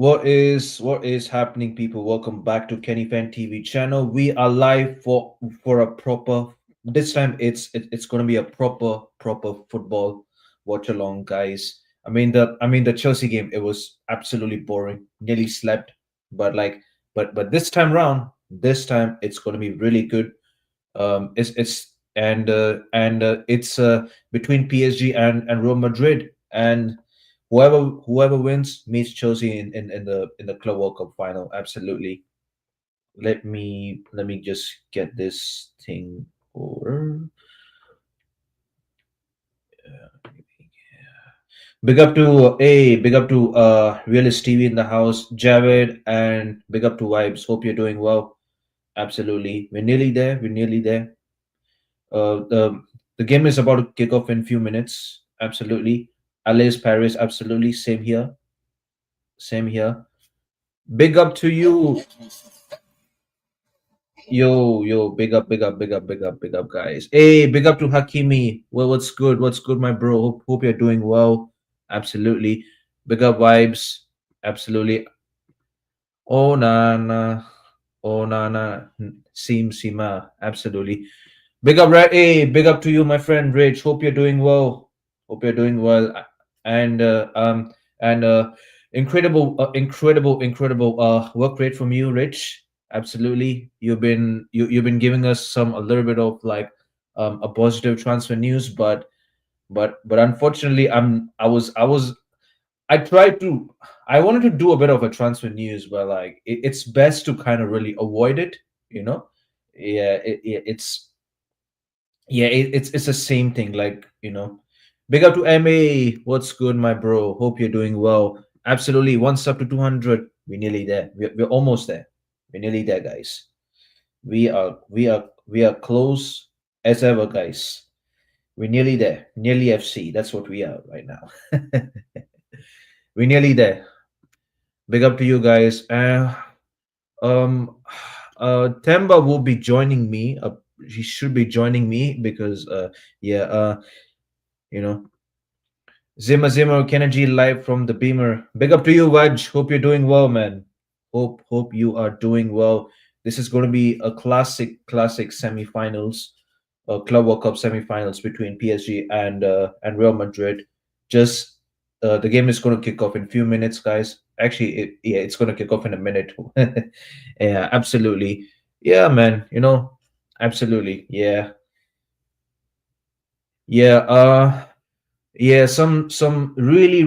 What is happening, people? Welcome back to Kenny Fan TV channel. We are live for a proper. This time it's going to be a proper football watch along, guys. I mean the Chelsea game. It was absolutely boring. Nearly slept, but but this time it's going to be really good. It's and it's between PSG and Real Madrid, and whoever wins meets Chelsea in the Club World Cup final. Absolutely. Let me just get this thing over. Big up to Realist TV in the house, Javid, and big up to Vibes. Hope you're doing well. Absolutely. We're nearly there. We're nearly there. The game is about to kick off in few minutes. Absolutely. Alice Paris. Absolutely. Same here. Same here. Big up to you. Yo, big up, guys. Hey, big up to Hakimi. Well, what's good? What's good, my bro? Hope you're doing well. Absolutely. Big up vibes. Absolutely. Oh, Nana. Oh, Nana. Sim Sima. Absolutely. Big up, right? Hey, big up to you, my friend Rich. Hope you're doing well. Hope you're doing well. And incredible work rate from you, Rich. Absolutely. You've been giving us a little bit of like a positive transfer news, but unfortunately, I tried to I wanted to do a bit of a transfer news, but like it's best to kind of really avoid it. You know, yeah, it's the same thing. Like, big up to Ma. What's good, my bro? Hope you're doing well. Absolutely. One sub to 200. We're nearly there. We're almost there. We're nearly there, guys. We are close as ever, guys. We're nearly there. Nearly FC. That's what we are right now. We're nearly there. Big up to you guys. Um, Temba will be joining me. He should be joining me because yeah. You know, Zimmer Kennedy live from the Beamer. Big up to you, Waj. Hope you're doing well, man. Hope you are doing well. This is going to be a classic semifinals, Club World Cup semifinals between PSG and Real Madrid. Just the game is going to kick off in a few minutes, guys. Actually, it's going to kick off in a minute. Yeah, absolutely. Yeah, man. Absolutely. Yeah, yeah. Yeah, some really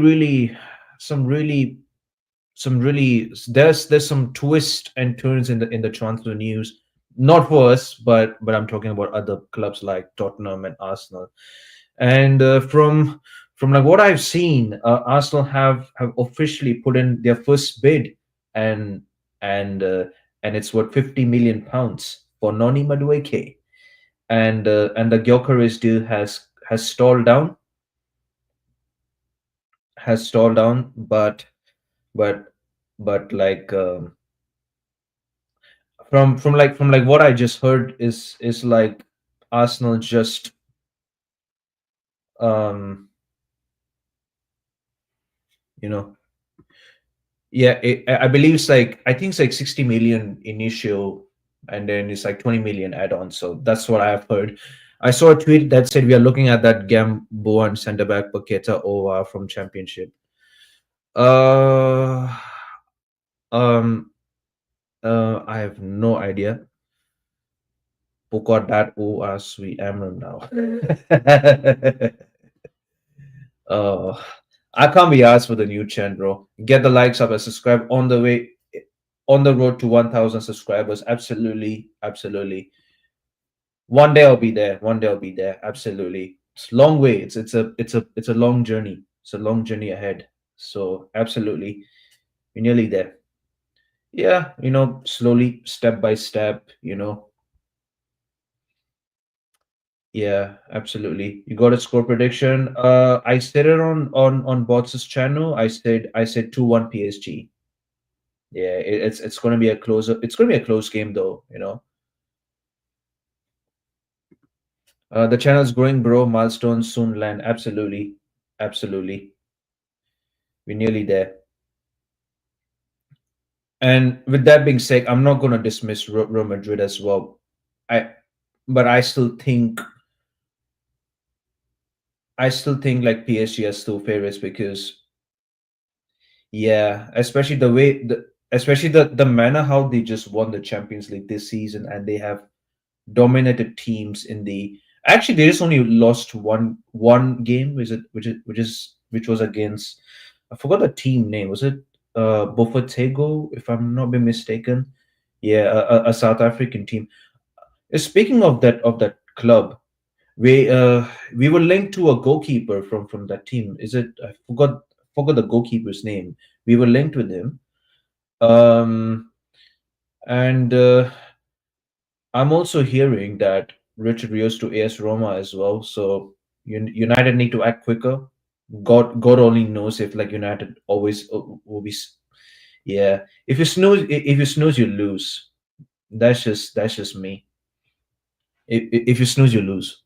there's some twists and turns in the transfer news. Not for us, but I'm talking about other clubs like Tottenham and Arsenal. And from like what I've seen, Arsenal have officially put in their first bid, and and uh, and it's what, 50 million pounds for Noni Madueke, and the Gyökeres deal has stalled down, but like, from like what I just heard is like Arsenal just, um you know yeah, I believe I think it's like 60 million initial, and then it's like 20 million add-on. So that's what I have heard. I saw a tweet that said we are looking at that Gamboan center back Paqueta Ova from Championship. Uh um I have no idea. Forgot that. Oh, sweet Amram now. uh, I can't be asked for the new channel, bro. Get the likes up and subscribe on the road to 1,000 subscribers. Absolutely, absolutely. One day I'll be there. One day I'll be there. Absolutely. It's a long way. It's a long journey. It's a long journey ahead. So absolutely, we're nearly there. Yeah, slowly, step by step. Yeah, absolutely. You got a score prediction. I said it on Bots's channel. I said 2-1 PSG. Yeah, it's gonna be a closer. It's gonna be a close game though. The channel's growing, bro. Milestones soon land. Absolutely, absolutely. We're nearly there. And with that being said, I'm not going to dismiss Real Madrid as well. I but I still think like PSG are still favorites because yeah, especially the manner how they just won the Champions League this season, and they have dominated teams in the actually they just only lost one game, is it which was against, I forgot the team name. Was it Bofatego, if I'm not been mistaken? Yeah, a South African team. Speaking of that club, we uh we were linked to a goalkeeper from that team. Is it, I forgot the goalkeeper's name. We were linked with him. Um and I'm also hearing that Richard Rios to AS Roma as well. So United need to act quicker. God only knows if like United always will be. Yeah. If you snooze, you lose. That's just me. If you snooze, you lose.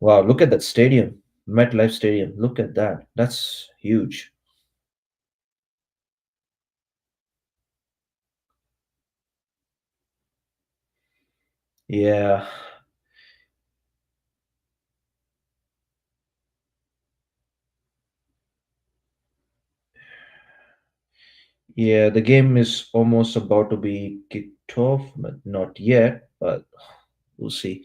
Wow, look at that stadium, MetLife Stadium. Look at that. That's huge. Yeah. Yeah, the game is almost about to be kicked off, but not yet. But we'll see.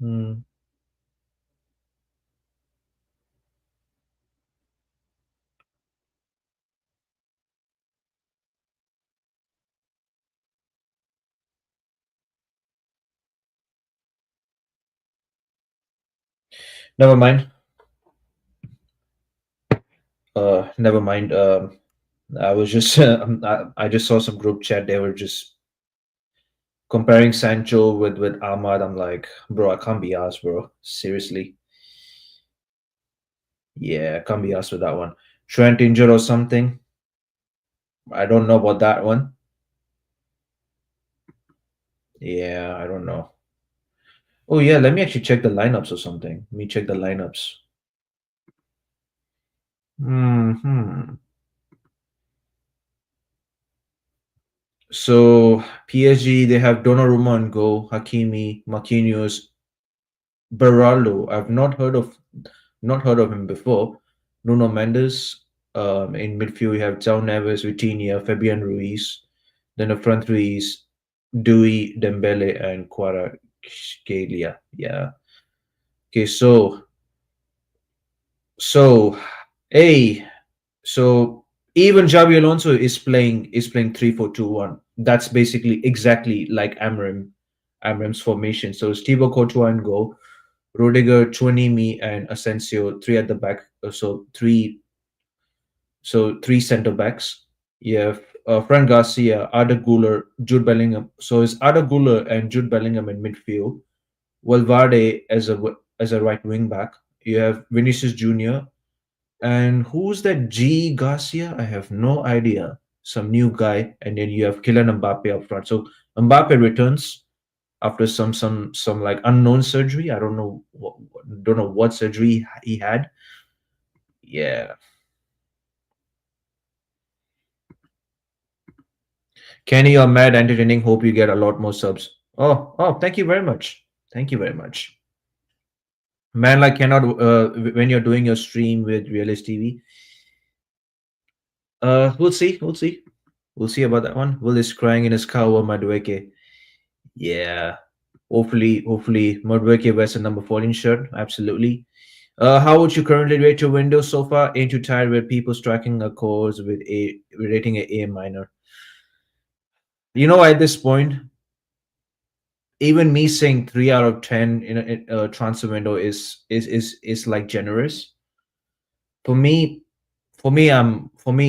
Hmm. Never mind. Never mind. I was just I just saw some group chat. They were just comparing Sancho with Ahmad. I'm like, bro, I can't be asked, bro. Seriously, yeah, I can't be asked with that one. Trent injured or something? I don't know about that one. Yeah, I don't know. Oh yeah, let me actually check the lineups or something. Let me check the lineups. Hmm. So PSG, they have Donnarumma on goal, Hakimi, Marquinhos, Beraldo. I've not heard of him before. Nuno Mendes. In midfield, you have João Neves, Vitinha, Fabian Ruiz. Then the front three is Dewey, Dembele, and Kvaratskhelia. Yeah. Okay. So, hey, so even Javi Alonso is playing 3-4-2-1. That's basically exactly like Amrim's formation. So it's Thibaut Courtois in goal, Rudiger, Chouameni, and Asensio, three at the back. So three center backs. You have Fran Garcia, Arda Guler, Jude Bellingham. So it's Arda Guler and Jude Bellingham in midfield. Valverde as a right wing back. You have Vinicius Junior, and who's that G Garcia? I have no idea. Some new guy, and then you have Kylian Mbappe up front. So Mbappe returns after some like unknown surgery. I don't know what surgery he had. Yeah. Kenny, you're mad entertaining. Hope you get a lot more subs. Oh, thank you very much. Thank you very much. Man, like cannot when you're doing your stream with Realist TV. We'll see. We'll see. We'll see about that one. Will is crying in his car over Madueke. Yeah. Hopefully Madueke wears a number 14 shirt. Absolutely. How would you currently rate your Windows so far? Ain't you tired with people striking a course with rating a minor? At this point, even me saying 3 out of 10 in a transfer window is like generous for me. For me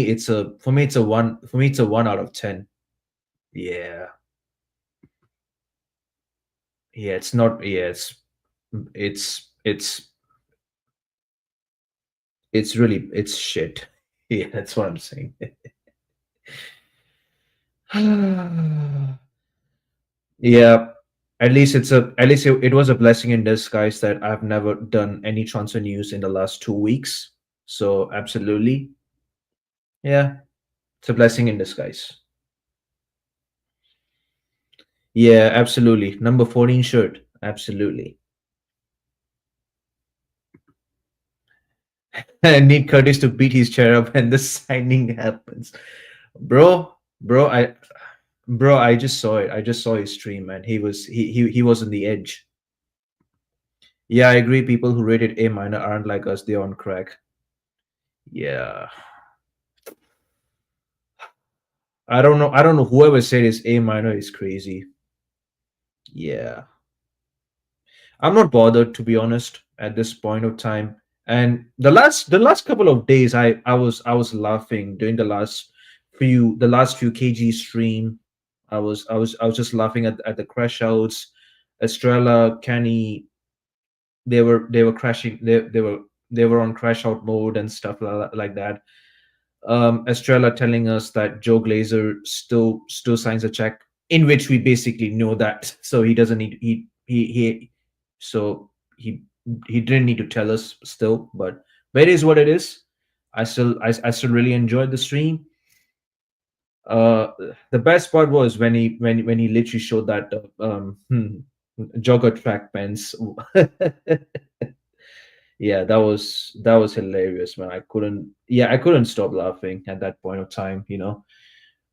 it's a 1 out of 10. Yeah, yeah. It's not. Yeah, it's really it's shit. Yeah, that's what I'm saying. Yeah. At least it was a blessing in disguise that I've never done any transfer news in the last 2 weeks. So absolutely, yeah, it's a blessing in disguise. Yeah, absolutely. Number 14 shirt, absolutely. I need Curtis to beat his chair up when the signing happens, bro. Bro, I just saw it. I just saw his stream, man. He was on the edge. Yeah, I agree. People who rated A minor aren't like us. They're on crack. Yeah. I don't know. I don't know. Whoever said it's A minor is crazy. Yeah. I'm not bothered, to be honest, at this point of time. And the last couple of days, I was laughing during the last few kg stream. I was just laughing at the crash outs. Estrella, Kenny, they were crashing. They were on crash out mode and stuff like that. Estrella telling us that Joe Glazer still signs a check, in which we basically know that, so he doesn't need so he he didn't need to tell us still, but it is what it is. I still really enjoyed the stream. Uh, the best part was when he literally showed that jogger track pants. Yeah, that was hilarious, man. I couldn't stop laughing at that point of time.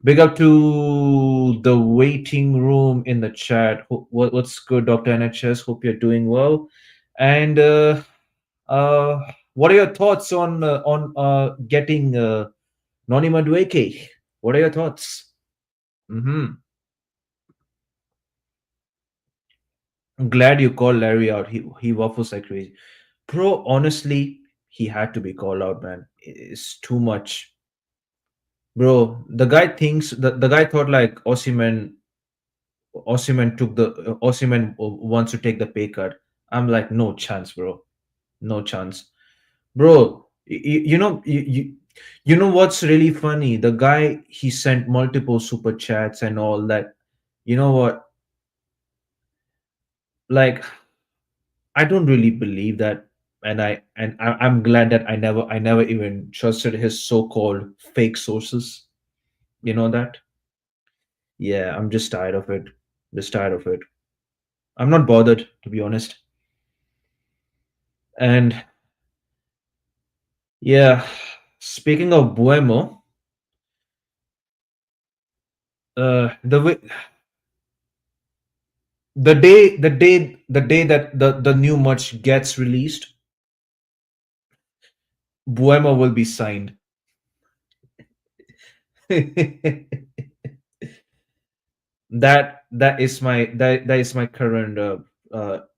Big up to the waiting room in the chat. What's good, Dr. NHS? Hope you're doing well. And uh, what are your thoughts on getting Noni Madueke? What are your thoughts? I'm glad you called Larry out. He waffles like crazy. Bro, honestly, he had to be called out, man. It's too much. Bro, the guy thought like Osimhen wants to take the pay cut. I'm like, no chance, bro. No chance. Bro, you know what's really funny? The guy, he sent multiple super chats and all that. You know what? Like, I don't really believe that, I'm glad that I never even trusted his so-called fake sources. You know that? Yeah, I'm just tired of it. Just tired of it. I'm not bothered, to be honest. And yeah, speaking of Buemo, the day that the new merch gets released, Buemo will be signed. That is my current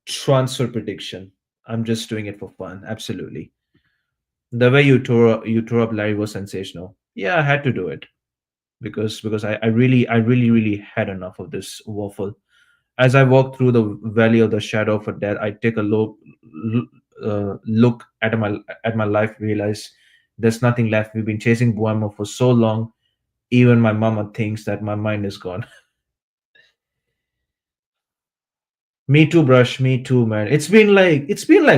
transfer prediction. I'm just doing it for fun. Absolutely. The way you tore up Larry was sensational. Yeah, I had to do it because I really had enough of this waffle. As I walk through the valley of the shadow of a death, I take a look at my life, realize there's nothing left. We've been chasing Buemo for so long. Even my mama thinks that my mind is gone. Me too, Brush. Me too, man. It's been like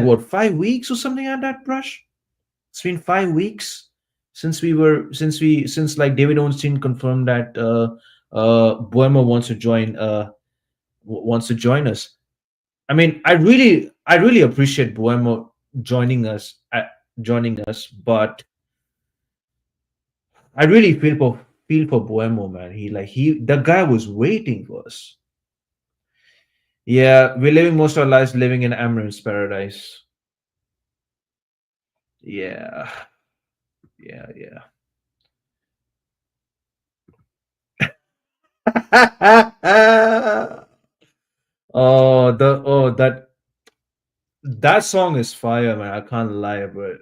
what, 5 weeks or something like that, Brush. It's been 5 weeks since like David Ornstein confirmed that Buemo wants to join us. I mean, I really appreciate Buemo joining us, but I really feel for Buemo, man. The guy was waiting for us. Yeah, we're living most of our lives living in Amaranth's paradise. Yeah, yeah, yeah. That song is fire, man. I can't lie, but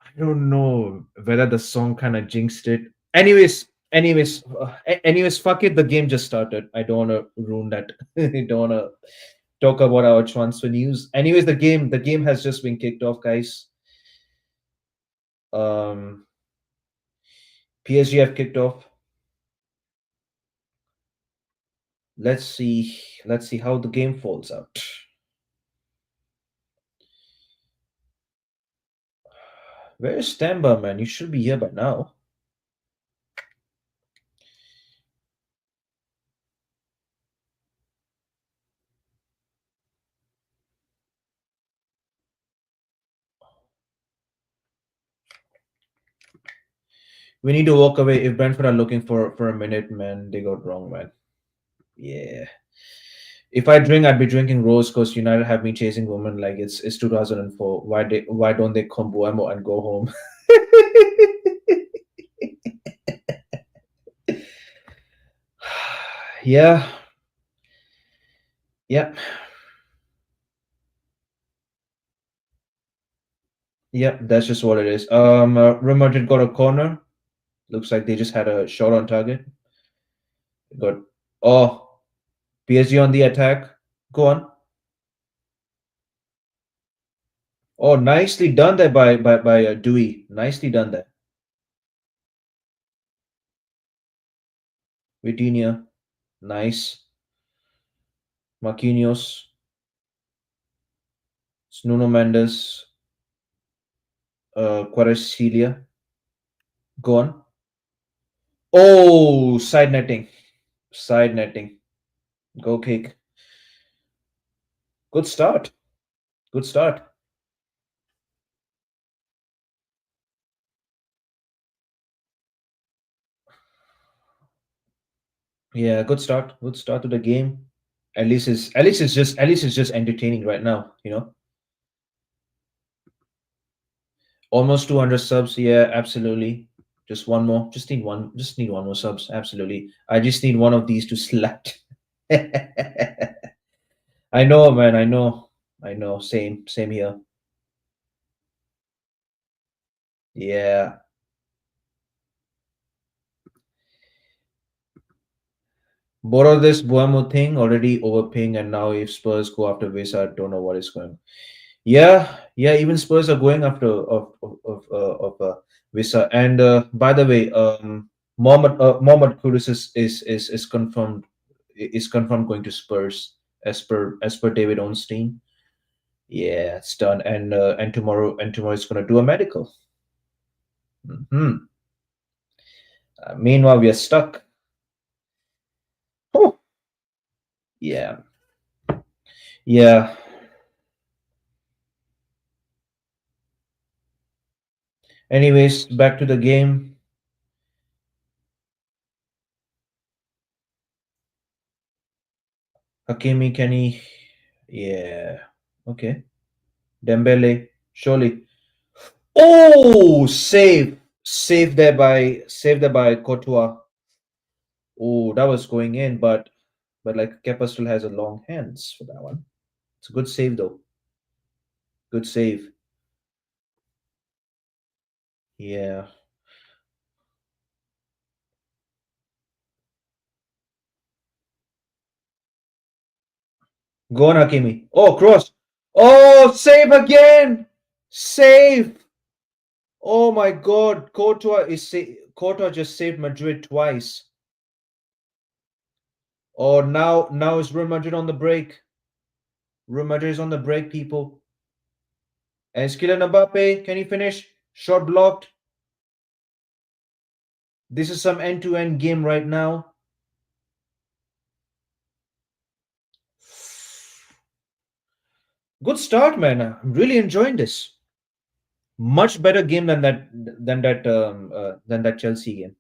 I don't know whether the song kind of jinxed it. Anyways, fuck it. The game just started. I don't want to ruin that. I don't want to talk about our transfer news. Anyways, the game has just been kicked off, guys. Um, PSG have kicked off. Let's see. Let's see how the game falls out. Where is Tamba, man? You should be here by now. We need to walk away. If Brentford are looking for a minute, man, they got wrong, man. Yeah. If I drink, I'd be drinking Rose because United have me chasing women like it's 2004. Why don't they come Buemo and go home? Yeah, yeah, yeah. That's just what it is. Real Madrid got a corner. Looks like they just had a shot on target. Got oh PSG on the attack. Go on. Oh, nicely done there by Dewey. Nicely done there. Vitinha. Nice. Marquinhos. Nuno Mendes. Quarescilia. Go on. Oh, side netting. Side netting. Go kick. Good start. Good start. Yeah, good start. Good start to the game. At least it's just entertaining right now, you know. Almost 200 subs. Yeah, absolutely. Just one more. Just need one. Just need one more subs. Absolutely. I just need one of these to select. I know, man. I know. I know. Same. Same here. Yeah. Borrow this Buemo thing already overpaying, and now if Spurs go after Visa, I don't know what is going. Yeah, yeah. Even Spurs are going after of Visa. And by the way, Mohamed Kudus is confirmed going to Spurs as per David Ornstein. Yeah, it's done. And tomorrow it's gonna do a medical. Hmm. Meanwhile, we are stuck. Oh, yeah, yeah. Anyways, back to the game. Hakimi, Kenny. Yeah. Okay. Dembele, surely. Oh, saved there by Courtois. Oh, that was going in, but like Kepa still has a long hands for that one. It's a good save though. Good save. Yeah. Go on, Hakimi. Oh, cross. Oh, save again. Save. Oh my God. Courtois just saved Madrid twice. Oh, now is Real Madrid on the break. Real Madrid is on the break, people. And Kylian Mbappe, can he finish? Shot blocked. This is some end-to-end game right now. Good start, man. I'm really enjoying this. Much better game than that Chelsea game.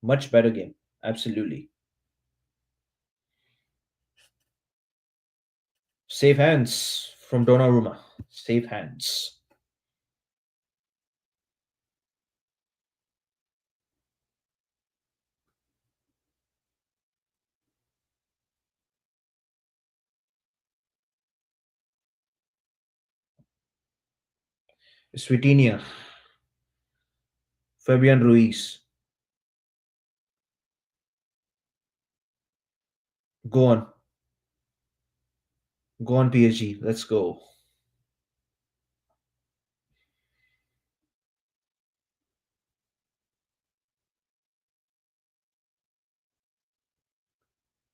Much better game. Absolutely. Safe hands from Donnarumma. Safe hands. Sweetinia. Fabian Ruiz. Go on. Go on, PSG. Let's go.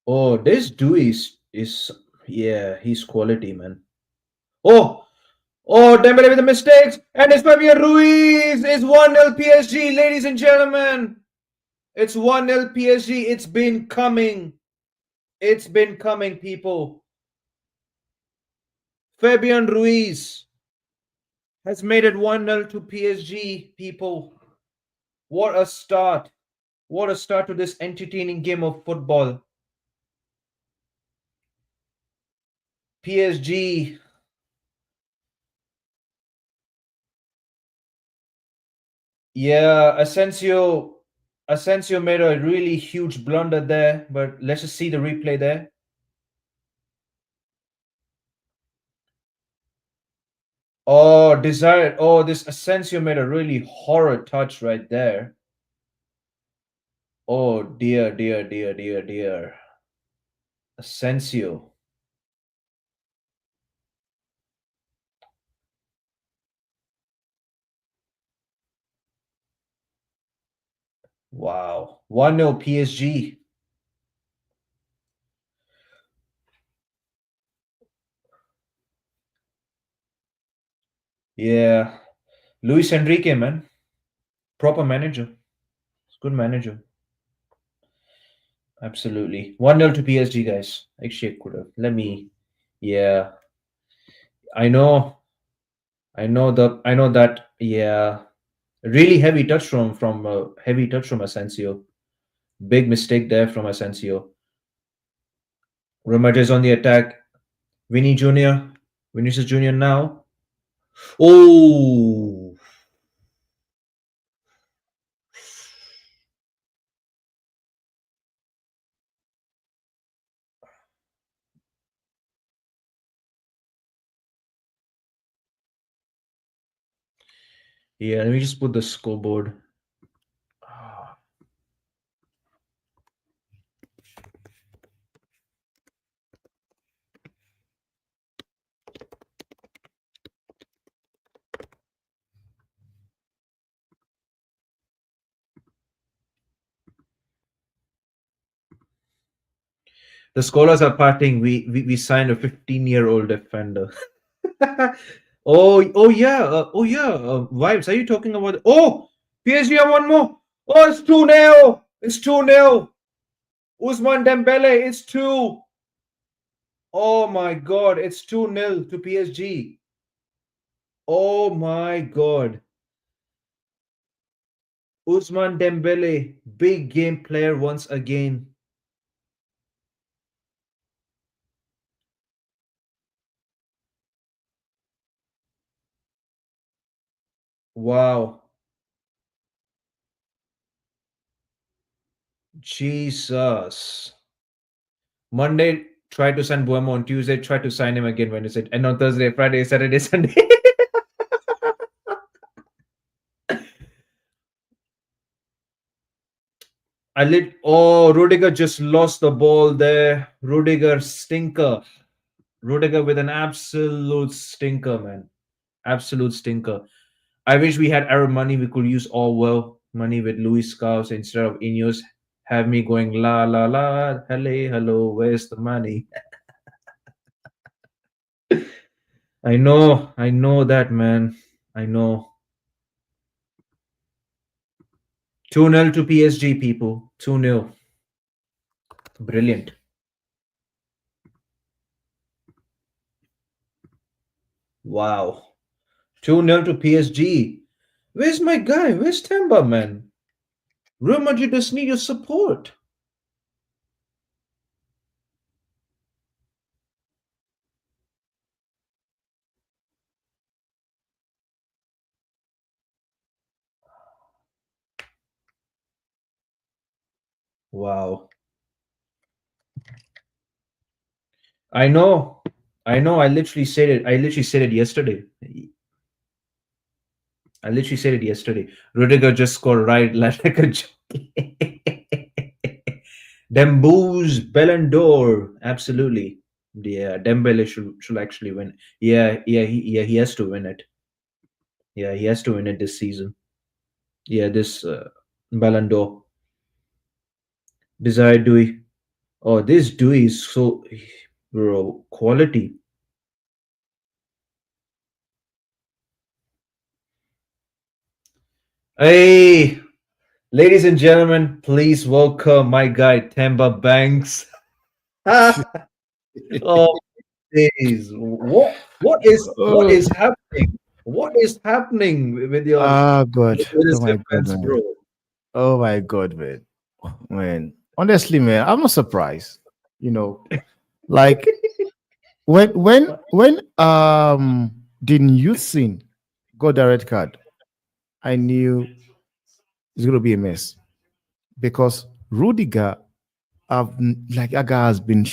Oh, this Dewey is yeah, he's quality, man. Oh, oh, Dembele with the mistakes, and it's Fabian Ruiz. It's 1-0 PSG, ladies and gentlemen. It's 1-0 PSG. It's been coming. It's been coming, people. Fabian Ruiz has made it 1-0 to PSG, people. What a start. What a start to this entertaining game of football. PSG, yeah, Asensio made a really huge blunder there, but let's just see the replay there. Oh, desired. Oh, this Asensio made a really horror touch right there. Oh dear, dear, dear, dear, dear. Asensio. Wow. 1-0 PSG. Yeah. Luis Enrique, man. Proper manager. Good manager. Absolutely. 1-0 to PSG, guys. Actually, I could have. Let me. Yeah. I know. I know that. Yeah. Really heavy touch from heavy touch from Asensio. Big mistake there from Asensio. Ramirez on the attack. Vinny Jr. Vinicius Jr. now. Oh. Yeah, let me just put the scoreboard. Ah. The scholars are parting. We signed a 15-year-old defender. Oh yeah, vibes. Are you talking about? Oh, PSG have one more. Oh, it's 2-0. It's 2-0. Usman Dembele. It's two. Oh my God, it's 2-0 to PSG. Oh my God, Usman Dembele, big game player once again. Wow, Jesus. Monday tried to sign Buemo on Tuesday, tried to sign him again Wednesday, and on Thursday, Friday, Saturday, Sunday. Oh, Rudiger just lost the ball there. Rudiger stinker. Rudiger with an absolute stinker, man. Absolute stinker. I wish we had Arab money. We could use all well money with Luis Scarves instead of Ineos. Have me going la la la, hello, hello, where's the money? I know that, man. I know. 2-0 to PSG, people. 2-0. Brilliant. Wow. 2-0 to PSG. Where's my guy? Where's Temba, man? Real Madrid just need your support. Wow. I know. I know. I literally said it. I literally said it yesterday. I literally said it yesterday. Rudiger just scored right like a jockey. Dembouz Ballon d'Or. Absolutely. Yeah, Dembele should actually win. Yeah, he has to win it. Yeah, he has to win it this season. Yeah, this Ballon d'Or. Desire Dewey. Oh, this Dewey is so, bro, quality. Hey, ladies and gentlemen, please welcome my guy Temba Banks. Oh, days. What Oh, is happening? What is happening with your God. with Oh this my God, defense, man. bro? Oh my God, man. Man, honestly, man, I'm not surprised. You know, like when the youth scene got the red card, I knew it's gonna be a mess because Rudiger, like that guy has been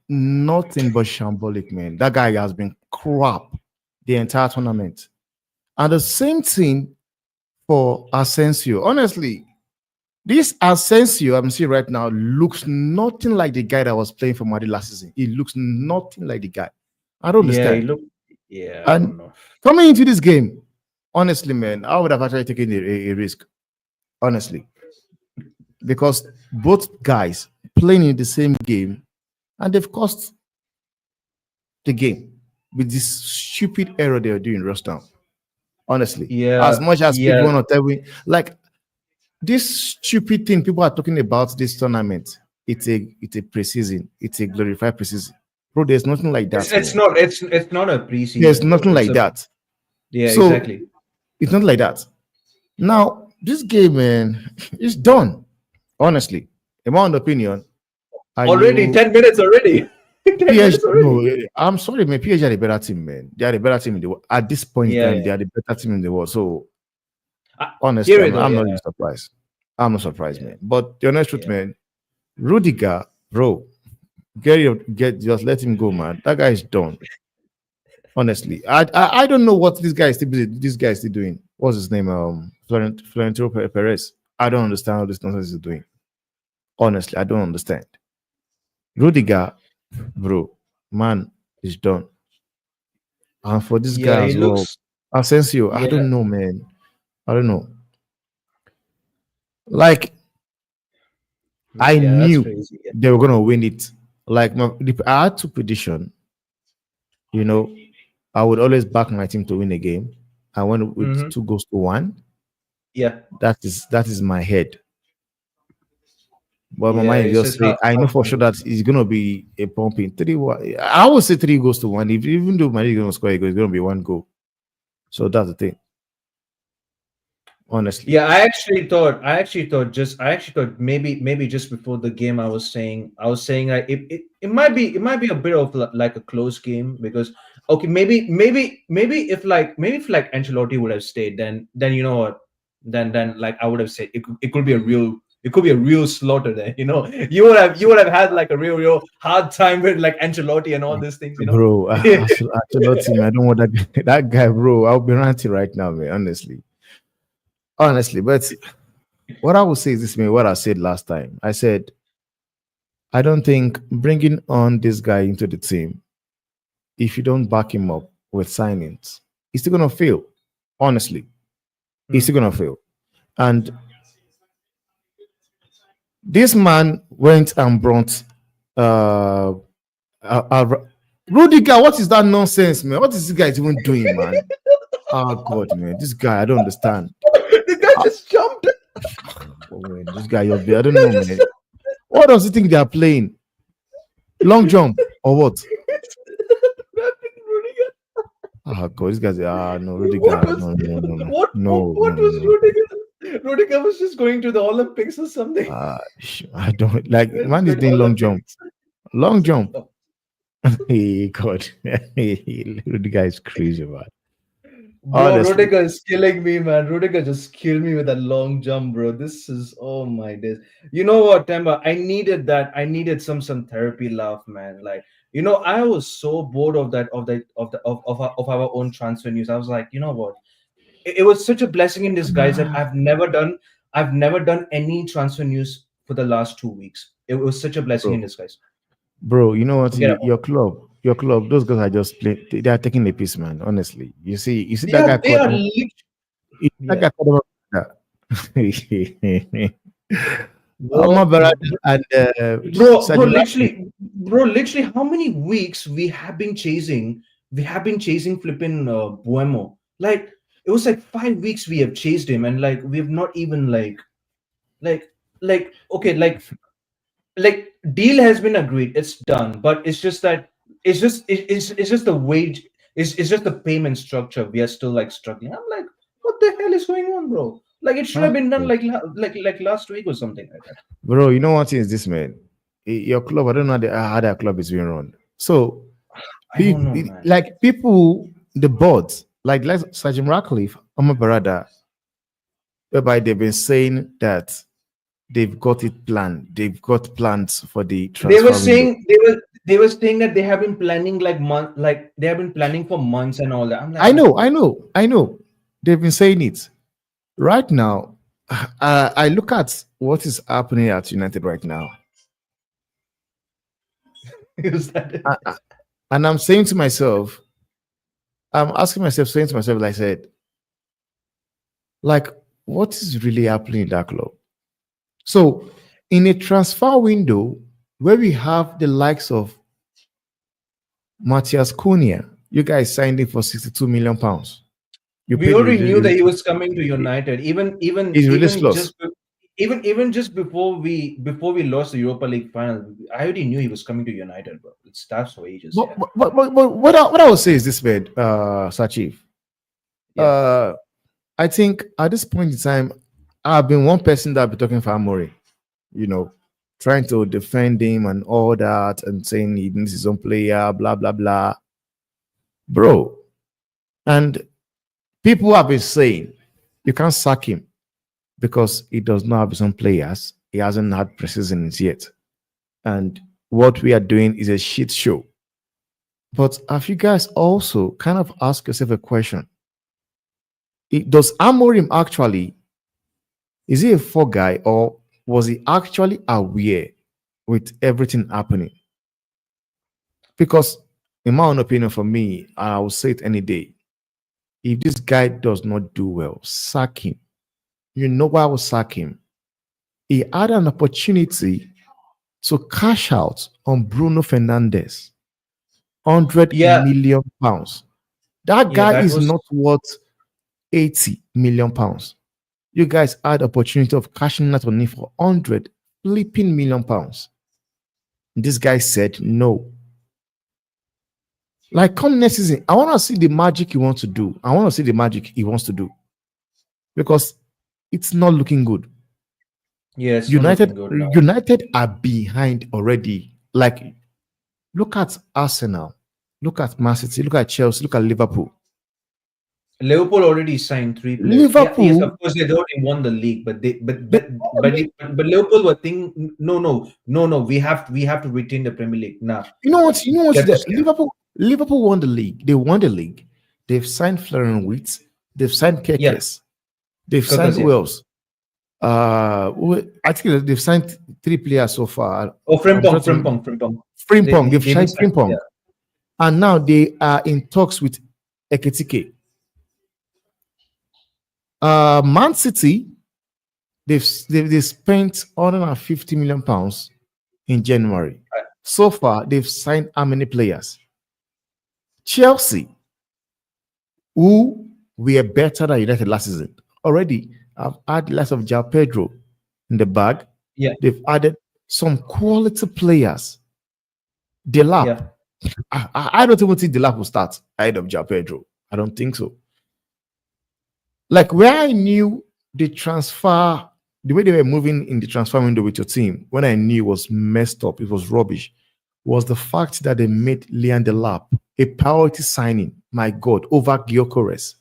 nothing but shambolic, man. That guy has been crap the entire tournament, and the same thing for Asensio. Honestly, this Asensio I'm seeing right now looks nothing like the guy that was playing for Madrid last season. He looks nothing like the guy. I don't Yeah, he understand. look. Yeah, I don't And know. coming into this game, honestly, man, I would have actually taken a risk, honestly, because both guys playing in the same game and they've cost the game with this stupid error they are doing Rostam. Honestly, as Yeah, much as people yeah. want to tell me, like this stupid thing people are talking about this tournament, it's a preseason, it's a glorified preseason. Bro, there's nothing like that, It's man. not it's not a There's preseason, bro. nothing It's like a that. yeah, So exactly. it's not like that. Now, this game, man, is done. Honestly, in my own opinion, I Already knew 10 minutes already. 10 minutes PSG. already. No, I'm sorry, man. PSG are the better team, man. They are the better team in the world. At this point in Yeah, time, yeah. they are the better team in the world. So Hear honestly, it though. I'm Yeah, not even surprised. I'm not surprised, yeah, man. But the honest truth, yeah. man, Rudiger, bro, just let him go, man. That guy is done. Honestly, I don't know what this guy is still doing. What's his name? Florentino Perez. I don't understand how this nonsense is doing. Honestly, I don't understand. Rudiger, bro, man, is done. And for this Yeah, guy he as well, looks. Asensio, I Yeah, don't know, man. I don't know. Like I yeah. That's knew crazy. Yeah. they were gonna win it. Like I had to prediction. You know, I would always back my team to win a game. I went with Mm-hmm. 2 goals to 1. Yeah, That is my head. But my yeah. mind is It's just just saying I how know for fun sure is. that it's gonna be a pumping 3-1. I would say 3 goals to 1. If even though Madrid is gonna score a goal, it's gonna be 1 goal. So that's the thing, honestly. Yeah, I actually thought maybe just before the game I was saying like it might be a bit of like a close game because okay maybe if like Ancelotti would have stayed then you know what then like I would have said it could be a real it could be a real slaughter there, you know. You would have had like a real hard time with like Ancelotti and all these things, you know. Bro, Ancelotti, man, I don't want that that guy, bro. I'll be ranting right now, man. Honestly. But what I will say is this, man. What I said last time, I said I don't think bringing on this guy into the team, if you don't back him up with signings, he's still gonna fail. Honestly, he's Mm. still gonna fail. And this man went and brought uh, uh, Rudiger. What is that nonsense, man? What is this guy even doing, man? Oh God, man, this guy, I don't understand. The guy Ah, just jumped. oh, man, this guy, I The don't guy know, just man. What does he think they are playing? Long jump or what? Ah, God, this guy's no What Rudiger, was no, what was no. Rudiger? Rudiger was just going to the Olympics or something. I don't like It's man is going doing long jump, Olympics. long jump. Hey God, Rudiger is crazy, man. Bro, Honestly, Rudiger is killing me, man. Rudiger just killed me with that long jump, bro. This is oh my days. You know what, Temba? I needed that. I needed some therapy laugh, man. Like, you know, I was so bored of our own transfer news. I was like, you know what? It was such a blessing in disguise that I've never done any transfer news for the last 2 weeks. It was such a blessing in bro. disguise. Bro, you know what? Forget about Your club. Those guys are just playing. They are taking a piece, man. Honestly, you see it. that guy They called are him. lit. That Yeah. guy called him. Omar Bro, Barada and bro, Sergio Ramos. literally, how many weeks we have been chasing flipping Buemo. Like it was like 5 weeks we have chased him, and like we have not even like okay, like deal has been agreed, it's done, but it's just that it's just the wage, it's just the payment structure we are still like struggling. I'm like, what the hell is going on, bro? Like it should have been done Okay. like last week or something like that. Bro, you know what is this, man? Your club, I don't know how that club is being run. So, I don't know, man. like people, the boards, like Sergeant Ratcliffe, Omar Barada, whereby they've been saying that they've got it planned. They've got plans for the They were transfer window. saying they were saying that they have been planning like month, like they have been planning for months and all that. I'm like, I know, I know, I know. They've been saying it. Right now, I look at what is happening at United right now, is that I, I- and I'm saying to myself, I'm asking myself, saying to myself, like I said, like, what is really happening in that club? So, in a transfer window where we have the likes of Matthias Cunha, you guys signed him for 62 million pounds. You we paid already knew that he was coming to United, his release even clause. just even just before we lost the Europa League final. I already knew he was coming to United, bro. It starts for ages. But, Yeah, what I would say is this, man, Sachif. yeah. Uh, I think at this point in time, I've been one person that be talking for Amori, you know, trying to defend him and all that, and saying he needs his own player, blah blah blah, bro. And people have been saying you can't sack him because he does not have his own players. He hasn't had preseasons yet, and what we are doing is a shit show. But have you guys also kind of ask yourself a question? Does Amorim actually, is he a fall guy, or was he actually aware with everything happening? Because, in my own opinion, for me, I will say it any day. If this guy does not do well, sack him. You know why I will sack him? He had an opportunity to cash out on Bruno Fernandes, 100 Yeah, million pounds. That yeah, guy that is was not worth 80 million pounds. You guys had opportunity of cashing out on him for 100 flipping million pounds. This guy said no. Like, come next season, I want to see the magic he wants to do. I want to see the magic he wants to do because it's not looking good. yeah. It's not looking good now. United are behind already. Like, look at Arsenal, look at Man City, look at Chelsea, look at Liverpool. Liverpool already signed three players. Yeah, yes, of Liverpool, course they already won the league, but they, but Liverpool were thinking, no, we have to retain the Premier League. Nah, you know what? You know what? get to scam. Liverpool won the league. They won the league. They've signed Florian Wirtz. They've signed Yeah, Kekes. They've signed Kirkus, who yeah. else? I think they've signed three players so far. Oh, I'm trying to remember. Frimpong. Frimpong. They've They've been signed signed. Frimpong, Yeah, and now they are in talks with Eketike. Man City. They've spent 150 million pounds in January. So far, they've signed how many players? Chelsea, who were better than United last season, already have had less of Jao Pedro in the bag. yeah, They've added some quality players. Delap, yeah. I don't even think Delap will start ahead of Jao Pedro. I don't think so. Like, where I knew the transfer, the way they were moving in the transfer window with your team, when I knew it was messed up, it was rubbish, was the fact that they made Leon Delap a priority signing. My God, over Gyökeres.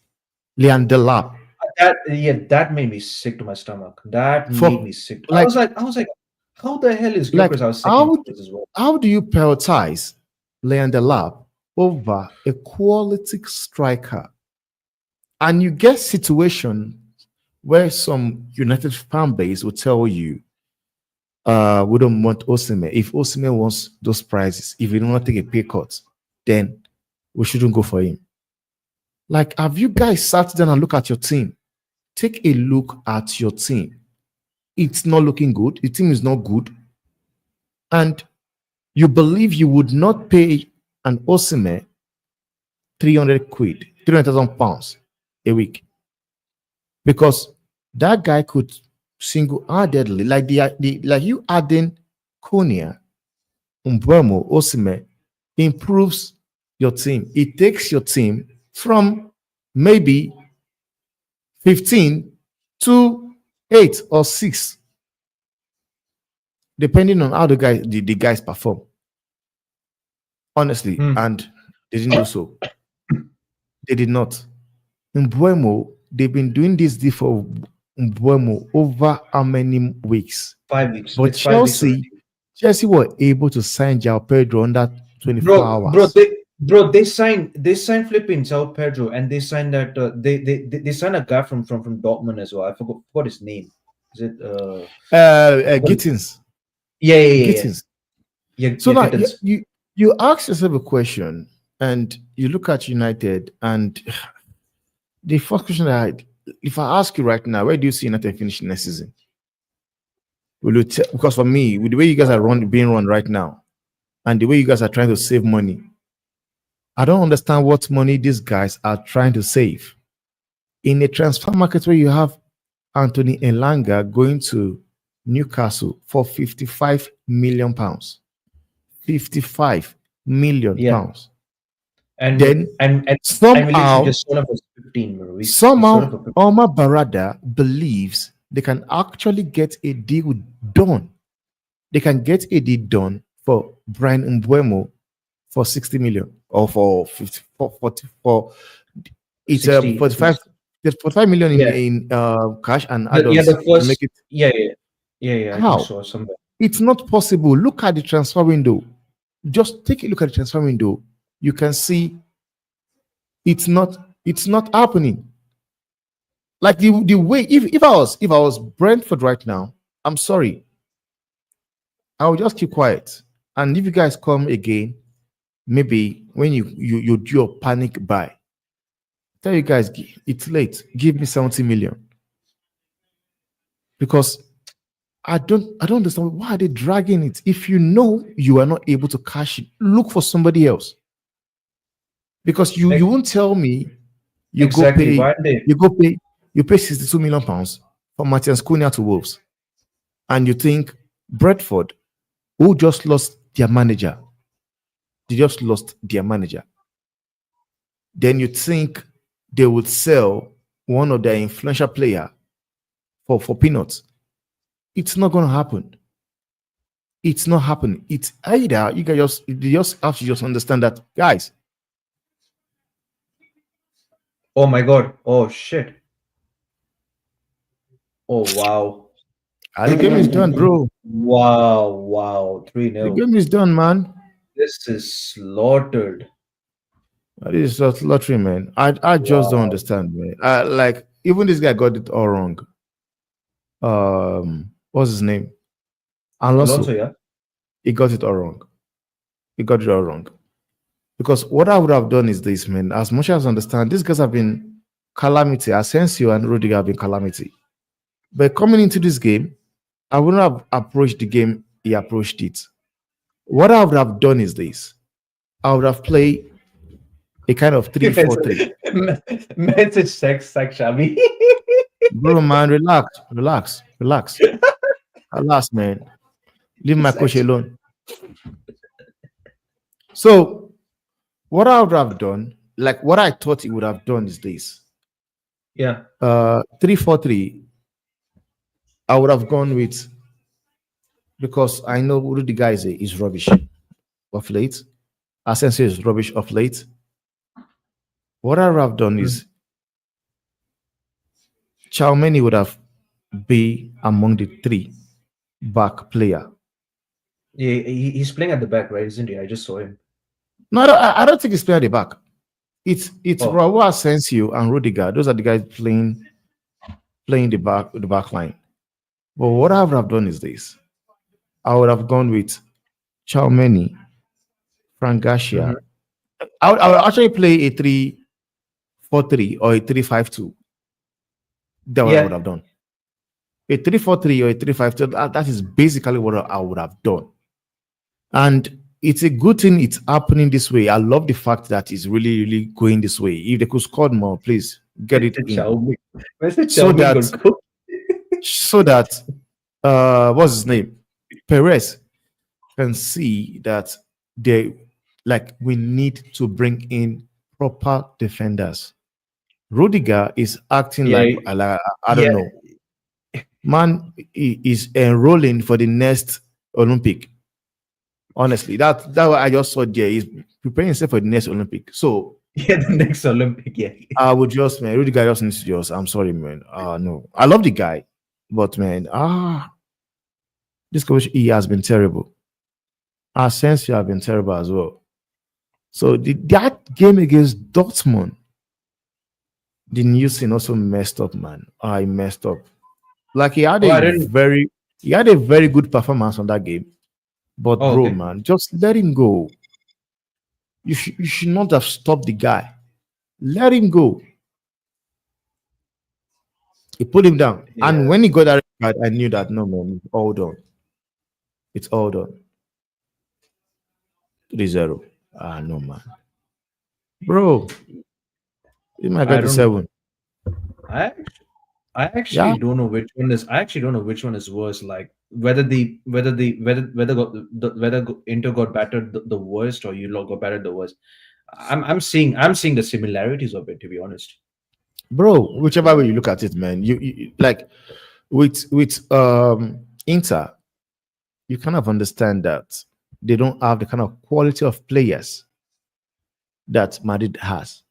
Leon Delap That made me sick to my stomach. That made for me sick. like I was like, how the hell is like Gyökeres our second how choice as well? how do you prioritize Leon Delap over a quality striker? And you get situation where some United fan base will tell you, we don't want Osime. If Osime wants those prizes, if he don't want to take a pay cut, then we shouldn't go for him. Like, have you guys sat down and look at your team? Take a look at your team. It's not looking good. The team is not good. And you believe you would not pay an Osime 300 quid, 300,000 pounds a week because that guy could single-handedly, like like you adding Konya, Umbremo, Osime, improves your team. It takes your team from maybe 15 to 8 or 6, depending on how the guys perform. Honestly, Hmm. and they didn't do so. They did not. Mbuemo, they've been doing this deal for Mbuemo over how many weeks? 5 weeks. But It's 5 weeks already. Chelsea were able to sign João Pedro under 24 Bro, bro, hours. they signed flipping Sao Pedro, and they signed that they signed a guy from Dortmund as well. I forgot his name. Is it forgot- Gittins. yeah, yeah, yeah, yeah. Gittins. Yeah, So yeah, now Gittins. you ask yourself a question and you look at United, and the first question if I ask you right now, where do you see United finishing next season? Because for me, with the way you guys are being run right now, and the way you guys are trying to save money, I don't understand what money these guys are trying to save. In a transfer market where you have Anthony Elanga going to Newcastle for 55 million pounds. 55 million Yeah, pounds. and Then and and and we literally somehow, just sold him for 15, bro. We sold him somehow for 15. Omar Barada believes they can actually get a deal done. They can get a deal done for Brian Mbuemo for 60 million or for 50 for it's 60. 45. There's 45 million Yeah, in cash and yeah. add-ons The to make first. it. Yeah, yeah, yeah, yeah. I think How? so. Somewhere. It's not possible. Look at the transfer window. Just take a look at the transfer window. You can see it's not happening. Like the way, if I was Brentford right now, I'm sorry, I will just keep quiet. And if you guys come again, maybe when you do your panic buy, tell you guys it's late. Give me 70 million because I don't understand why are they dragging it. If you know you are not able to cash it, look for somebody else. Because you E- won't tell me you go Exactly. pay Why are they? you go pay you pay 62 million pounds for Martin Cunha to Wolves, and you think Bradford, who just lost their manager, they just lost their manager. Then you think they would sell one of their influential player for peanuts. It's not gonna happen. It's not happening. It's either you just have to just understand that, guys. Oh my God. Oh shit. Oh wow. The game is done, bro. Wow, wow. 3 The nil. game is done, man. This is slaughtered. This is just lottery, man. I just don't Wow. understand, man. Like even this guy got it all wrong. What's his name? Alonso, Alonso. yeah? He got it all wrong. He got it all wrong. Because what I would have done is this, man. As much as I understand, these guys have been calamity. Asensio and Rudiger have been calamity. But coming into this game, I wouldn't have approached the game he approached it. What I would have done is this. I would have played a kind of 3-4-3. Message sex, Shabby. Bro, man, relax, relax, relax. Relax, man. Leave my coach Sex. alone. So, what I would have done, like what I thought he would have done is this. Yeah. 3-4-3, I would have gone with, because I know Rudiger is rubbish of late. Asensio is rubbish of late. What I would have done Mm. is Chalmeni would have be among the three back player. Yeah, he's playing at the back, right? Isn't he? I just saw him. No, I don't think he's playing at the back. It's Oh, Raul Asensio and Rudiger. Those are the guys playing the back line. But what I would have done is this. I would have gone with Chalmeni, Frank mhm. Garcia. I would actually play a 3-4-3 or a 3-5-2. That's what I would Yeah. have done. A 3-4-3 or a 3-5-2, that is basically what I would have done. And it's a good thing it's happening this way. I love the fact that it's really, really going this way. If they could score more, please get it Mr. in. Chow Ming. Mr. So Chow Ming that got cooked. so that what's his name? Perez can see that they like we need to bring in proper defenders. Rudiger is acting Yeah, like I don't yeah, know. Man is enrolling for the next Olympic. Honestly, that what I just saw there is preparing himself for the next Olympic. So yeah. The next Olympic, yeah. I would just man, Rudiger just needs to just. I'm sorry, man. No, I love the guy, but man, this coach he has been terrible. Our sense have been terrible as well. So that game against Dortmund, the news scene also messed up, man. I messed up. Like Oh, I didn't. he had a very good performance on that game. But Oh, bro, okay. man, just let him go. You should not have stopped the guy. Let him go. He put him down. And Yeah. when he got that red card, I knew that no man, it's all done. It's all done. 3-0. No man. Bro, he might I get to don't. 7. I I actually Yeah, don't know which one is. I actually don't know which one is worse. Like whether Inter got battered the worst, or you lot got battered the worst. I'm seeing the similarities of it, to be honest. bro, whichever way you look at it, man, you like with Inter, you kind of understand that they don't have the kind of quality of players that Madrid has.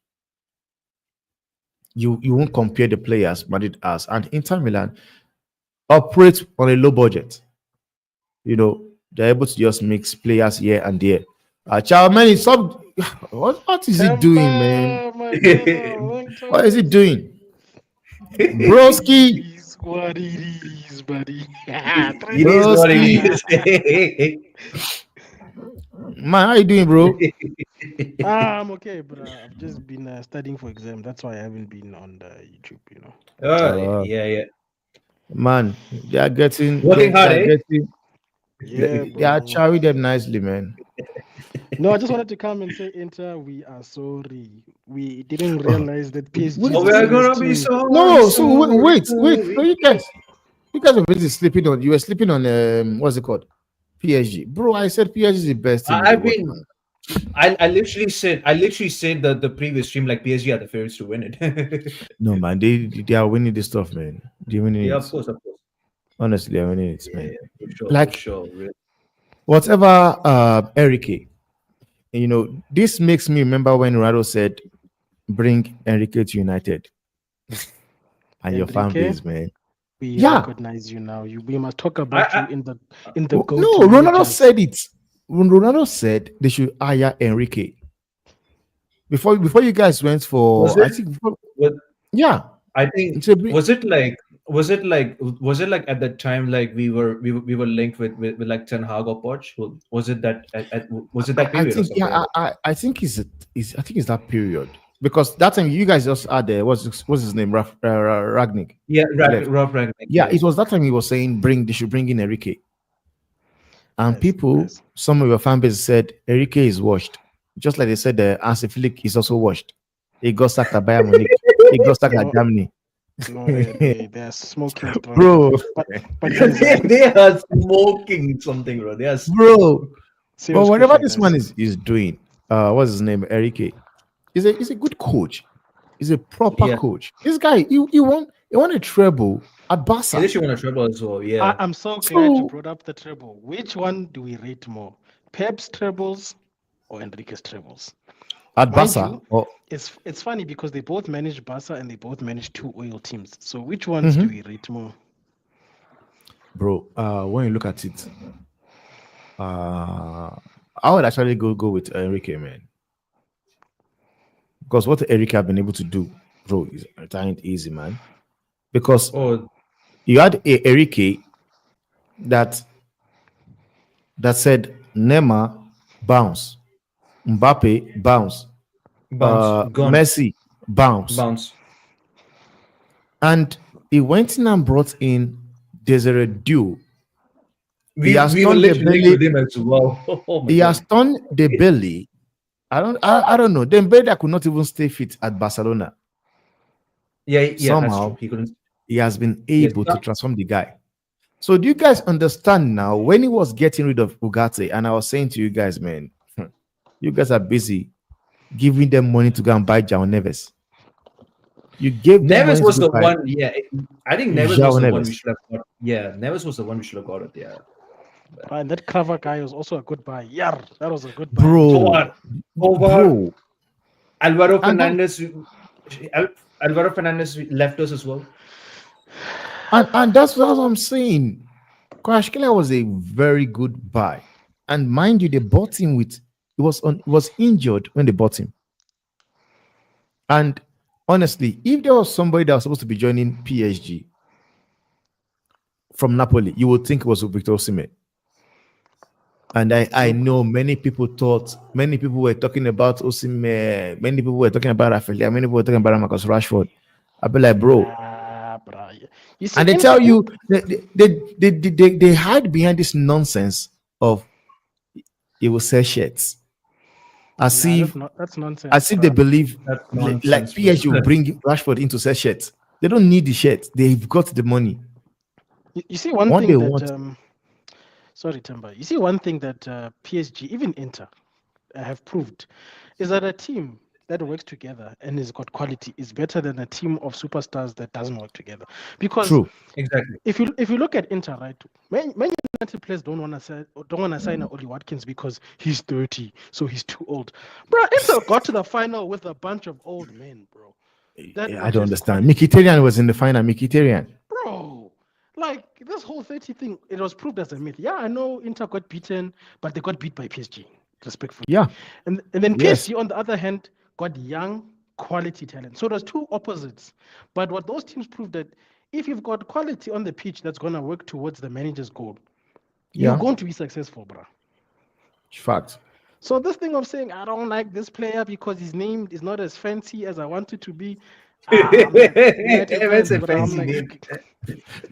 You won't compare the players Madrid has, and Inter Milan operates on a low budget. You know, they're able to just mix players here and there. Child, man, stop. What is he doing, man? Kemba, my brother, long What time is he no see. doing? Broski, It is what it is, buddy. It is Trading. what it Broski, is. man, how you doing, bro? I'm okay, but I've just been studying for exam. That's why I haven't been on the YouTube. Oh yeah, Uh, yeah, yeah. man, they are getting, Working they hard, are eh? getting, Yeah, they are bro. chowing them nicely, man. No, I just wanted to come and say, Inter, we are sorry. We didn't Oh, realize that PSG wait, is Oh, the we are serious gonna be team. sorry, no, so sorry, wait. So sorry. you guys were busy sleeping on. You were sleeping on what's it called? PSG, bro. I said PSG is the best team in the I've world, been. man. I literally said the previous stream, like PSG are the favorites to win it. No, man, they are winning this stuff, man. They're winning Yeah, it. of course, of course. Honestly, they're winning it, Yeah, man. yeah, for sure, for Like sure. whatever, Enrique. This makes me remember when Ronaldo said, "Bring Enrique to United and your fan Enrique, base, man." we Yeah, recognize you now. We must talk I, about you I in the No, go-to Ronaldo managers. said it. When Ronaldo said they should hire Enrique before you guys went was for, I it. think, before, Was, yeah, I think it's a big, was it like at that time, like we were linked with like Ten Hag or Poch? Was it that was it that I period or think, something yeah, like that? I think is I think it's that period because that time you guys just had what's his name, Ragnick. Yeah, He left. Rob Rangnick. Yeah, Yeah. it was that time he was saying they should bring in Enrique, and Nice, people, nice. some of your fan base said Enrique is washed, just like they said Hansi Flick is also washed. He got sacked at Bayern Munich. He got sacked at No, Germany. no, they're smoking joint. Bro, But guys, They are smoking something, bro. They are bro. But serious whatever question, this man guys. is doing, what's his name? Enrique. He's a good coach. He's a proper yeah. coach. This guy, he won a treble at At Barca. least you want to trouble as well. Yeah. I'm so glad you So brought up the treble. Which one do we rate more? Pep's trebles or Enrique's trebles? at Mind Barca, you, oh, it's funny because they both managed Barca and they both managed two oil teams. So which ones do mhm. we rate more? Bro, when you look at it, uh, I would actually go with Enrique, man, because what Enrique have been able to do, bro, is it easy, man. Because Oh, you had a Enrique that said Neymar bounce, Mbappe bounce, bounce, gone, Messi bounce, bounce. and he went in and brought in Desiree Dew. He We has we were turned the literally linked belly. with him as well. Oh my He has god. turned the belly. I don't know. Dembele could not even stay fit at Barcelona. Yeah, yeah, that's true. Somehow He couldn't. he has been Yes. able to transform the guy. So do you guys understand now when he was getting rid of Ugarte? And I was saying to you guys, man, you guys are busy giving them money to go and buy Jao Neves. You gave them Neves money to was go the buy one. Yeah, I think Neves was Jao the one we Neves. should have got. Yeah, Neves was the one we should have got it. Yeah. And that Crava guy was also a good buy. Yeah, that was a good buy. Bro, Tovar, Tovar, bro. Alvaro And that, Fernandez. Alvaro Fernandez left us as well. and that's what I'm saying. Kwashkela was a very good buy. And mind you, they bought him with he was injured when they bought him. And honestly, if there was somebody that was supposed to be joining PSG from Napoli, you would think it was Victor Osimhen. And I know many people were talking about Osimhen, many people were talking about Rafael, many people were talking about Marcus Rashford. I'd be like, bro. Nah, bruh. You see, And they tell you they hide behind this nonsense of it will sell shirts. As nah, if that's nonsense, as if they bruh. believe That's like nonsense, bro. PSG will bring Rashford into sell shirts. They don't need the shirt. They've got the money. You see one What they thing that want, sorry, Timber. You see one thing that PSG, even Inter, have proved is that a team that works together and has got quality is better than a team of superstars that doesn't work together. Because true. Exactly. if you look at Inter, right, many United players don't want to sign a Oli Watkins because he's 30, so he's too old. Bro, Inter got to the final with a bunch of old men, bro. That Yeah, were I don't just understand. quality. Mkhitaryan was in the final. Mkhitaryan. Bro, like this whole 30 thing, it was proved as a myth. Yeah, I know Inter got beaten, but they got beat by PSG, respectfully. Yeah. And then Yes. PSG, on the other hand, got young, quality talent. So there's two opposites. But what those teams proved that if you've got quality on the pitch that's going to work towards the manager's goal, you're Yeah. going to be successful, bro. Fact. So this thing of saying, I don't like this player because his name is not as fancy as I want it to be, I'm like, United That's fans, a but I'm fancy like, name.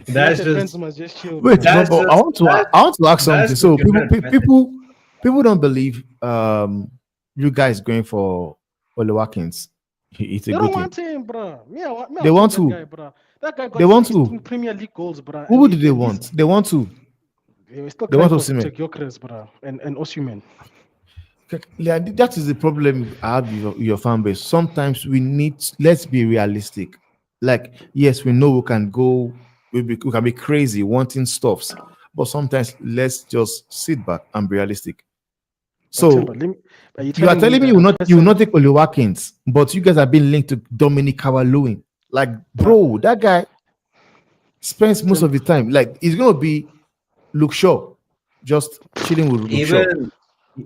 That's United just fans must just chill, Wait, bro. but, that's but just I want to ask that's something. just So you're people trying to defend it. people don't believe you guys going for Ole Watkins. It's a They good don't thing. want him, bro. Me, They I'll take want that to. guy, bro. That guy They got want 16 to. Premier League goals, bro. Who do they want? They want to. They were still They crying want for Victor Osimhen. Gyökeres, bro, and Osimhen. Yeah, that is the problem I have with your fan base. Sometimes we need. Let's be realistic. Like, yes, we know we can go. We can be crazy wanting stuffs, but sometimes let's just sit back and be realistic. But Timber, So are you you are telling me telling me that a you will person, not take Oli Watkins, but you guys have been linked to Dominic Calvert-Lewin. Like, bro, bro, that guy spends most of Tim, the time. Like, he's gonna be Luke Shaw, just chilling with Luke Shaw.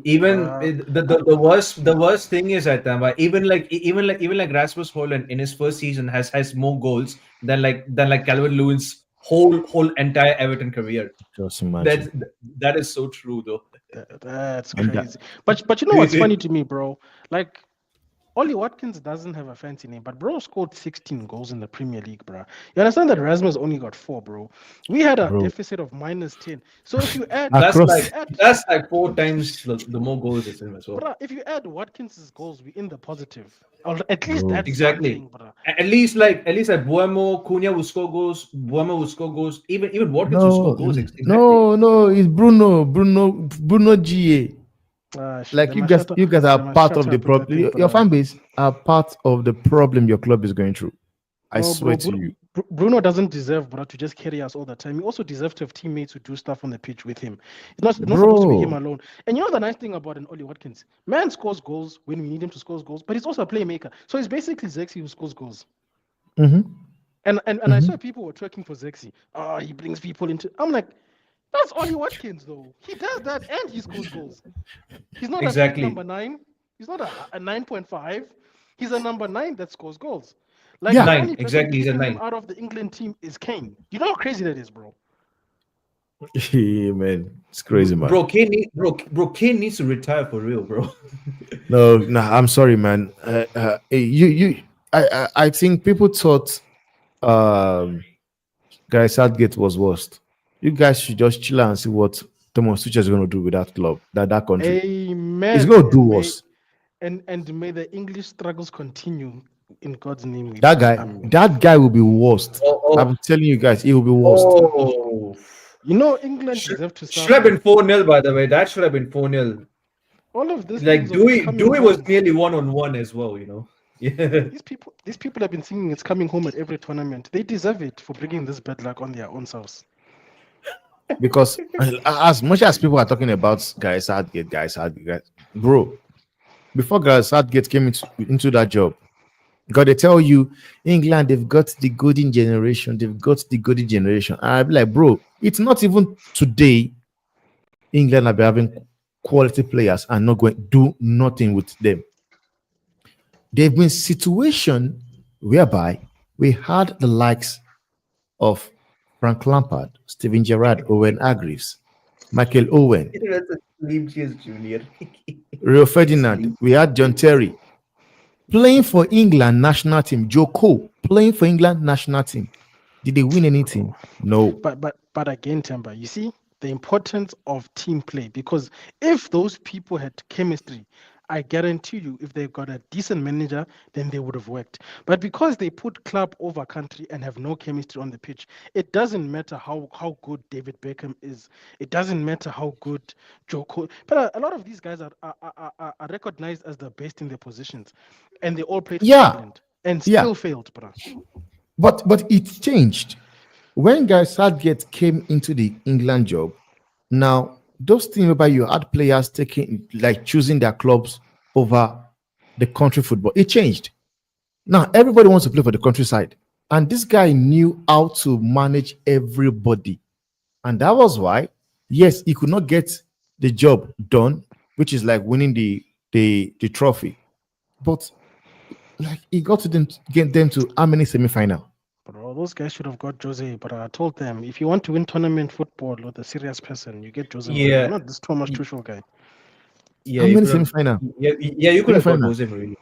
Even the worst thing is at time, even like Rasmus Holland in his first season has more goals than like Calvin Lewin's whole entire Everton career. Just That's imagine. that is so true though. that's And that, crazy. But you know what's funny to me, bro? Like, Ollie Watkins doesn't have a fancy name, but bro scored 16 goals in the Premier League, bro. You understand that Rasmus only got 4, bro. We had a bro, deficit of -10. So if you add, That's if across you add, that's like 4 times the more goals as him as well. bro, if you add Watkins's goals, we're in the positive. Or at least bro, that's Exactly. something, bro. At least like Buemo, Cunha will score goals. Buemo will score goals. Even Watkins will no, score goals. Exactly. no, it's Bruno GA. They Like must shut up. you guys They are must part shut of the up with that problem. thing, Your bro. fan base are part of the problem your club is going through. I No, swear bro, to you. Bruno doesn't deserve, bro, to just carry us all the time. He also deserves to have teammates who do stuff on the pitch with him. It's not supposed to be him Bro, alone. And you know the nice thing about an Ollie Watkins, man scores goals when we need him to score goals, but he's also a playmaker. So he's basically Zexi who scores goals. mm-hmm, And I saw people were twerking for Zexi. Oh, he brings people into. I'm like, that's Ollie Watkins though. He does that and he scores goals. He's not a fake Exactly. number 9. He's not a 9.5. He's a number 9 that scores goals. Like the yeah. Nine. only person Exactly. He's a keeping him 9. out of the England team is Kane. You know how crazy that is, bro. Yeah, man, it's crazy, man. Kane needs to retire for real, bro. No, I'm sorry, man. You, I think people thought um Guy Southgate was worst. You guys should just chill out and see what Thomas Tuchel is going to do with that club, that country. He's Amen. going to do worse. And may the English struggles continue. In God's name, we That pray. guy, Amen. that guy will be worst. Oh, oh, I'm telling you guys, he will be worst. oh. You know, England Should, deserve to should have suffer. been 4-0, by the way. That should have been 4-0. All of this Like things of it's coming Dewey was home. nearly 1-on-1 as well, Yeah. These people have been singing it's coming home at every tournament. They deserve it for bringing this bad luck on their own selves. Because as much as people are talking about guys Southgate, bro, before guys Southgate came into that job, God, they tell you England, they've got the golden generation, they've got the golden generation. And I'll be like, bro, it's not even today. England have been having quality players and not going do nothing with them. They've been situation whereby we had the likes of Frank Lampard, Steven Gerrard, Owen Hargreaves, Michael Owen, That's a Slim Cheese Junior. Rio Ferdinand. We had John Terry playing for England national team. Joe Cole playing for England national team. Did they win anything? No. But again, Temba, you see the importance of team play, because if those people had chemistry, I guarantee you, if they've got a decent manager, then they would have worked. But because they put club over country and have no chemistry on the pitch, it doesn't matter how good David Beckham is. It doesn't matter how good Joe Cole. But a lot of these guys are recognized as the best in their positions, and they all played for Yeah, England and yeah. still failed, bro. But it changed when guys Southgate came into the England job. Now those things whereby you had players taking like choosing their clubs over the country football, it changed. Now everybody wants to play for the countryside, and this guy knew how to manage everybody, and that was why, yes, he could not get the job done, which is like winning the trophy, but like he got to them get them to how many semi-final? Bro, those guys should have got Jose, but I told them if you want to win tournament football with a serious person, you get Jose Mourinho, Yeah. not this Thomas Tuchel guy. Yeah, How you many could have. semi-final? Yeah, you could have got Semi-final. Jose Mourinho.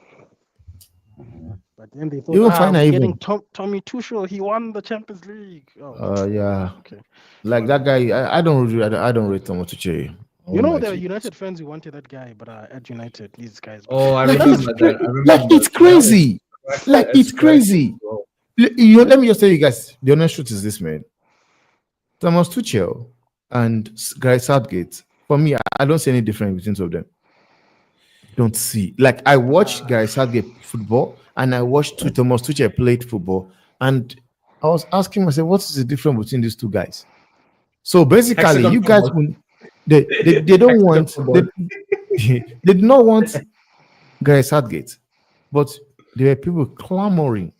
But then they thought, Even final we're getting even. Tommy Tuchel. He won the Champions League. Oh, Yeah. okay. Like that guy, I don't rate Thomas Tuchel. You know, there there were United fans who wanted that guy, but at United, these guys. Oh, I like remember it's that. I like remember. it's crazy. Like It's it's crazy. bro. Let me just tell you guys, the honest truth is this, man. Thomas Tuchel and Guy Southgate, for me, I don't see any difference between two of them. Don't see. Like I watched Guy Southgate football and I watched Thomas Tuchel played football, and I was asking myself, what is the difference between these two guys? So basically, Hexagon you guys, football. they don't Hexagon want football. they did not want Guy Southgate, but there were people clamoring.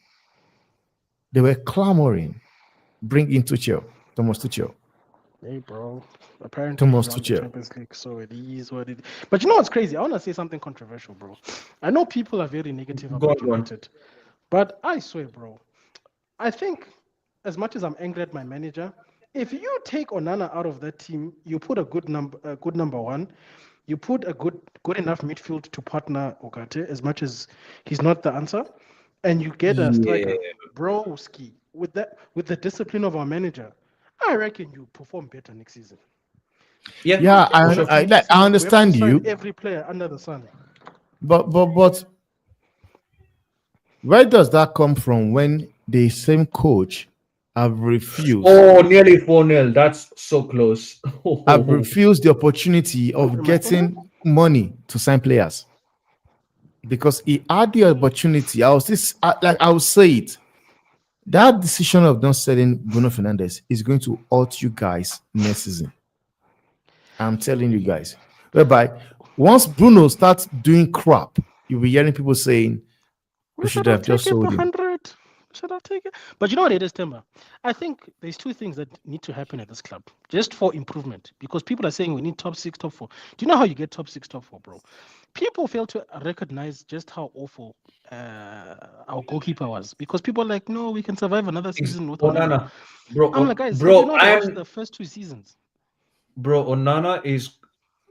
They were clamoring, bring in Tuchel, Thomas Tuchel. Hey, bro. Apparently, Thomas he won the Tuchel. Champions League, so it is what it is. But you know what's crazy? I want to say something controversial, bro. I know people are very negative Go about on, go on. United, but I swear, bro, I think as much as I'm angry at my manager, if you take Onana out of that team, you put a good number one, you put a good enough midfield to partner Ogate, as much as he's not the answer, and you get a striker, Yeah. broski, with the discipline of our manager, I reckon you perform better next season. Yeah. Yeah, for sure. I Next season, we have understand to sign you, every player under the sun. but where does that come from when the same coach have refused Oh, nearly 4-0. That's so close. have refused the opportunity of Am I getting money to sign players? Because he had the opportunity. I will say it. That decision of not selling Bruno Fernandes is going to hurt you guys next season. I'm telling you guys. Whereby once Bruno starts doing crap, you'll be hearing people saying we should have just sold him. 100. Should I take it? But you know what it is, Timber? I think there's two things that need to happen at this club just for improvement. Because people are saying we need top 6, top 4. Do you know how you get top 6, top 4, bro? People fail to recognize just how awful our goalkeeper was. Because people are like, no, we can survive another season with Onana. Onana. Bro, I'm like, guys, have bro, you not watched the first 2 seasons? Bro, Onana is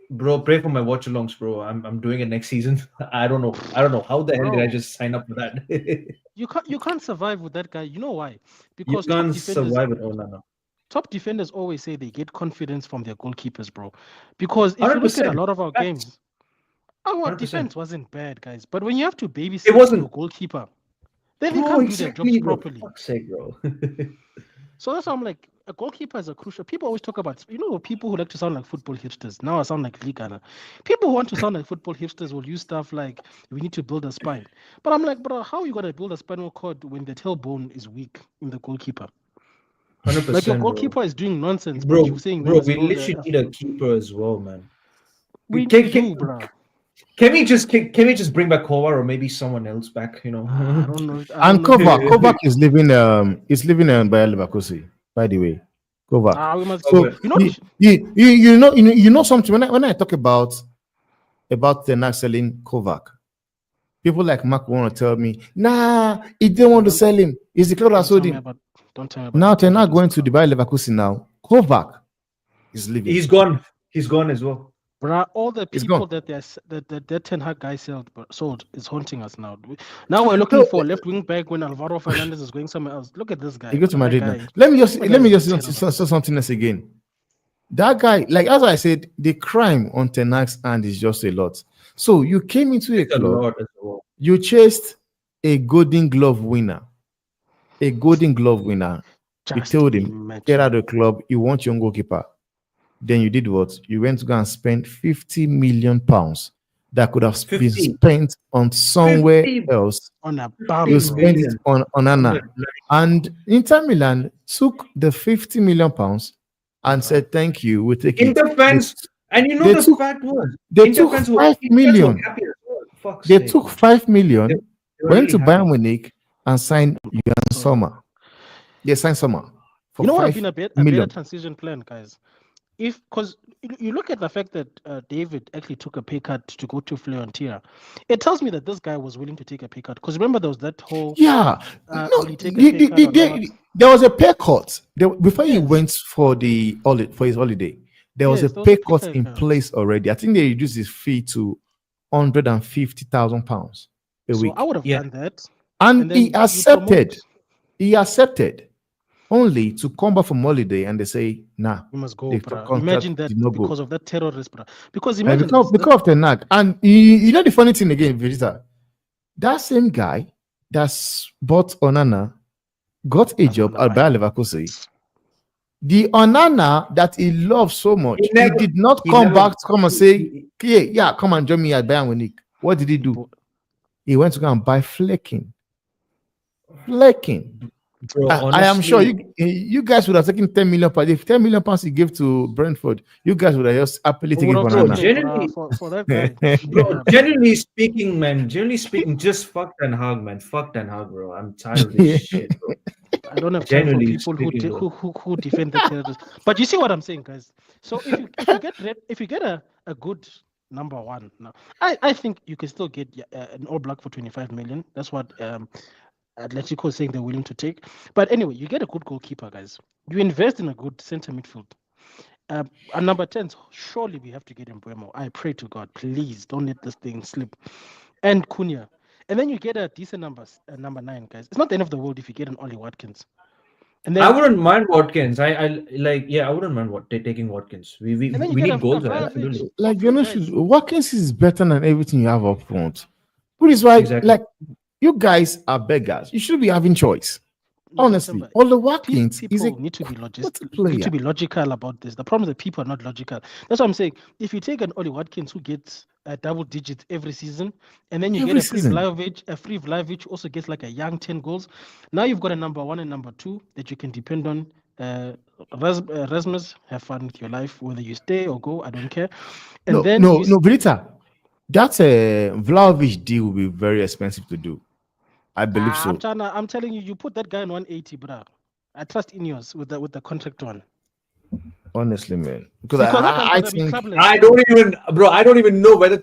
Bro, pray for my watch alongs, bro. I'm doing it next season. I don't know. I don't know how the hell did I Bro, just sign up for that. you can't survive with that guy. You know why? You Because can't survive it. Oh no, no. top defenders always say they get confidence from their goalkeepers, bro. Because if you look at a 100%. lot of our Facts. games, our 100%. defense wasn't bad, guys. But when you have to It babysit your wasn't, goalkeeper, then they bro. can't do their jobs Exactly, bro. properly. Fuck's sake, bro. So that's why I'm like, a goalkeeper is a crucial. People always talk about, people who like to sound like football hipsters. Now I sound like Ligana. People who want to sound like football hipsters will use stuff like, we need to build a spine. But I'm like, bro, how are you going to build a spinal cord when the tailbone is weak in the goalkeeper? Hundred Like your percent, bro. goalkeeper is doing nonsense, but you're Bro, saying we bro, must we build literally need a keeper as well, man. we Can, do, can, bro. can we just bring back Kova or maybe someone else back? You know. I don't know. I And don't know. Kovac is living by Leverkusen, by the way. Kovac. We must. So Okay. You know, you know something when I talk about the not selling Kovac, people like Mark want to tell me, nah, he didn't want to Don't- sell him. It's the club that don't sold tell me him. about. Don't tell me about. Now the they're not Kovacic going to stuff. Dubai Leverkusen now. Kovac is leaving. He's gone. He's gone as well. Bruh, all the He's people gone. that Ten Hag guy sold is haunting us now. Now we're looking No, for left wing back when Alvaro Fernandez is going somewhere else. Look at this guy. he goes to That Madrid now. guy. Let me just that let guy me is just terrible. say something else again. That guy, like as I said, the crime on Ten Hag's hand is just a lot. So you came into a It's a club, lot as well. you chased a Golden Glove winner, a Golden Glove winner. You Just told him, imagine. get out of the club, you want your own goalkeeper. Then you did what? You went to go and spend 50 million pounds that could have been 50, spent on somewhere 50, else. On a 50 bum, You bro. spent it million. on Onana. And Inter Milan took the 50 million pounds and said, thank you, we'll take it. Inter fans, and you know They the took fact was, they Inter took fans were 5 Inter fans were million. happy as well. Fuck's They sake, took man. 5 They, million, they were went really to Bayern happy. Munich and signed Jan So, Sommer. They signed Sommer for you know what would have 5 been a better million. transition plan, guys? Because you look at the fact that David actually took a pay cut to go to Fiorentina, it tells me that this guy was willing to take a pay cut. Because remember, there was that whole Yeah, no, will he take a pay cut or not? there was a pay cut before he Yes. went for his holiday. There was a Yes, there was pay a pay cut cut, in yeah. place already. I think they reduced his fee to £150,000 a So week, I would have Yeah. done that. and then he you accepted. promote. He accepted only to come back from holiday, and they say, "Nah, You must go, the bruh. contract Imagine that did not because go." of that terrorist, bruh. Because And imagine because, this. because of the nag. And you know the funny thing again, Vegeta, that same guy that's bought Onana got a Doesn't job wanna at buy. Bayer Leverkusen. The Onana that he loves so much, He he never, did not he come never, back to come and he- say, he- yeah, come and join me at Bayern Munich. What did he do? Bro, He went to go and buy Flecking. Flecking. bro, I am sure honestly, you guys would have taken 10 million pounds. If 10 million pounds he gave to Brentford, you guys would have just happily I taken would it have for taken Onana. it, Genuinely- bruh, for that guy. bro, Yeah, generally speaking, man, generally speaking, just fuck Ten Hag, man. Fuck Ten Hag, bro. I'm tired of this shit, bro. I don't have time for Genuinely people who speaking, bro. who defend the terrorists. But you see what I'm saying, guys. So if you get a good number one now, I think you can still get an All Black for 25 million. That's what Atletico is saying they're willing to take. But anyway, you get a good goalkeeper, guys. You invest in a good center midfield. And number 10, surely we have to get Mbeumo. I pray to God, please don't let this thing slip. And Cunha. And then you get a decent number 9, guys. It's not the end of the world if you get an Ollie Watkins. And I then wouldn't mind Watkins. I like, yeah, I wouldn't mind taking Watkins. We And then you we get need goals, a right? Vlahovic. Absolutely. Like, Hopefully, you know, guys. Watkins is better than everything you have up front. Which is why, Exactly. like, you guys are beggars. You should be having choice. No, Honestly, December, Oliver Watkins people is a need to be quality player. logical about this. The problem is that people are not logical. That's what I'm saying. If you take an Ollie Watkins who gets double digits every season, and then you Every get a free season. Vlahovic who also gets like a young 10 goals. Now you've got a number 1 and number 2 that you can depend on. Rasmus, have fun with your life, whether you stay or go, I don't care. And then No, Brita. That Vlahovic deal will be very expensive to do. I believe so. I'm telling you, you put that guy on 180, bro. I trust Ineos with the contract one. Honestly, man. Because Because that I one's gonna be think clubless. I don't even, bro. I don't even know whether,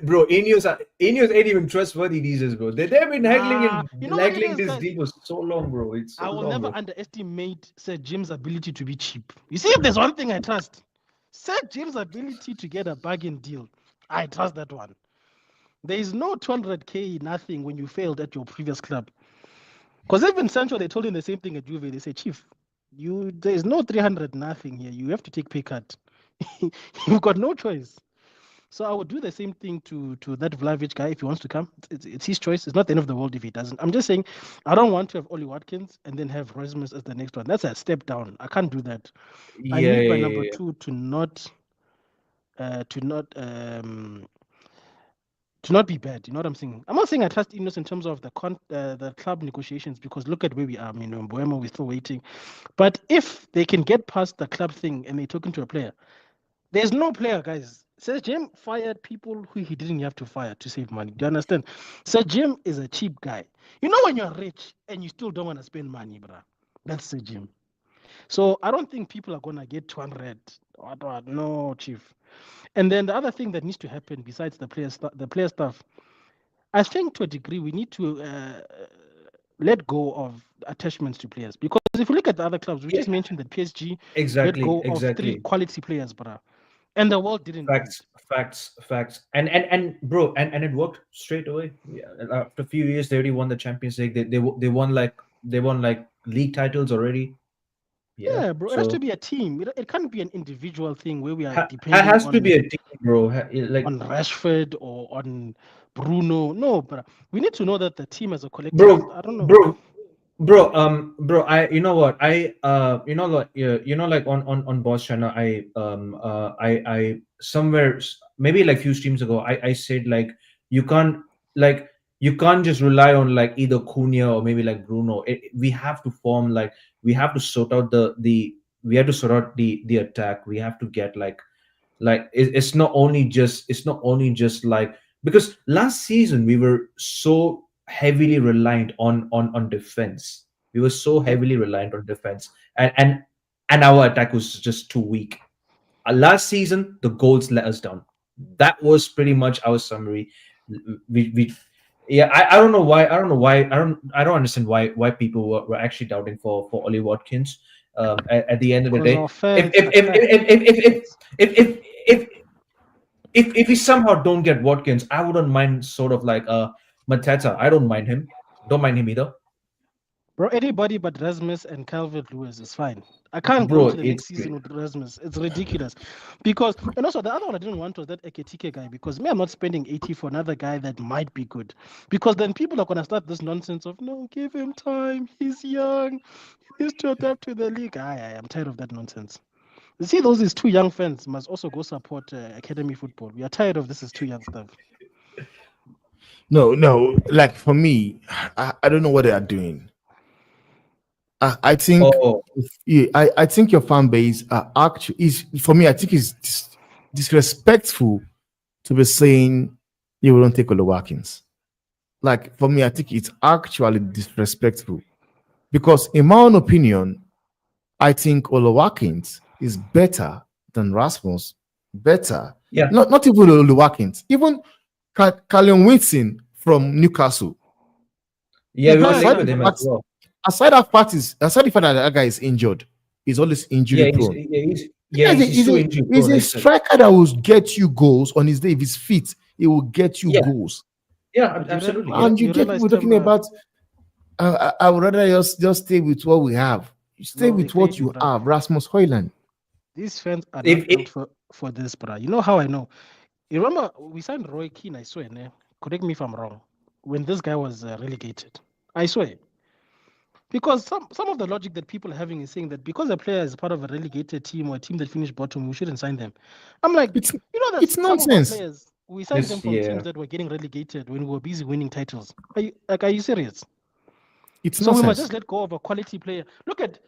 bro. Ineos ain't even trustworthy these days, bro. They've been haggling Nah, and you know what it haggling is, this guys? deal for so long, bro. It's so I will long, never bro. underestimate Sir Jim's ability to be cheap. You see, if there's one thing I trust, Sir Jim's ability to get a bargain deal, I trust that one. There is no 200k nothing when you failed at your previous club. Because even Sancho, they told him the same thing at Juve. They say, Chief, there is no 300 nothing here. You have to take pay cut. You've got no choice. So I would do the same thing to that Vlahovic guy if he wants to come. It's his choice. It's not the end of the world if he doesn't. I'm just saying I don't want to have Oli Watkins and then have Rasmus as the next one. That's a step down. I can't do that. I Yeah, need my yeah, number yeah. two to not be bad. You know what I'm saying? I'm not saying I trust Ineos in terms of the club negotiations because look at where we are. I mean, in Boemo, we're still waiting. But if they can get past the club thing and they're talking to a player, there's no player, guys. Sir Jim fired people who he didn't have to fire to save money. Do you understand? Sir Jim is a cheap guy. You know when you're rich and you still don't want to spend money, bruh. That's Sir Jim. So I don't think people are gonna get 200. No, chief. And then the other thing that needs to happen besides the player stuff, I think to a degree we need to let go of attachments to players because if you look at the other clubs, we Yeah, just mentioned that PSG let exactly, go of three exactly. quality players, bruh, and the world didn't need it. Facts, facts, facts. And bro, and it worked straight away. Yeah, after a few years, they already won the Champions League. They won like league titles already. Yeah. Yeah, bro, it has to So be a team. It can't be an individual thing where we are depending has to be a team, bro. Like, on Rashford or on Bruno. No, but we need to know that the team as a collective. bro, I don't know. bro, bro, you know what, you know what, yeah, like on Boss Channel, I somewhere maybe like few streams ago, I said like you can't like you can't just rely on like either Cunha or maybe like Bruno. We have to form like we have to sort out the we have to sort out the attack. We have to get like it's not only just like because last season we were so heavily reliant on defense. We were so Yeah, heavily reliant on defense, and our attack was just too weak. Last season the goals let us down. That was pretty much our summary. We yeah, I don't know why, I don't understand why people were actually doubting for Ollie Watkins. At the end of the because day, our if fans if are if if trash. if if if if, if, if if we somehow don't get Watkins, I wouldn't mind sort of like Mateta. I don't mind him. Don't mind him either. Bro, anybody but Rasmus and Calvert Lewis is fine. I can't go into Bro, the it's next season with Rasmus. It's ridiculous. Because, and also the other one I didn't want was that Eketike guy. Because me, I'm not spending 80 for another guy that might be good. Because then people are going to start this nonsense of, no, give him time. He's young. He needs to adapt to the league. I'm tired of that nonsense. You see, those is two young fans must also go support academy football. We are tired of this is too young stuff. No. Like for me, I don't know what they are doing. I think, oh yeah, I think your fan base are actually is for me. I think it's disrespectful to be saying you will not take Olo Watkins. Like for me, I think it's actually disrespectful because, in my own opinion, I think Olo Watkins is better than Rasmus. Better, yeah, not even Olo Watkins, even Callum Wilson from Newcastle. yeah. He's We were better than linked Aside with the him Calvert. as fact, well. aside the fact that that guy is injured, he's always injury prone. Yeah, He's a, he's he's too a, injury he's prone. a It's striker that will get you goals on his day. If he's fit, he will get you yeah, goals. yeah, But absolutely, yeah. And you you get realize, people talking Temba, about, I would rather just stay with what we have. Stay no, they with what failed you, you bro. have, Rasmus Hoyland. These fans are If not built for this, bro. You know how I know? You remember we signed Roy Keane, I swear, ne? Correct me if I'm wrong. When this guy was relegated, I swear. Because some of the logic that people are having is saying that because a player is part of a relegated team or a team that finished bottom, we shouldn't sign them. I'm like, It's you know, it's there's some of our nonsense. players, we signed them it's from teams yeah, that were getting relegated when we were busy winning titles. Are you serious? It's So we must nonsense. just let go of a quality player. Look at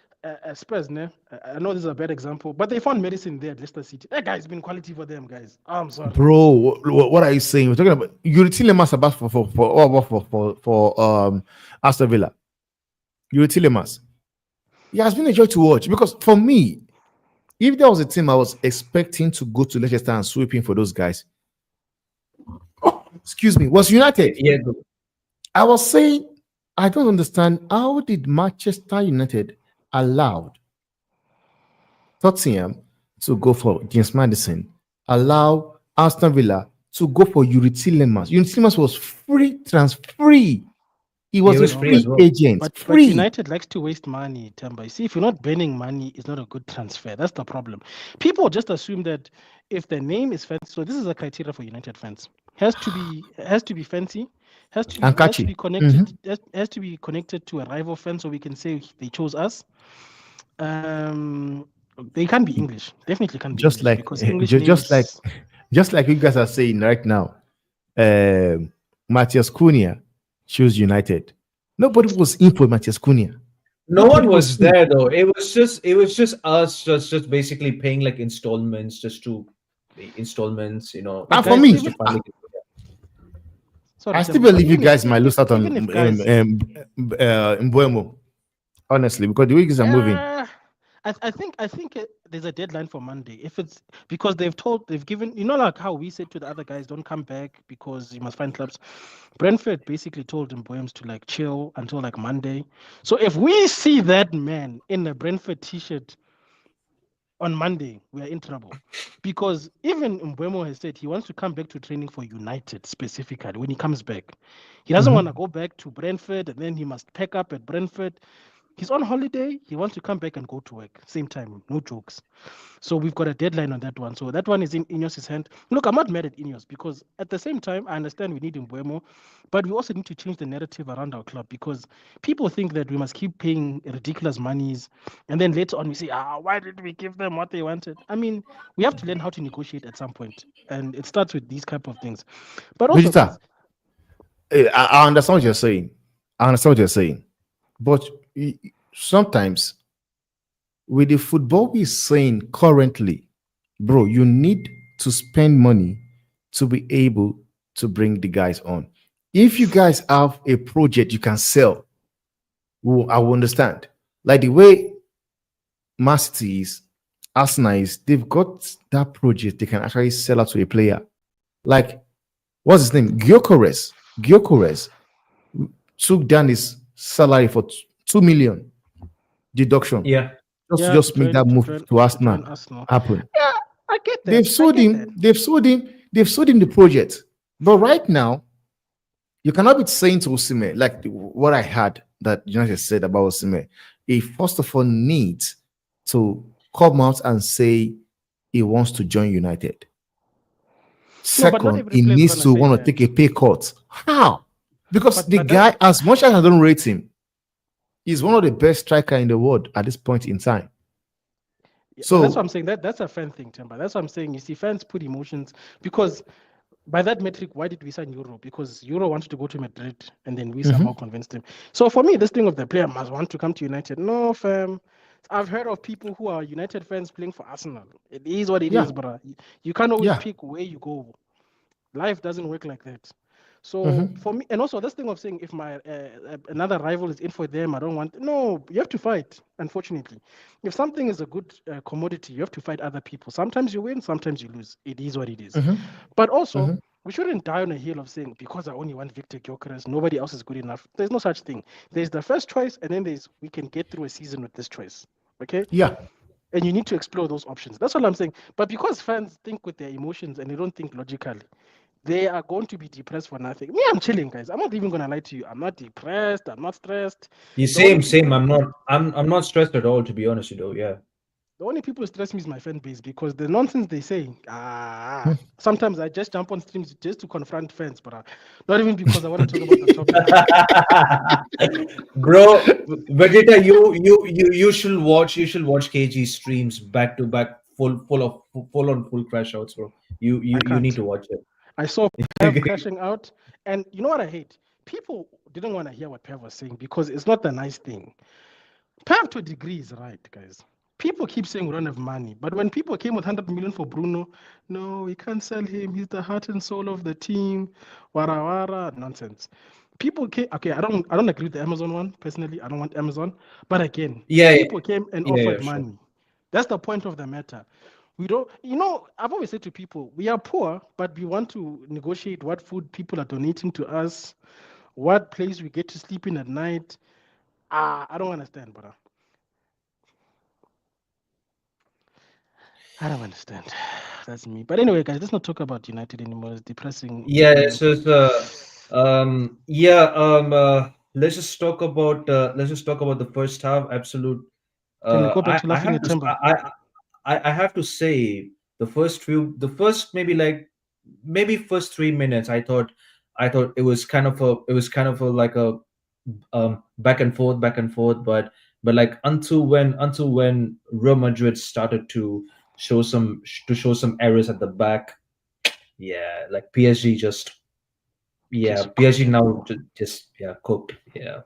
Spurs, ne? I know this is a bad example, but they found medicine there at Leicester City. That guy's been quality for them, guys. I'm sorry. Bro, what are you saying? We're talking about Yuri Tillemans about for Aston Villa. Yuri Tillemans. It has been a joy to watch because for me, if there was a team I was expecting to go to Leicester and sweep in for those guys, excuse me, was United. yeah. I was saying I don't understand how did Manchester United allowed Tottenham to go for James Madison, allow Aston Villa to go for Yuri Tillemans. Yuri Tillemans was free. He He was a was No, free as free well. agent, but free. United likes to waste money, Temba. You see, if you're not burning money, it's not a good transfer. That's the problem. People just assume that if the name is fancy, so this is a criteria for United fans. Has to be fancy, And has to be catchy. connected, has to be connected to a rival fan, so we can say they chose us. Um, they can't be English. Definitely can't be Just English like because English just like names. just like you guys are saying right now. Matthias Cunha chose United. Nobody was in for Matthias Cunha. No Nobody one was was in. there though. It was just us just basically paying like installments just to installments, But And for guys, me, just to even finally get sorry, I still Temba, but believe you guys might lose out on even if guys Mbuemo, honestly, because the way guys are moving. I think there's a deadline for Monday. If it's because they've given, like how we said to the other guys, don't come back because you must find clubs. Brentford basically told Boems to like chill until like Monday. So if we see that man in a Brentford t-shirt on Monday, we are in trouble. Because even Mbeumo has said he wants to come back to training for United specifically when he comes back. He doesn't want to go back to Brentford and then he must pack up at Brentford. He's on holiday. He wants to come back and go to work. Same time, no jokes. So we've got a deadline on that one. So that one is in Ineos' hand. Look, I'm not mad at Ineos because at the same time, I understand we need Mbuemo, but we also need to change the narrative around our club because people think that we must keep paying ridiculous monies and then later on we say, why did we give them what they wanted? I mean, we have to learn how to negotiate at some point, and it starts with these type of things. But also, Vegeta, guys, I understand what you're saying. I understand what you're saying. But sometimes with the football we're saying currently, bro, you need to spend money to be able to bring the guys on. If you guys have a project you can sell, well, I will understand. Like the way Man City is, Arsenal is, they've got that project they can actually sell out to a player. Like, what's his name? Gyökeres. Gyökeres took down his salary for 2 million deduction yeah. just to yeah, to just make join that to move join to to join Arsenal Arsenal. happen. Yeah, I get They've that. I sold get that. him, they've sold him the project. But right now, you cannot be saying to Osimhen, like what I had that United said about Osimhen, he first of all needs to come out and say he wants to join United. No, but not Second, every he player is needs gonna to say want to take that. a pay cut. How? Because But the but that guy, as much as I don't rate him, he's one of the best striker in the world at this point in time. Yeah, but that's what I'm So saying. That's a fan thing, Temba. That's what I'm saying. You see, fans put emotions because by that metric, why did we sign Euro? Because Euro wanted to go to Madrid, and then we somehow convinced him. So for me, this thing of the player must want to come to United. No, fam. I've heard of people who are United fans playing for Arsenal. It is what it yeah, is, but you can't always yeah. pick where you go. Life doesn't work like that. So for me, and also this thing of saying if my another rival is in for them, I don't want. No, you have to fight. Unfortunately, if something is a good commodity, you have to fight other people. Sometimes you win, sometimes you lose. It is what it is. But also, we shouldn't die on a hill of saying because I only want Victor Gyökeres, nobody else is good enough. There's no such thing. There's the first choice, and then there's we can get through a season with this choice. Okay, Yeah. and you need to explore those options. That's all I'm saying. But because fans think with their emotions and they don't think logically, they are going to be depressed for nothing. Me, I'm chilling, guys. I'm not even gonna lie to you. I'm not depressed. I'm not stressed. You The only same. people, I'm not stressed at all, to be honest with you. Yeah. the only people who stress me is my fan base because the nonsense they say. Sometimes I just jump on streams just to confront fans, but not even because I want to talk about the topic. Bro, Vegeta, you should watch KG streams back to back, full crash outs, bro. You I you you need can't. to watch I saw Pev it. crashing out, and you know what I hate? People didn't want to hear what Pev was saying because it's not a nice thing. Pev to a degree is right, guys. People keep saying we don't have money, but when people came with 100 million for Bruno, no, we can't sell him. He's the heart and soul of the team. Wara wara nonsense. People came. Okay, I don't agree with the Amazon one personally. I don't want Amazon, but again, Yeah, yeah, people came and yeah, offered sure. money. That's the point of the matter. We don't, I've always said to people, we are poor, but we want to negotiate what food people are donating to us, what place we get to sleep in at night. I don't understand, brother. I don't understand. That's me. But anyway, guys, let's not talk about United anymore. It's depressing. Yeah, yeah, let's just talk about the first half. Absolute. Can we go back to I laughing have at to Timber? I have to say the first maybe first 3 minutes. I thought it was kind of a like a back and forth, but like until when Real Madrid started to show some errors at the back. Yeah, like PSG just yeah, Just PSG cooking. now just yeah, cooked. Yeah.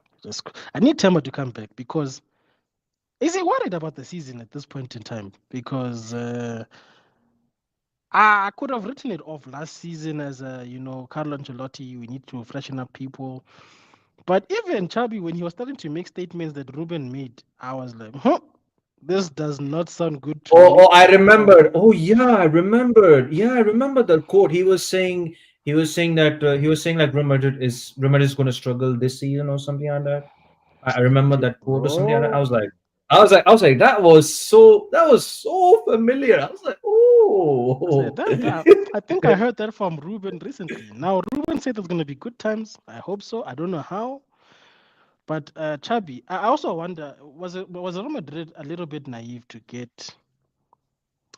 I need Timber to come back because is he worried about the season at this point in time? Because I could have written it off last season as a, Carlo Ancelotti, we need to freshen up people. But even Chabi, when he was starting to make statements that Ruben made, I was like, this does not sound good to Oh, me I at all. remembered. Oh yeah, I remembered. Yeah, I remember that quote. He was saying like Real Madrid is going to struggle this season or something like that. I remember Stupid, that quote or something like that. bro. I was like, that was so familiar. I was like, I said, oh, I think I heard that from Ruben recently. Now, Ruben said there's going to be good times. I hope so. I don't know how. But Chabi, I also wonder, was Real Madrid a little bit naive to get?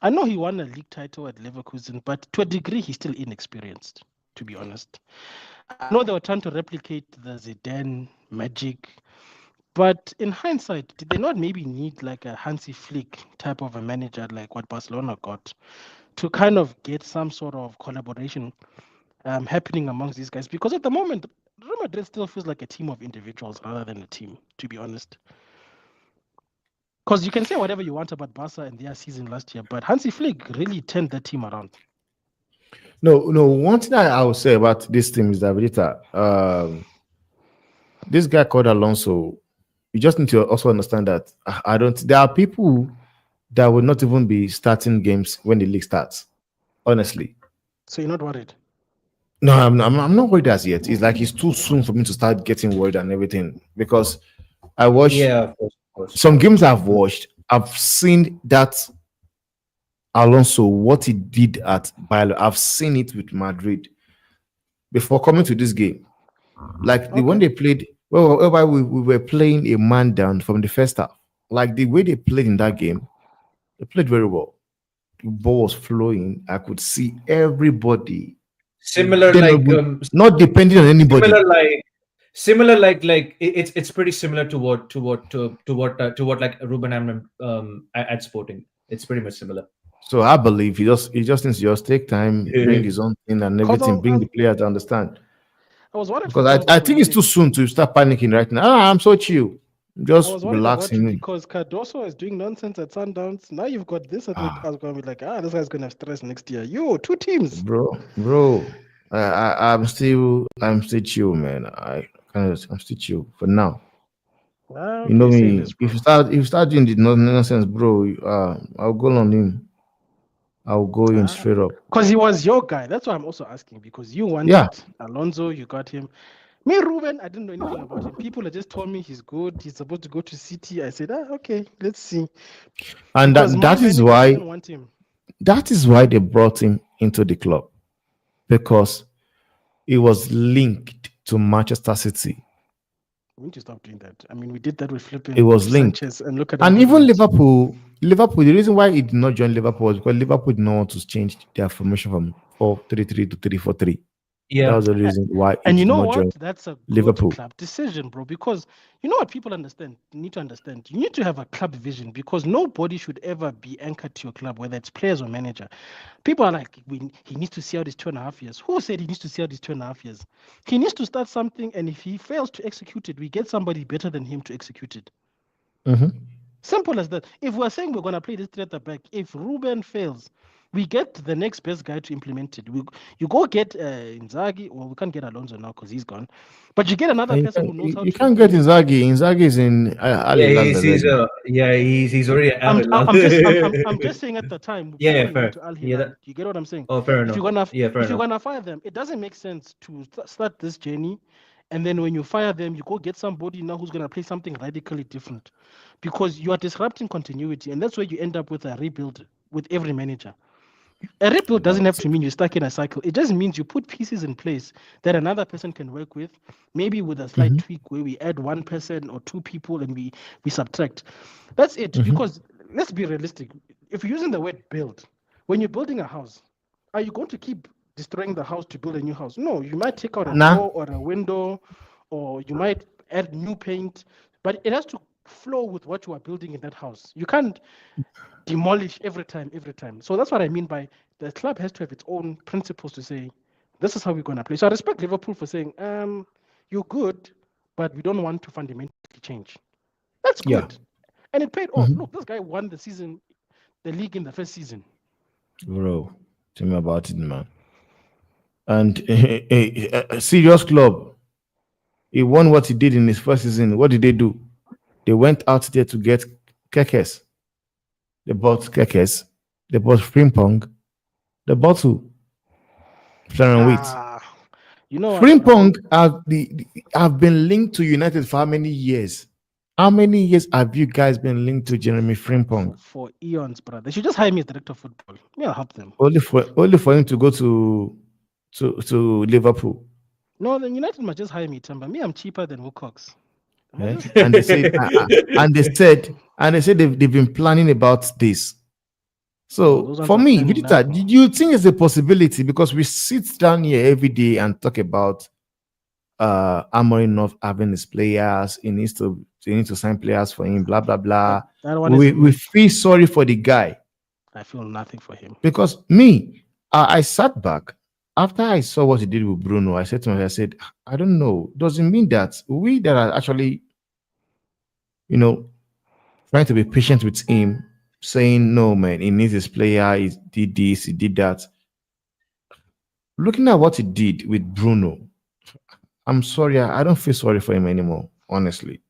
I know he won a league title at Leverkusen, but to a degree, he's still inexperienced, to be honest. I know they were trying to replicate the Zidane magic, but in hindsight, did they not maybe need like a Hansi Flick type of a manager like what Barcelona got to kind of get some sort of collaboration happening amongst these guys? Because at the moment, Real Madrid still feels like a team of individuals rather than a team, to be honest. Because you can say whatever you want about Barca and their season last year, but Hansi Flick really turned that team around. No. One thing I will say about this team is that Vegeta, this guy called Alonso. You just need to also understand that I don't. There are people that will not even be starting games when the league starts. Honestly, So you're not worried? no, I'm not worried as yet. It's like it's too soon for me to start getting worried and everything because I watched yeah, of course, of course. some games I've watched. I've seen that Alonso what he did at Bayern. I've seen it with Madrid before coming to this game. Like the when Okay. they played, whereby we were playing a man down from the first half. Like the way they played in that game, they played very well. The ball was flowing. I could see everybody. Similar They're like not depending on similar anybody. like it's pretty similar to what like Ruben Amram at Sporting. It's pretty much similar. So I believe he just needs to just take time, bring his own thing and Because everything, bring the player to understand. I was worried for Because Timber I when think it's he too soon to start panicking right now. I'm so chill. I Just was worried about you relaxing. because Cardoso is doing nonsense at Sundowns. Now you've got this. I was going to be like, this guy's going to have stress next year. You, two teams. Bro, I'm still chill, man. I'm still chill for now. You know Okay, say me. less, If bro. you start doing the nonsense, bro, I'll go on him. I'll go in straight up. Because he was your guy. That's why I'm also asking because you Yeah, wanted Alonso, you got him. Me, Ruben, I didn't know anything about him. People had just told me he's good. He's supposed to go to City. I said, okay, let's see. and Because that my that is manager why didn't want him. they brought him into the club because he was linked to Manchester City. We need to stop doing that. I mean, we did that with It flipping was linked, Sanchez, and look at how and he even went. Liverpool. The reason why he did not join Liverpool was because Liverpool did not want to change their formation from 4-3-3 to 3-4-3. That Yeah. was the reason why he And you did know not what? join That's a good Liverpool. club decision, bro. Because you know what people need to understand. You need to have a club vision because nobody should ever be anchored to your club, whether it's players or manager. People are like, he needs to see out his 2.5 years. Who said he needs to see out his 2.5 years? He needs to start something, and if he fails to execute it, we get somebody better than him to execute it. Mhm. Simple as that. If we're saying we're going to play this three at the back, if Ruben fails, we get the next best guy to implement it. You go get Inzaghi. Well, we can't get Alonso now because he's gone. But you get another And you person can who knows you, how you to can't get implement it. Inzaghi. Inzaghi is in Al Yeah, Hilal already. he's already at Al I'm Hilal. I'm just saying at the time Yeah, before yeah, he went fair. to Al Yeah, Hilal. You get what I'm saying? fair If enough. you're gonna Yeah, fair if you're enough. gonna fire them, it doesn't make sense to start this journey And then when you fire them, you go get somebody now who's going to play something radically different because you are disrupting continuity. And that's where you end up with a rebuild with every manager. A rebuild doesn't have But to mean you're stuck in a cycle. It just means you put pieces in place that another person can work with, maybe with a slight Mhm, tweak where we add one person or two people and we subtract. That's it. mhm. Because let's be realistic. If you're using the word build, when you're building a house, are you going to keep destroying the house to build a new house? No, you might take out a Nah, door or a window, or you might add new paint, but it has to flow with what you are building in that house. You can't demolish every time, every time. So that's what I mean by the club has to have its own principles to say, this is how we're going to play. So I respect Liverpool for saying, you're good, but we don't want to fundamentally change. That's yeah. good. And it paid off. Mhm. Look, this guy won the league in the first season. Bro, tell me about it, man. And a serious club. He won what he did in his first season. What did they do? They went out there to get Kekes. They bought Kekes. They bought Frimpong. They bought who? Florian Wheat. Ah, you know what, bro? Frimpong have been linked to United for how many years? How many years have you guys been linked to Jeremy Frimpong? For eons, bro. They should just hire me as director of football. Me, I'll help them. Only for him to go to Liverpool. No, then United must just hire me, Tamba. Me, I'm cheaper than Wilcox. Eh? And they said they've been planning about this. No, So those ones for are me, planning now, Vidita, bro. did you think it's a possibility? Because we sit down here every day and talk about Amorim not having his players, he needs to sign players for him, blah blah blah. That one is a We myth. feel sorry for the guy I feel nothing for him. because me, I sat back after I saw what he did with Bruno. I said to myself, I said, I don't know. Does it mean that we that are actually, you know, trying to be patient with him, saying no, man, he needs his player, he did this, he did that. Looking at what he did with Bruno, I'm sorry, I don't feel sorry for him anymore. Honestly,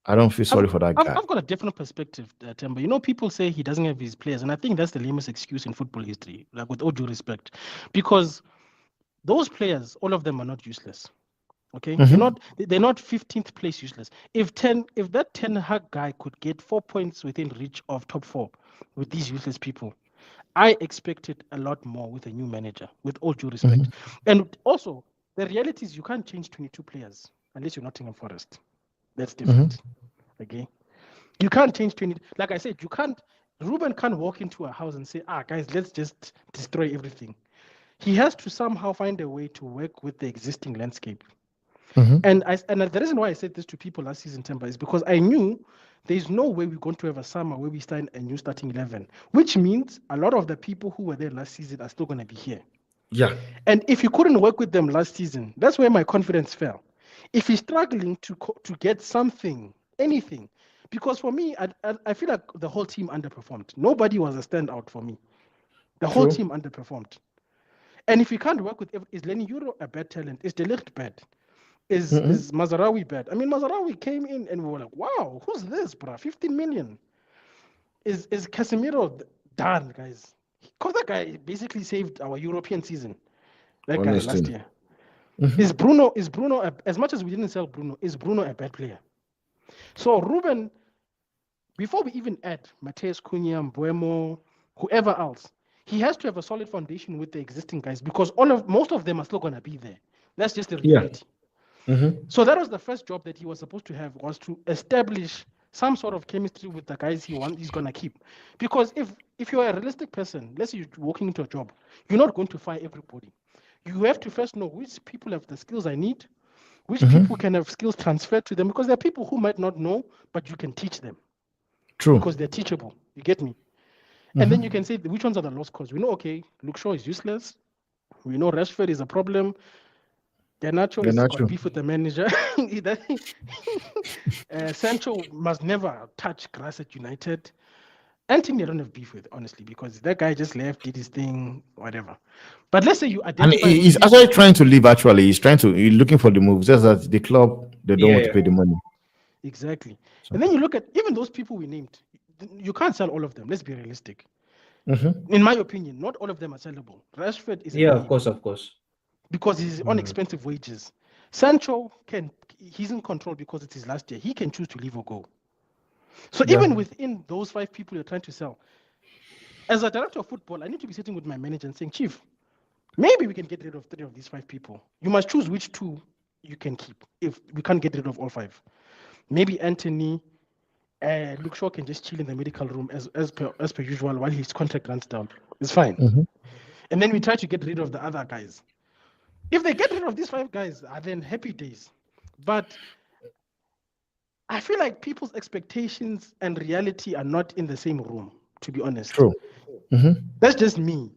I don't feel I've, sorry for that I've, guy. I've got a different perspective, Temba. You know, people say he doesn't have his players, and I think that's the lamest excuse in football history, like with all due respect, because those players, all of them are not useless. Okay, Mhm. they're not 15th place useless. If that Ten Hag guy could get 4 points within reach of top four with these useless people, I expected a lot more with a new manager, with all due respect. Mhm. And also, the reality is you can't change 22 players unless you're Nottingham Forest. That's Mhm. different. Okay. You can't change 20. Like I said, you can't. Ruben can't walk into a house and say, guys, let's just destroy everything. He has to somehow find a way to work with the existing landscape. Mhm. And the reason why I said this to people last season, Temba, is because I knew there's no way we're going to have a summer where we start a new starting 11, which means a lot of the people who were there last season are still going to be here. Yeah. And if you couldn't work with them last season, that's where my confidence fell. If he's struggling to get something, anything, because for me, I feel like the whole team underperformed. Nobody was a standout for me. The whole True. team underperformed. And if you can't work with, is Lenny Euro a bad talent? Is De Ligt bad? Mhm. Is Mazarawi bad? I mean, Mazarawi came in and we were like, wow, who's this, bro? 15 million. Is Casemiro done, guys? Because that guy basically saved our European season. That guy last Honestly. year. Mhm. Is Bruno as much as we didn't sell Bruno, is Bruno a bad player? So Ruben, before we even add Mateus Cunha, Mbuemo, whoever else, he has to have a solid foundation with the existing guys because most of them are still gonna be there. That's just the Yeah. reality. Mhm. So that was the first job that he was supposed to have, was to establish some sort of chemistry with the guys he's gonna keep. Because if you're a realistic person, let's say you're walking into a job, you're not going to fire everybody. You have to first know which people have the skills I need, which people Mhm. can have skills transferred to them, because there are people who might not know, but you can teach them True. because they're teachable. You get me? And then you Mhm. can say which ones are the lost cause. We know, okay, Luke Shaw is useless. We know Rashford is a problem. Garnacho Yeah, is not got true. beef with the manager. Sancho must never touch grass at United. Anthony, I don't have beef with, honestly, because that guy just left, did his thing, whatever. But let's say you And identify those he's actually people. trying to leave. Actually, he's looking for the moves. Just that the club they don't want to Yeah. pay the money. Exactly. So. And then you look at even those people we named, you can't sell all of them. Let's be realistic. Mhm. In my opinion, not all of them are sellable. Rashford is a Yeah, of maybe course, of course. because he's on expensive wages. Sancho he's in control because it's his last year. He can choose to leave or go. So Yeah. even within those 5 people you're trying to sell, as a director of football, I need to be sitting with my manager and saying, Chief, maybe we can get rid of 3 of these 5 people. You must choose which 2 you can keep if we can't get rid of all 5. Maybe Anthony, Luke Shaw can just chill in the medical room as per usual while his contract runs down. It's fine. Mhm. And then we try to get rid of the other guys. If they get rid of these 5 guys, are then happy days. But I feel like people's expectations and reality are not in the same room, to be honest. True. Mhm. That's just me.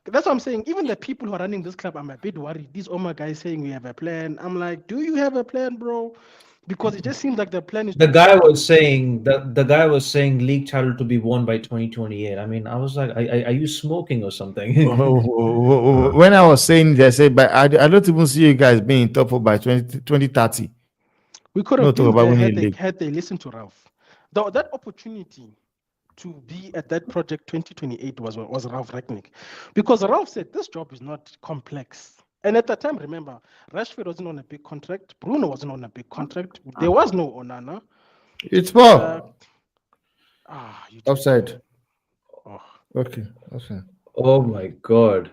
That's what I'm saying. Even the people who are running this club, I'm a bit worried. These Oma guys saying we have a plan. I'm like, do you have a plan, bro? Because it just seems like the plan is The to guy keep was them. saying the guy was saying league title to be won by 2028. I mean, I was like, are you smoking or something? When I was saying they said, but I don't even see you guys being top four by 2030. We could No have talk been about there winning had the they league. had they listened to Ralph. That opportunity to be at that project 2028 was Ralph Ragnick, because Ralph said this job is not complex. And at that time, remember, Rashford wasn't on a big contract. Bruno wasn't on a big contract. There was no Onana. It's Uh, four. you two. Offside. Oh. Okay. Okay. Oh my god!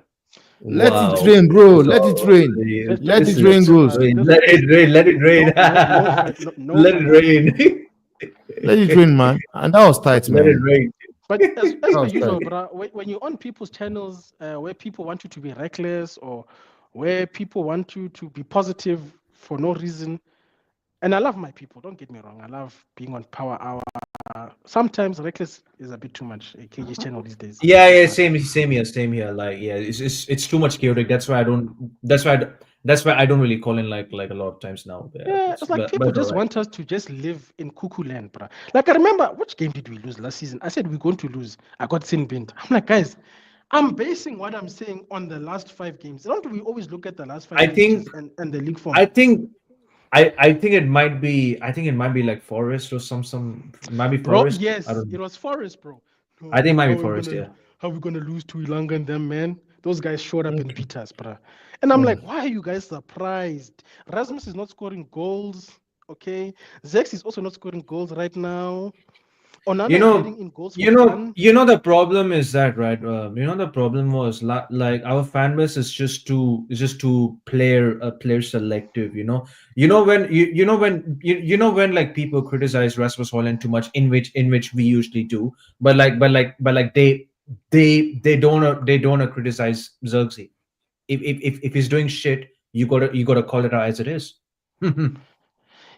Let it Wow, rain, bro. this Let it all rain. Let this it is rain, goes. rain. Let it rain. Let it rain. No Let it financial. rain. Let it rain, man. And that was tight, Let it man. rain. But as That per was usual, tight. bro, when you're on people's channels where people want you to be reckless or where people want you to be positive for no reason, and I love my people, don't get me wrong, I love being on Power Hour. Sometimes reckless is a bit too much. KG's channel these days. Yeah, yeah, But same here. Like, yeah, it's too much chaotic. That's why I don't. That's why I don't really call in like a lot of times now. Yeah, yeah, it's like but people it's all just right. want us to just live in cuckoo land, bro. Like I remember, which game did we lose last season? I said we're going to lose. I got sin binned. I'm like, guys, I'm basing what I'm saying on the last 5 games. Don't we always look at the last five I think fixtures and the league form? I think I think it might be like Forest or some might be Bro, Forest. I yes, don't know. it was Forest, bro. I No, think it might be how are we Forest. gonna Yeah. how are we gonna lose to Ilanga and them, man? Those guys showed up and Okay. beat us, bro. And I'm Mm. like, why are you guys surprised? Rasmus is not scoring goals. Okay. Zex is also not scoring goals right now. You Onana is know, letting in goals for fun. the problem is that, right? The problem was like our fan base is just too player selective. When like people criticize Rasmus Holland too much, in which we usually do, but like they don't criticize Xerxes. If he's doing shit, you gotta call it out as it is.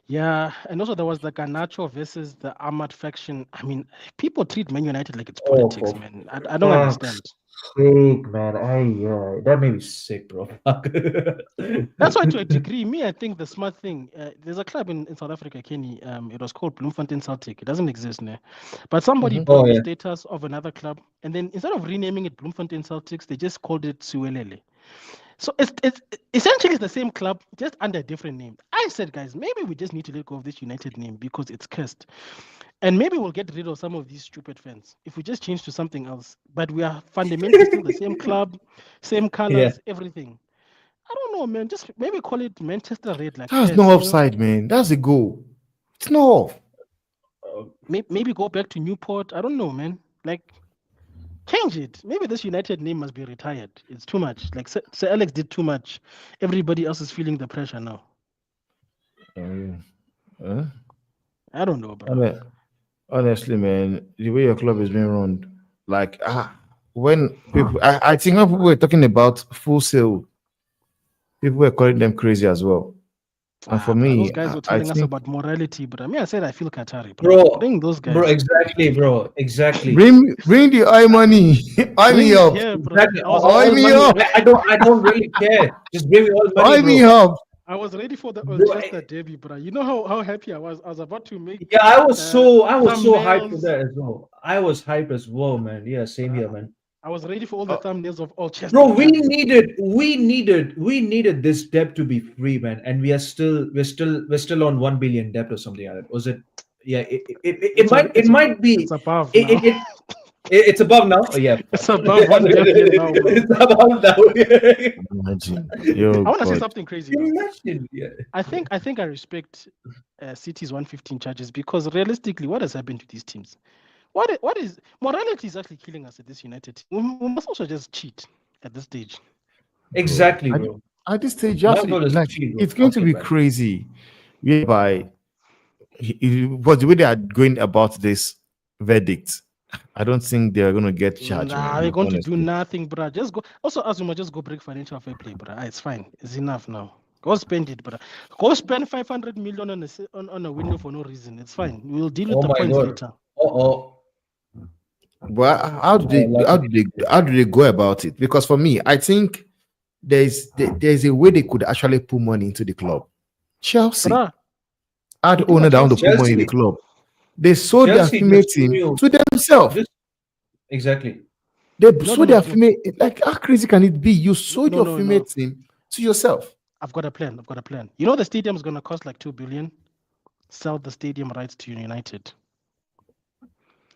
Yeah, and also there was the Garnacho versus the Ahmad faction. I mean, people treat Man United like it's Oh, politics, for man. I don't fuck's understand. sake, man. That made me sick, bro. Fuck. That's why, to a degree, me, I think the smart thing. There's a club in South Africa, Kenny. It was called Bloemfontein Celtic. It doesn't exist now, but somebody Mhm. bought Oh the yeah. status of another club, and then instead of renaming it Bloemfontein Celtics, they just called it Suelele. So it's essentially the same club, just under a different name. I said, guys, maybe we just need to let go of this United name because it's cursed, and maybe we'll get rid of some of these stupid fans if we just change to something else. But we are fundamentally still the same club, same Yeah. colors, everything. I don't know, man. Just maybe call it Manchester Red, like That's no PES. offside, man. That's a goal. It's no off. Maybe go back to Newport. I don't know, man. Like change it. Maybe this United name must be retired. It's too much. Like Sir Alex did too much. Everybody else is feeling the pressure now. Um, uh, I don't know, bro. hon- honestly, man, the way your club is being run, like when people, I think when people were talking about full sale, people were calling them crazy as well. And for Bro, those me, guys were I telling us think about morality, but I mean, I said I feel Qatari, bro. Bro, Bring those bro, guys. exactly, bro, exactly, bring the eye money, eye me Bring it up, here, bro. exactly. I was All eye ready me for money. up, I don't really care. Just give me all money, eye me bro. up. I was ready for the Bro, Ulchester derby, bro. You know how happy I was. I was about to make yeah, I was so hyped for thumbnails. that as well. I was hyped as well, man. Yeah, same Bruh. here, man. I was ready for all the Uh, thumbnails of Ulchester Bro, we derby. needed this debt to be free, man, and we're still on 1 billion debt or something like that. Was it? Yeah, it It's might on. it It's on. might be It's above it, now. it, it It's above now. Oh, yeah, It's fine. above 1 billion now, bro. It's above now. Imagine. Yo, I want to say God. something crazy though. Imagine, yeah. I think I respect City's 115 charges because realistically, what has happened to these teams? What is morality is actually killing us at this United team. We must also just cheat at this stage. Bro. Exactly, bro. At this stage, Might as well just like chill, bro. it's going Fuck to it, be man. crazy. Whereby, but the way they are going about this verdict, I don't think they are going to get charged, Nah, man. we're going to do Honestly, nothing, bro. Just go. Also, Azuma, just go break financial fair play, bro. It's fine. It's enough now. Go spend it, bro. Go spend 500 million on a window for no reason. It's fine. We'll deal with Oh the my points god. later. Oh, but how do they go about it? Because for me, I think there's a way they could actually put money into the club. Chelsea Bruh, had you do owner what that want to Chelsea. put money in the Chelsea, club. They sold their Chelsea female just team knew. to themselves. Just exactly. They No, sold no, their no. female. Like, how crazy can it be? You sold No, your no, female no. team to yourself. I've got a plan. You know the stadium's gonna cost like 2 billion. Sell the stadium rights to United.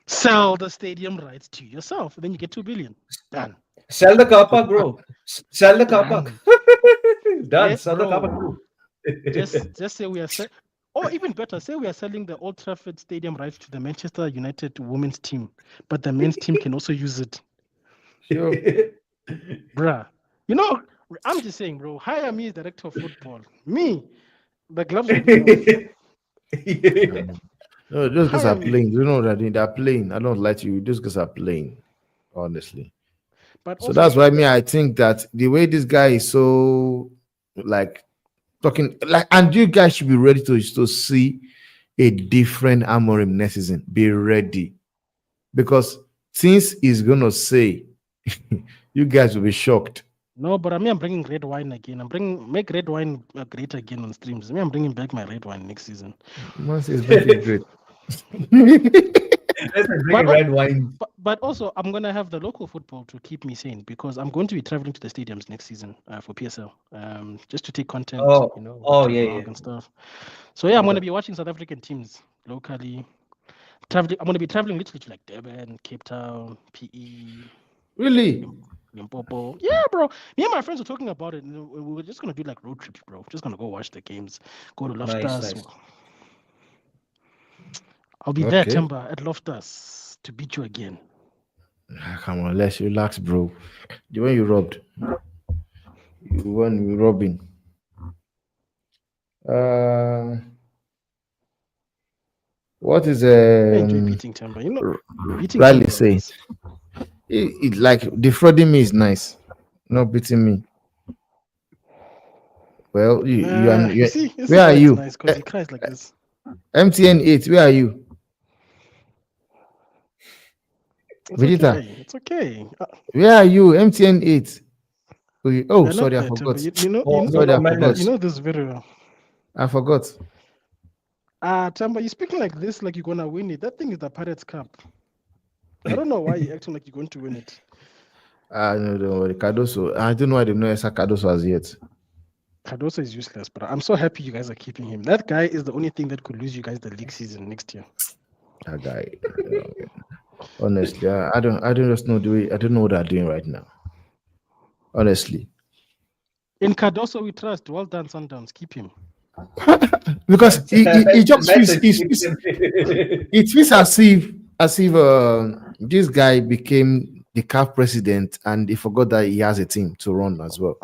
Sell the stadium rights to yourself. Then you get 2 billion. Done. Sell the car park, bro. Sell the car park. Done. Done. Yeah, Sell the car park, bro. bro. Just say we are or even better, say we are selling the Old Trafford stadium rights to the Manchester United women's team, but the men's team can also use it. Yo, Bruh. You know, I'm just saying, bro, hire me as director of football. Me, the gloves will be off. no, those guys Hire are me. playing. You know what they're doing? They're playing. I don't lie to you. Those guys are playing. Honestly. But So also, that's why me, I think that the way this guy is so like talking like, and you guys should be ready to see a different Amorim next season. Be ready because things he's gonna say, you guys will be shocked. no, but I'm bringing red wine again. Make red wine great again on streams. I'm bringing back my red wine next season. Once it's make it great. Let's But, drink red wine. but also, I'm gonna have the local football to keep me sane because I'm going to be traveling to the stadiums next season for PSL, just to take content, Oh, oh to yeah, vlog yeah. and stuff. So yeah, I'm Okay. gonna be watching South African teams locally. Traveling, I'm gonna be traveling literally to like Durban, Cape Town, PE, Really? Limpopo. Yeah, bro. Me and my friends were talking about it. And we were just gonna do like road trips, bro. We're just gonna go watch the games, go to Nice, Loftus. nice. I'll be there, Okay. Timber, at Loftus to beat you again. Come on, let's relax, bro. The one you robbed. You one you robbing. What is I enjoy beating Timber. Beating Riley Timber is say? nice. It like defrauding me is nice. Not beating me. Well, you are You see where are why it's you? nice because he cries like this. MTN 8, where are you? It's Vegeta, okay. It's okay. where are you? MTN 8. Oh, You're not sorry, I there, Timber. forgot. Oh no, Sorry, no, I forgot. You know this very well. I forgot. Timber, you're speaking like this, like you're gonna win it. That thing is the Pirates Cup. I don't know why you're acting like you're going to win it. No, don't worry. Cardoso. I don't know why they know Esa Cardoso as yet. Cardoso is useless, but I'm so happy you guys are keeping him. That guy is the only thing that could lose you guys the league season next year. That guy. Honestly, I don't just know the way. I don't know what they're doing right now. Honestly. In Cardoso, we trust. Well done, Sundowns. Keep him. Because he just feels Message. it feels as if this guy became the CAF president and he forgot that he has a team to run as well.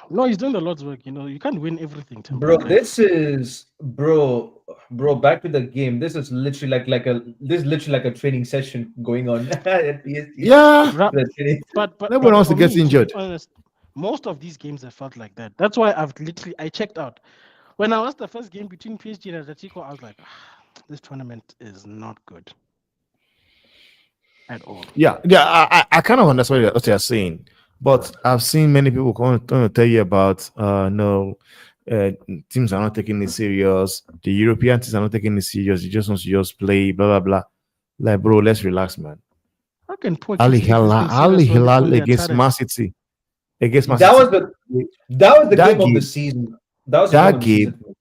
No, he's doing the Lord's work. You can't win everything, Timber. Bro, this is bro. Back to the game. This is literally like a training session going on at PSG. Yeah, The training- But nobody wants to for get me, to injured. be honest, most of these games have felt like that. That's why I checked out. When I watched the first game between PSG and Atletico, I was like, this tournament is not good at all. Yeah. I kind of understand what you're saying, but I've seen many people come to tell you about no, teams are not taking it serious. The European teams are not taking it serious. You just want to just play, blah blah blah. Like, bro, let's relax, man. How can Poch Ali take this thing Hilal serious when they're against tired? Man City. Against Man That City. was the That game of the game- season. That was the that game of the game- season.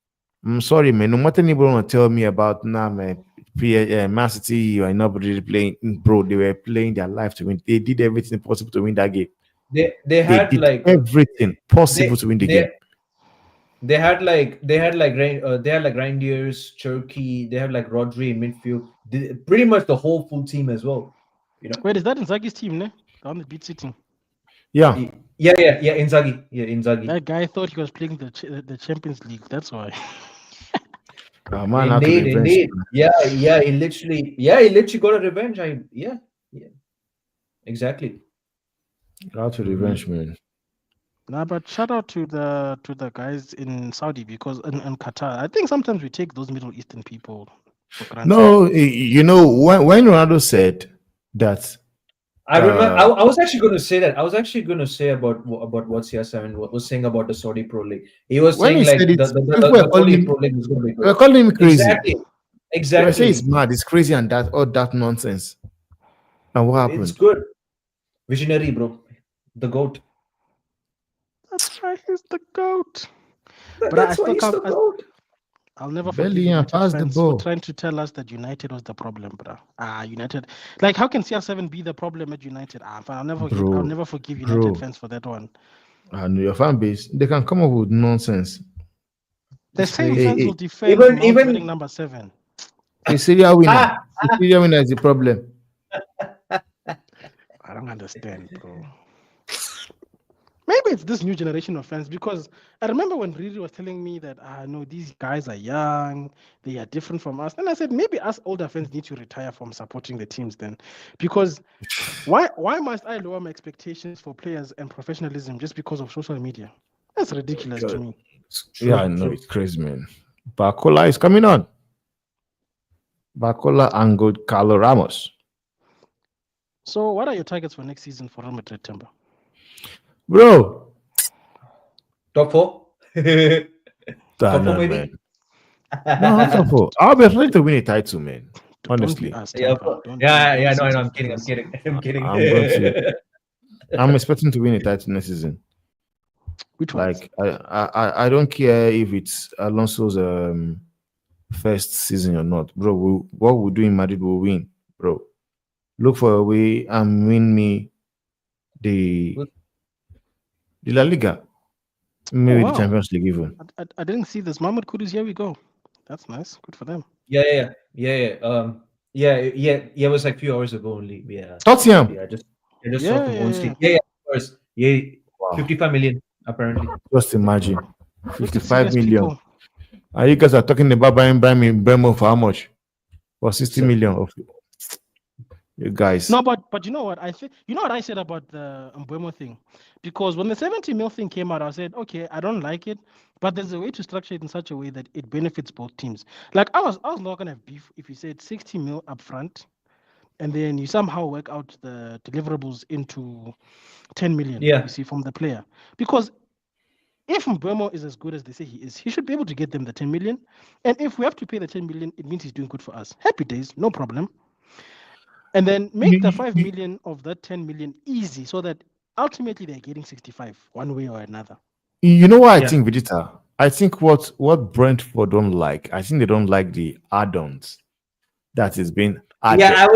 I'm sorry, man. No matter anybody want to tell me about, nah, man. Man City or nobody playing, bro. They were playing their life to win. They did everything possible to win that game. They They had did like everything they possible to win the they game. they had like Reindeers, Turkey. They had like Rodri in midfield. Pretty much the whole full team as well. You know. Wait, is that Inzaghi's team, ne? The one that beat City. Yeah, Yeah. Inzaghi. Yeah, Inzaghi. That guy thought he was playing the Champions League. That's why. man, how to Indeed, revenge. indeed. He literally got a revenge. Yeah, exactly. How to Hmm. revenge, man. Nah, but shout out to the guys in Saudi because in Qatar, I think sometimes we take those Middle Eastern people for granted. No, when Ronaldo said that, I remember. I was actually going to say that. I was actually going to say about what CR7 was saying about the Saudi Pro League. He was when saying he like said it, people were the calling Saudi him, Pro League is going to be they good. were calling him crazy. Exactly, They were saying it's exactly. mad, it's crazy, and that all that nonsense. And what It's happened? good. Visionary, bro. The goat. That's why he's the goat. But I That's why still he's can't. the goat. I'll never forgive Belly and United pass the fans for ball, trying to tell us that United was the problem, bro. United. Like, how can CR7 be the problem at United? Fine, I'll never forgive. I'll bro, never forgive United bro. fans for that one. And your fan base, they can come up with nonsense. The It's same Hey, fans crazy. will hey, defend Even Mount wearing even number 7. a serial winner. A serial winner is the problem. I don't understand, bro. Maybe it's this new generation of fans because I remember when Riri was telling me that no, these guys are young, they are different from us. Then I said maybe us older fans need to retire from supporting the teams then, because why must I lower my expectations for players and professionalism just because of social media? That's ridiculous to me. Yeah, I true, know true. it's crazy, man. Bacola is coming on. Bacola and good Carlo Ramos. So what are your targets for next season for Real Madrid, Timber? Bro, Top four. Top four no, man. maybe. No, not top four. I'll be ready to win a title, man. Don't be Honestly, us, Yeah, Timber. yeah. Don't No, say no. I'm such kidding. I'm things. kidding. I'm kidding. I'm going to. I'm expecting to win a title next season. Which ones? Like, I don't care if it's Alonso's first season or not, bro. What we do in Madrid will win, bro. Look for a way and win me the the La Liga, Oh maybe the wow. Champions League even. I didn't see this. Mohamed Kudus, here we go. That's nice. Good for them. Yeah. Yeah. It was like a few hours ago only. Yeah. Tottenham, I just saw Yeah, from yeah, on yeah. street. Yeah. Of course. Yeah. wow. 55 million apparently. Just imagine, Look at 55 serious million. people. And you guys are talking about buying Bremo for how much? For 60 So- million of you guys. No, but you know what I think? You know what I said about the Mbuemo thing, because when the 70 mil thing came out, I said, okay, I don't like it, but there's a way to structure it in such a way that it benefits both teams. Like I was not gonna have beef if you said 60 mil upfront, and then you somehow work out the deliverables into 10 million. Yeah. You see from the player, because if Mbuemo is as good as they say he is, he should be able to get them the 10 million. And if we have to pay the 10 million, it means he's doing good for us. Happy days, no problem. And then make the 5 million of that 10 million easy so that ultimately they're getting 65 one way or another. You know what I Yeah. think, Vegeta? I think what Brentford don't like, I think they don't like the add-ons that is being added. Yeah.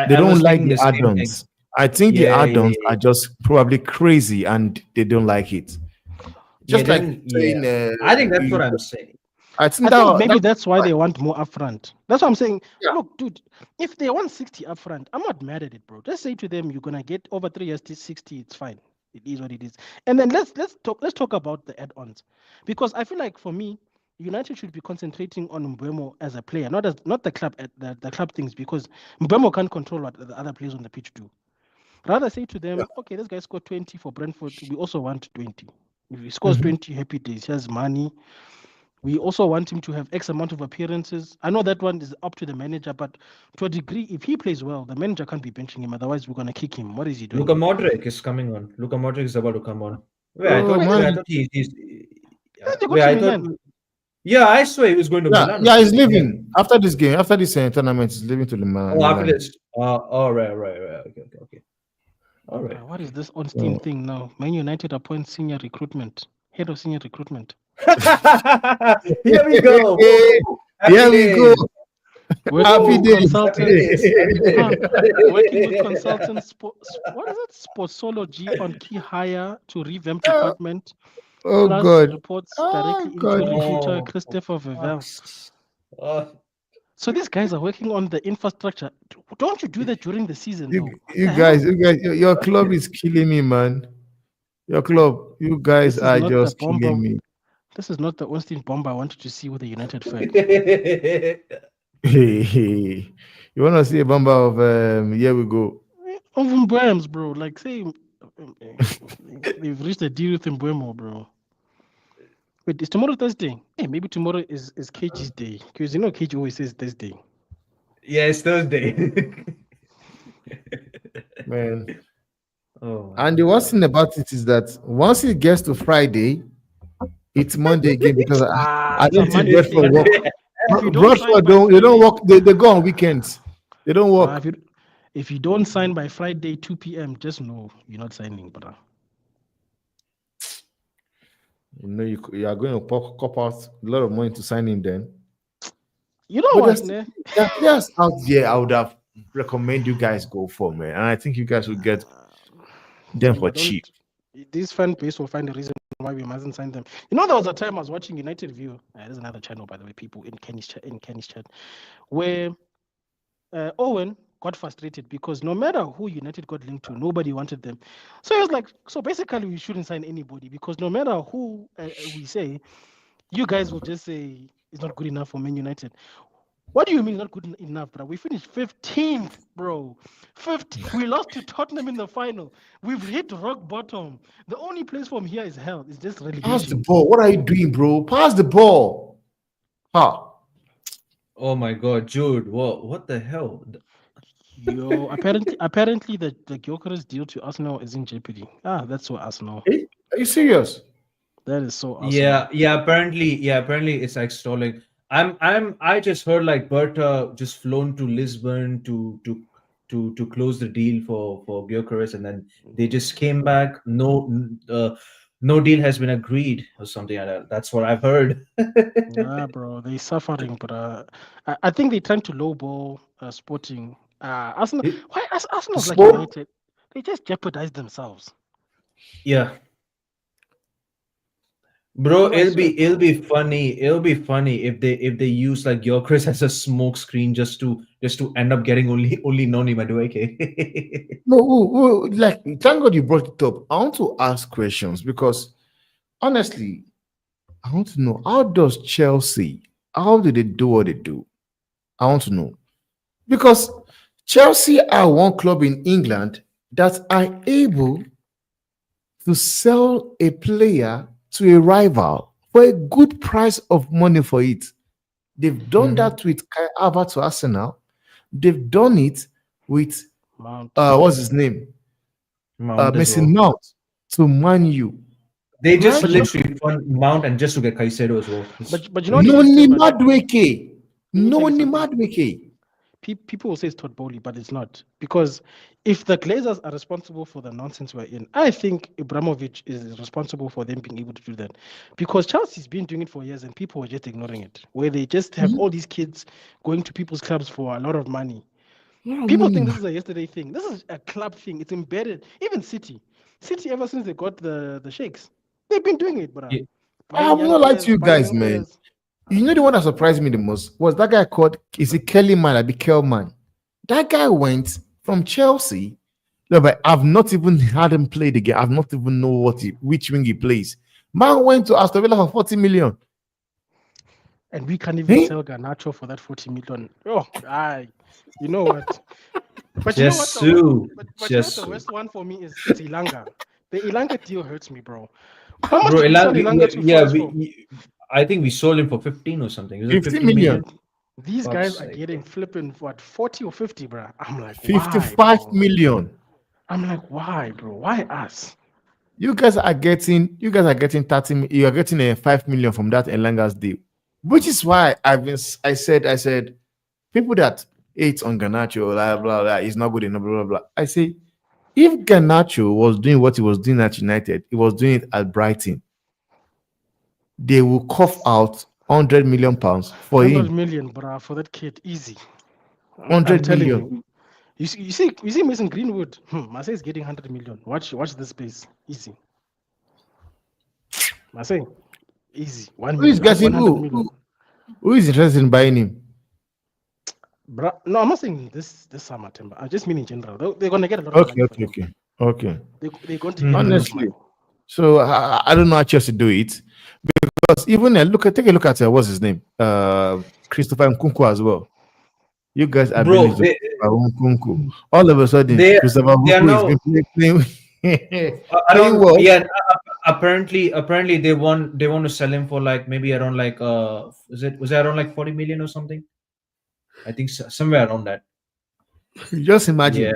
They I don't was like thinking the the same thing. add-ons. I think the Yeah. add-ons are just probably crazy and they don't like it. Just like saying, I think that's what I'm saying. I I think think maybe that that's why they want more upfront. That's what I'm saying. Yeah. Look, dude, if they want 60 upfront, I'm not mad at it, bro. Just say to them, you're gonna get over 3 years to 60. It's fine. It is what it is. And then let's talk about the add-ons, because I feel like for me, United should be concentrating on Mbeumo as a player, not the club at the club things, because Mbeumo can't control what the other players on the pitch do. Rather say to them, okay, this guy scored 20 for Brentford. We also want 20. If he scores 20, happy days. He has money. We also want him to have X amount of appearances. I know that one is up to the manager, but to a degree, if he plays well, the manager can't be benching him. Otherwise, we're gonna kick him. What is he doing? Luka Modric is coming on. Luka Modric is about to come on. Wait, Oh, man. I thought he's. Where'd they go Wait, to I thought. Milan? Yeah, I swear he was going to Milan. Or yeah, he's something. leaving after this game, after this tournament. He's leaving to the Milan. Oh, after this. Oh, right. Okay. All right. What is this on Steam thing now? Man United appoints senior recruitment, head of senior recruitment. Here we go. Here we go. Working Happy with days. Happy consultants. days. Huh? Working with consultants. What is it? Sportsology on key hire to revamp Oh, department. oh Plus God. reports Oh directly into God. recruiter Oh, Christopher Vevel. fucks. Oh, So these guys are working on the infrastructure. Don't you do that during the season, though? What You the hell? guys, your club is killing me, man. Your club, you guys This is are not the just bomber. killing me. This is not the Austin bomber I wanted to see with the United flag. Hey, you want to see a bumper of here we go. Of Mbwams, bro. Like, say, they've reached a deal with Mbwemo, bro. Wait, is tomorrow Thursday? Hey, maybe tomorrow is KG's day. Because you know KG always says Thursday. Yeah, it's Thursday. Man. Oh my And the worst god. thing about it is that once it gets to Friday, it's Monday again because I It's a don't think Monday Bradford thing. work. If you don't sign Bradford by don't they don't Friday, work, they go on weekends. They don't uh, work. if you if you don't sign by Friday 2 p.m., just know you're not signing, brother. You know you are going to cop out a lot of money to sign him then. You know But what, ne? there are players out there I would have recommend you guys go for, man. And I think you guys will get them for Temba, cheap. don't. This fan base will find a reason why we mustn't sign them. You know, there was a time I was watching United View. There's another channel, by the way, people in Kenny's chat, where Owen got frustrated because no matter who United got linked to, nobody wanted them. So he was like, so basically, we shouldn't sign anybody because no matter who we say, you guys will just say it's not good enough for Man United. What do you mean not good enough, bro? We finished 15th, bro. 15th. We lost to Tottenham in the final. We've hit rock bottom. The only place from here is hell. It's just Pass the relegation. ball. What are you doing, bro? Pass the ball. Ha. Oh my god, Jude. What the hell? Yo, apparently the Gyökeres deal to Arsenal is in jeopardy. That's so Arsenal. Hey, are you serious? That is so Yeah, Arsenal. apparently it's like stalling. I just heard like Berta just flown to Lisbon to close the deal for Gyökeres, and then they just came back. No deal has been agreed or something like that. That's what I've heard. Bro, they suffering, but I think they're trying to lowball Sporting. Arsenal. It- Why Arsenal's like Sport? United? They just jeopardize themselves. yeah, bro, Bro, I swear, it'll bro. be funny. It'll be funny if they use like Gyökeres as a smoke screen just to end up getting only Noni Madueke. No, like thank God you brought it up. I want to ask questions because honestly, I want to know how does Chelsea, how do they do what they do? I want to know. Because Chelsea are one club in England that are able to sell a player to a rival for a good price of money for it. They've done Mhm. that with Kai Havertz to Arsenal. They've done it with Mount. what's his name? Mount as Mason well. Mount to Man U. They just Right? But you know, literally fund Mount and just to get Caicedo as well. but you know what it No is, ni Timber. Madweke. Let me tell No you ni something. Madweke. People will say it's Todd Bowley, but it's not. Because if the Glazers are responsible for the nonsense we're in, I think Ibrahimovic is responsible for them being able to do that. Because Chelsea's been doing it for years and people were just ignoring it. Where they just have all these kids going to people's clubs for a lot of money. No People money, think man. this is a yesterday thing. This is a club thing. It's embedded. Even City. City, ever since they got the shakes, they've been doing it, bruh. Yeah. I Buying have young not lied to players, you buying guys, young man. players. You know the one that surprised me the most was that guy called is it Kelly Man? I be Kelman. That guy went from Chelsea. No, but I've not even had him play the game. I've not even know which wing he plays. Man went to Aston Villa for 40 million. And we can't even Hey, sell Garnacho for that 40 million. Oh, you know what? But you know what Just the worst? sue. But you know what Just the sue. worst one for me is? It's Ilanga. The Ilanga deal hurts me, bro. How much Bro, did we sell yeah, Ilanga to yeah, Forest for? I think we sold him for 15 or something. Is it 50 15 million? million, And these guys Fuck's are sake. getting flipping what 40 or 50, bro. I'm like, why, 55 bro? million. I'm like, why, bro? Why us? You guys are getting 30 you are getting a 5 million from that Elanga's deal. Which is why I said people that hate on Ganacho, blah blah blah, is not good enough, blah blah blah. I say if Ganacho was doing what he was doing at United, he was doing it at Brighton, they will cough out £100 million for 100 him. million, bruh, for that kid, easy. I'm 100 telling million. you. You see Mason Greenwood. Marseille is getting 100 million. Watch this space. Easy. Marseille, easy. One Who is million, getting 100 who? million. Who is interested in buying him? Bruh, no, I'm not saying this summer, Timber. I just mean in general. They're gonna get a lot of Okay, money for okay, him. okay, okay. They're going to get a lot of Mhm. Honestly, money. so I don't know how Chelsea do it because even take a look at what's his name, Christopher Nkunku as well. You guys are Bro, being to Christopher Nkunku. All of a sudden, they Christopher they are Nkunku is now been playing playing around, well. yeah. Apparently they want to sell him for like maybe around like was it around like 40 million or something? I think somewhere around that. Just Yeah. imagine.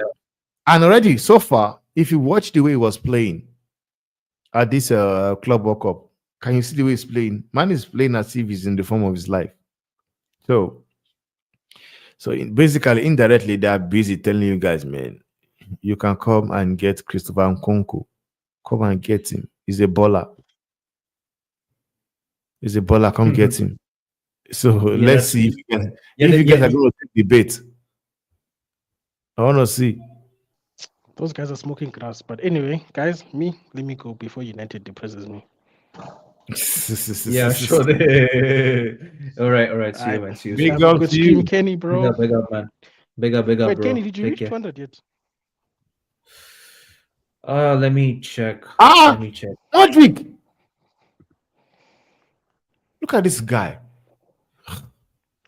And already so far, if you watch the way he was playing at this Club World Cup, can you see the way he's playing? Man is playing as if he's in the form of his life. So, basically, indirectly, they are busy telling you guys, man, you can come and get Christopher Nkunku. Come and get him. He's a baller. He's a baller. Come get him. So Yeah, let's that's see yeah, if you yeah. guys are going to take the bait. I want to see. Those guys are smoking grass. But anyway, guys, let me go before United depresses me. Yeah, sure. All right. See you, Alright. man. See you soon. Big Have a up good to stream, you. Kenny, bro. Big up, man. Big up, Wait, Kenny, bro. did you Take reach care. 200 yet? Let me check. Let Ah, me check. Modric. Look at this guy.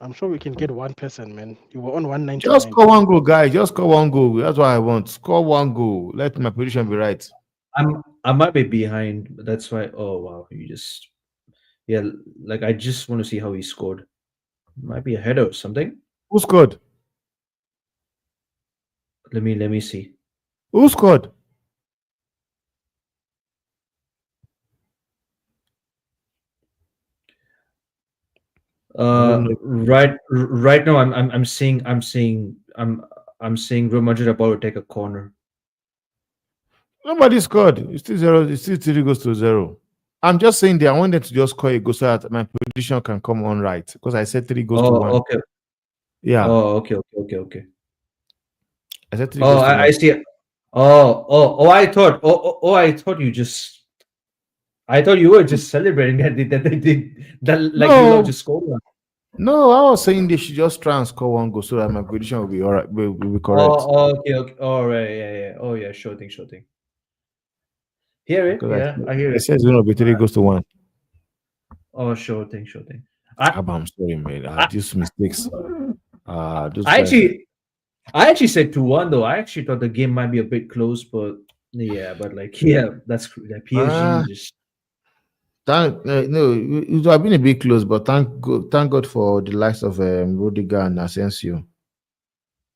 I'm sure we can get one person, man. You were on Just 199. score one goal, guys. Just score one goal. That's what I want. Score one goal. Let my position be right. I might be behind, but that's why. Oh wow, you just yeah. Like I just want to see how he scored. Might be ahead or something. Who scored? Let me see. Who scored? I don't know. Right now I'm seeing Real Madrid about to take a corner. Nobody scored. It's still zero. It's still 3 goes to 0. I'm just saying that I wanted to just score a goal so that my position can come on right because I said 3 goes to 1. Oh, okay. Yeah, Oh, okay. I said three Oh, goes to I one. see. I thought you just. I thought you were just celebrating that they did that, like you love No, just scored one. no, I was saying they should just try and score one goal so that my position will be all right. Will be correct. Okay. All right, yeah. Oh, yeah, sure thing. Hear it? Because Yeah, I hear I it. said it's going to be 3 goes to 1. Oh, sure thing. I, I'm sorry, man. I, These mistakes. Those I guys. actually said 2-1 though. I actually thought the game might be a bit close, but yeah, but like yeah, like PSG Ah, just. no, it would have been a bit close, but thank God for the likes of Rudiger and Asensio.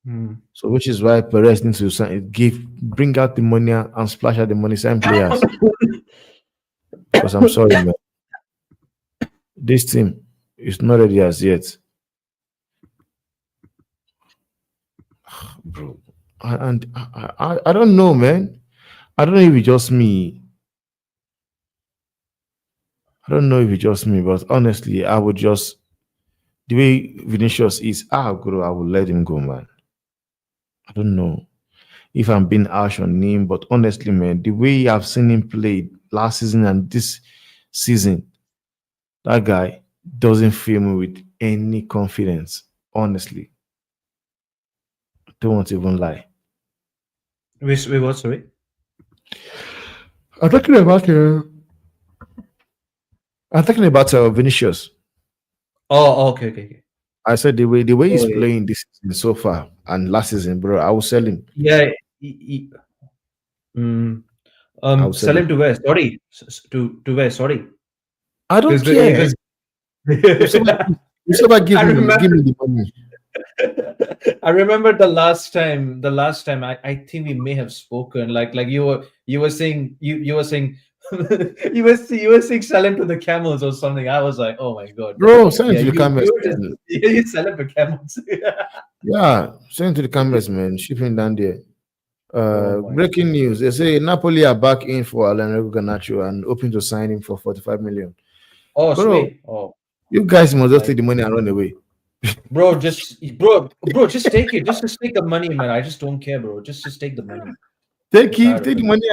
Hmm. So, which is why Perez needs to bring out the money and splash out the money, sign players. Because I'm sorry, man, this team is not ready as yet, bro. And I don't know, man. I don't know if it's just me. I don't know if it's just me, but honestly, I would just the way Vinicius is, I would let him go, man. I don't know if I'm being harsh on him, but honestly, man, the way I've seen him play last season and this season, that guy doesn't fill me with any confidence. Honestly, don't want to even lie. Wait, what? Sorry. I'm talking about Vinicius. Oh, okay. I said the way he's Oh yeah, playing this season so far and last season, bro. I will sell him. yeah. he- mm, I will sell sell him. him to where? Sorry, to where? Sorry, I don't because care. because If somebody, if somebody I give remember me the money. I remember the last time I think we may have spoken like you were saying you were saying you were saying sell him to the camels or something. I was like, oh my god, Bro, send it yeah, to the you cameras, were just man. you sell him to camels. Yeah, send it to the cameras, man. Shipping down there. Oh my Breaking news. They say Napoli are back in for Alejandro Garnacho and hoping to sign him for 45 million. oh Bro, sweet oh You guys must just Like, take the money and run away. bro, just take it. Just take the money, man. I just don't care, bro. Just take the money. I'm Take it, tired of take the it. money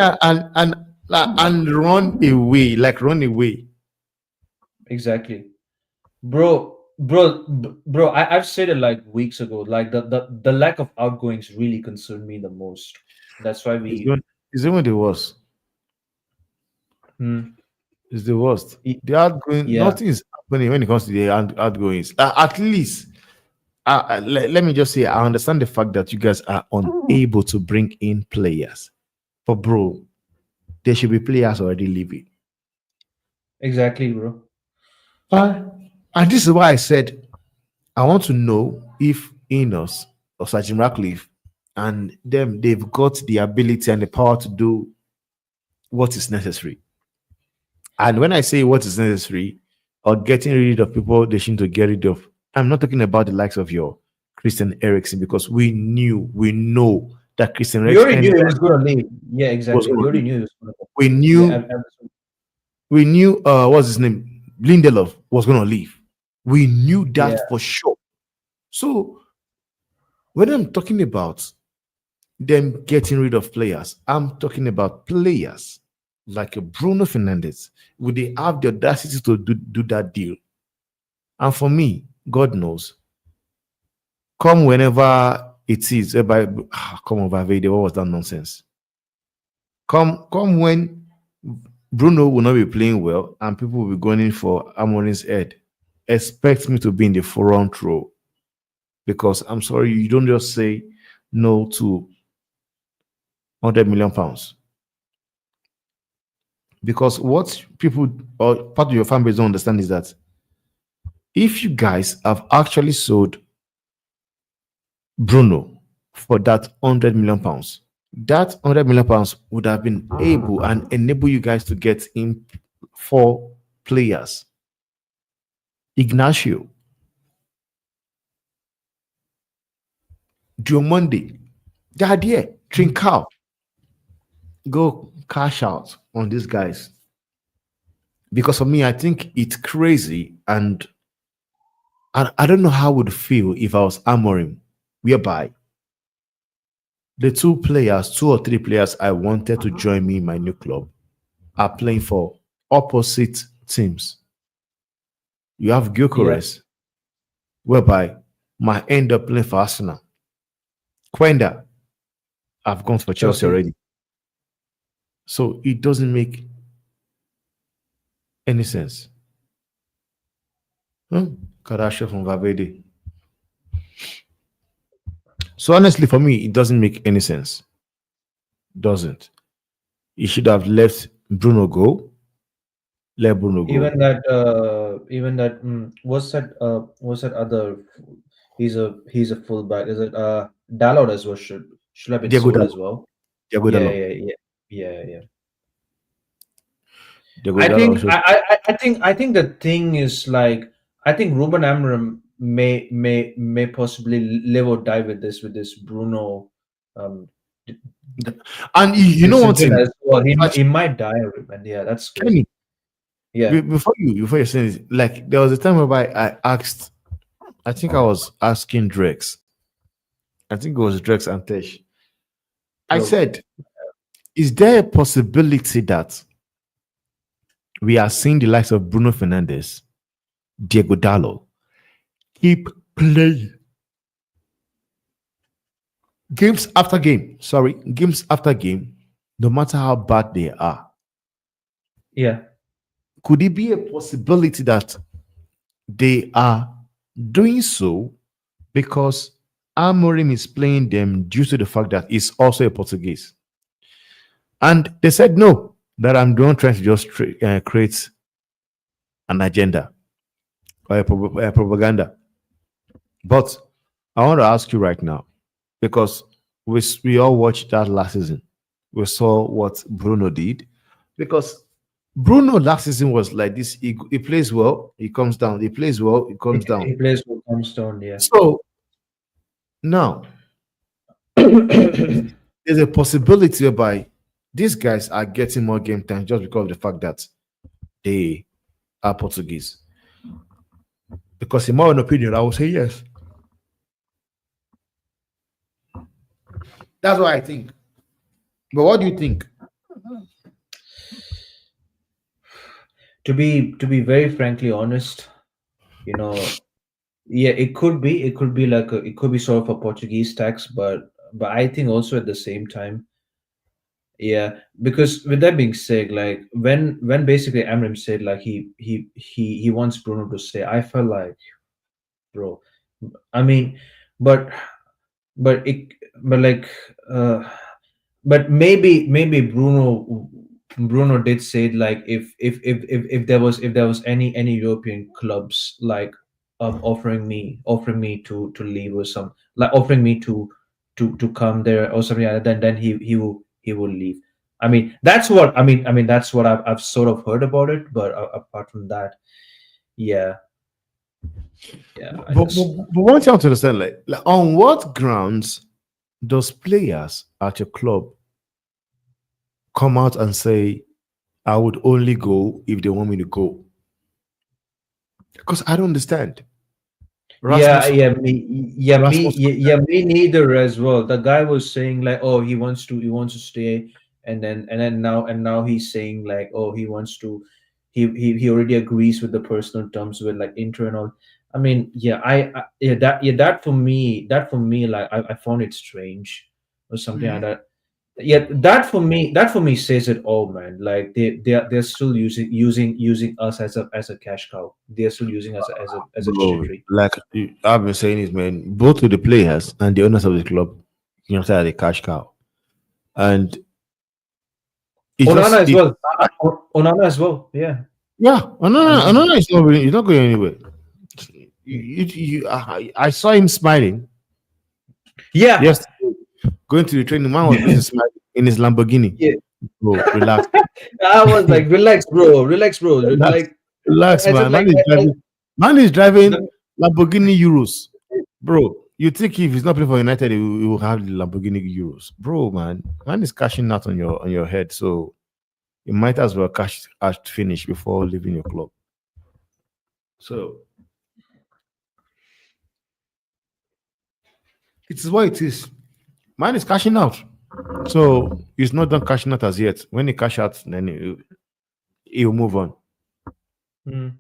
and run away, like run away. Exactly. Bro, I've said it like weeks ago. Like the lack of outgoings really concerned me the most. That's why It's we even, it's even the worst. hmm, It's the worst. y- The outgoing, yeah, nothing is happening when it comes to the outgoings. At least, let me just say, I understand the fact that you guys are unable to bring in players. But bro, there should be players already leaving. exactly, bro. Uh, and this is why I said I want to know if Enos or Sir Jim Ratcliffe and them they've got the ability and the power to do what is necessary. And when I say what is necessary or getting rid of people they should to get rid of, I'm not talking about the likes of your Christian Eriksen because we know that Christian We already Eriksen knew it was gonna leave. Yeah, was exactly. going We to already leave. knew it was gonna. We Yeah, knew we knew what's his name? Lindelof was going to leave. We knew yeah, that for sure. So when I'm talking about them getting rid of players, I'm talking about players like a Bruno Fernandez. Would they have the audacity to do that deal? And for me, God knows, come whenever it is, come over, Vade, what was that nonsense? Come when Bruno will not be playing well and people will be going in for Amorim's head. Expect me to be in the front row because I'm sorry, you don't just say no to £100 million. Because what people or part of your fan base don't understand is that if you guys have actually sold Bruno for that £100 million, that £100 million would have been able and enable you guys to get in 4 players. Ignacio, Monday, they are there. Trincao, go cash out on these guys. Because for me, I think it's crazy and I don't know how I would feel if I was Amorim, whereby the 2 or 3 players I wanted to join me in my new club are playing for opposite teams. You have yeah. Gyökeres, whereby might end up playing for Arsenal. Quenda, I've gone for Chelsea Chelsea. already. So it doesn't make any sense. Kadasha from Valverde. So honestly, for me, it doesn't make any sense. Doesn't. He should have let Bruno go. Let Bruno go. Even that. What's that other? He's a fullback. Is it Dalot as well? Should have been Diego sold Dallo. as well. Diego Yeah, Dallo. yeah, yeah, yeah, yeah. Diego Dallo also. I think the thing is like I think Ruben Amorim may possibly live or die with this Bruno um d- And you know one decision thing, as well. He actually, might die, and yeah, that's Kenny, crazy. Yeah, before you say this, like there was a time whereby I asked, I think I was asking Drex, I think it was Drex and Tesh. I bro. said, is there a possibility that we are seeing the likes of Bruno Fernandes, Diego Dallo, keep playing games after game? Sorry, games after game, no matter how bad they are. Yeah, Could it be a possibility that they are doing so because Amorim is playing them due to the fact that he's also a Portuguese? And they said no, that I'm not trying to just create an agenda or a propaganda. But I want to ask you right now, because we all watched that last season. We saw what Bruno did. Because Bruno last season was like this. He plays well, he comes down. He plays well, he comes down. he plays for Comstone. Yeah. So now there's a possibility whereby these guys are getting more game time just because of the fact that they are Portuguese. Because in my own opinion, I would say yes. That's what I think. But what do you think? To be very frankly honest, you know, yeah, it could be like it could be sort of a Portuguese tax, but I think also at the same time, yeah, because with that being said, like when basically Amrim said like he wants Bruno to stay, I felt like, bro, I mean, but but it but like uh but maybe Bruno did say like if there was any European clubs like offering me to leave or some like offering me to come there or something like that, then he will leave. I mean that's what I've sort of heard about it, but apart from that, yeah, yeah, I just But one thing I want to understand, like on what grounds does players at your club come out and say, I would only go if they want me to go? Because I don't understand. Yeah, Rasmus Rasmus me neither as well. The guy was saying like, oh, he wants to stay, and now he's saying like, oh, he wants to, he already agrees with the personal terms with like internal. I mean, yeah, that for me, like I found it strange or something like that. Yeah, that for me says it all, man. Like they're still using us as a cash cow. They're still using us as a bro, treasury. like I've been saying this, man, both to the players and the owners of the club, you know, say the cash cow. And it Onana just as it well. Onana as well. Yeah. yeah, I mean, another is not really, he's not going anywhere. I saw him smiling. yeah. Yes, going to the training, man was busy smiling in his Lamborghini. Yeah. Bro, relax. I was like, relax, bro. Relax, bro. Relax, Like relax, I said, man. like Man is the, driving Lamborghini Euros. Bro, you think if he's not playing for United, he will have the Lamborghini Euros. Bro, man is cashing out on your head. So you might as well cash at finish before leaving your club. So it is what it is. Man is cashing out. So he's not done cashing out as yet. When he cash out, then he'll move on. mm,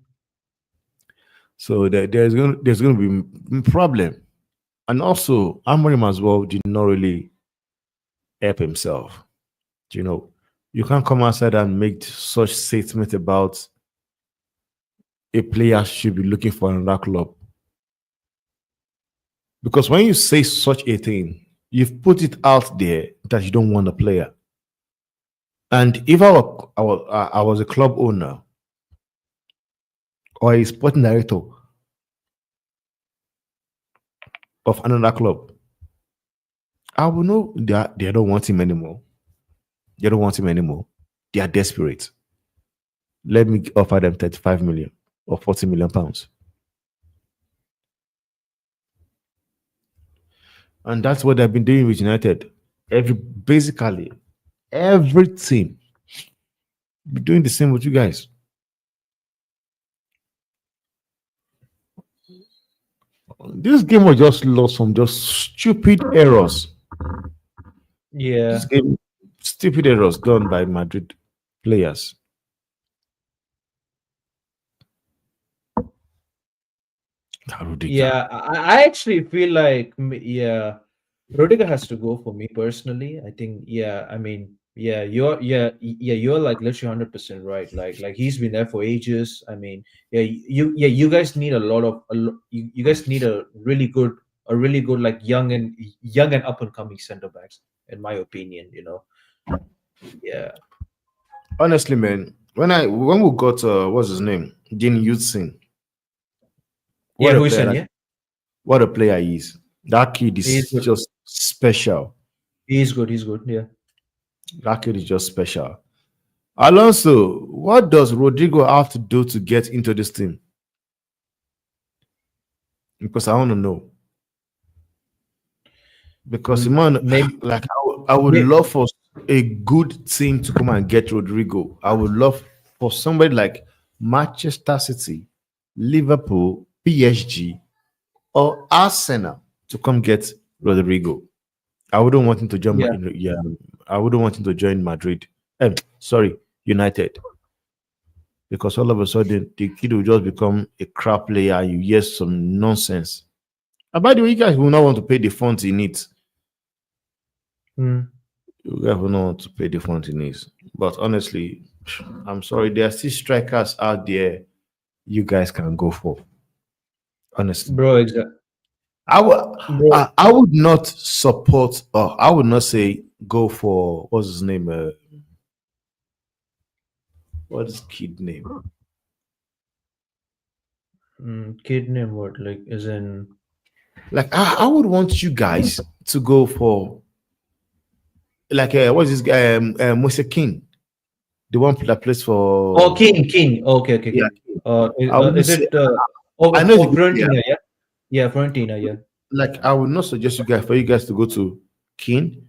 So there's going to be problem. And also, Amorim as well did not really help himself. You know, you can't come outside and make such statement about a player should be looking for another club. Because when you say such a thing, you've put it out there that you don't want a player. And if I was a club owner or a sporting director of another club, I will know that they don't want him anymore. They don't want him anymore. They are desperate. Let me offer them 35 million or 40 million pounds. And that's what they've been doing with United. Basically every team be doing the same with you guys. This game was just lost from just stupid errors. This yeah. game, stupid errors done by Madrid players. Rudiger. Yeah, I actually feel like yeah, Rudiger has to go for me personally. I think yeah, I mean yeah, you're like literally 100% right. Like he's been there for ages. I mean yeah, you guys need you guys need a really good like young and up and coming center backs in my opinion. Yeah, Honestly, man, when we got what's his name, Dean Hudson, yeah, what a player Huijsen, that yeah, what a player he is. That kid he's is good. just special. He's good. He's good. Yeah. That kid is just special. Alonso, what does Rodrigo have to do to get into this team? Because I want to know. Because man, Maybe. like I would love for a good team to come and get Rodrigo. I would love for somebody like Manchester City, Liverpool, PSG, or Arsenal to come get Rodrigo. I wouldn't want him to join. Yeah. Yeah, I wouldn't want him to join Madrid. Sorry, United, because all of a sudden the kid will just become a crap player. You hear some nonsense. And by the way, you guys will not want to pay the funds in it. Hmm. You guys will not want to pay the funds in it. But honestly, I'm sorry, there are still strikers out there you guys can go for. Honestly, Bro, exactly. I would Bro. I would not support, or I would not say go for what's his name. What's his kid name? Kid name what? Like, is in. Like I would want you guys to go for like what's this guy? Mose King, the one that plays Oh, for King, King. Okay, okay, yeah. okay. I wouldn't Is say it? I know he's a good player. Fiorentina, yeah? Yeah, Fiorentina, yeah. Like I would not suggest you guys to go to King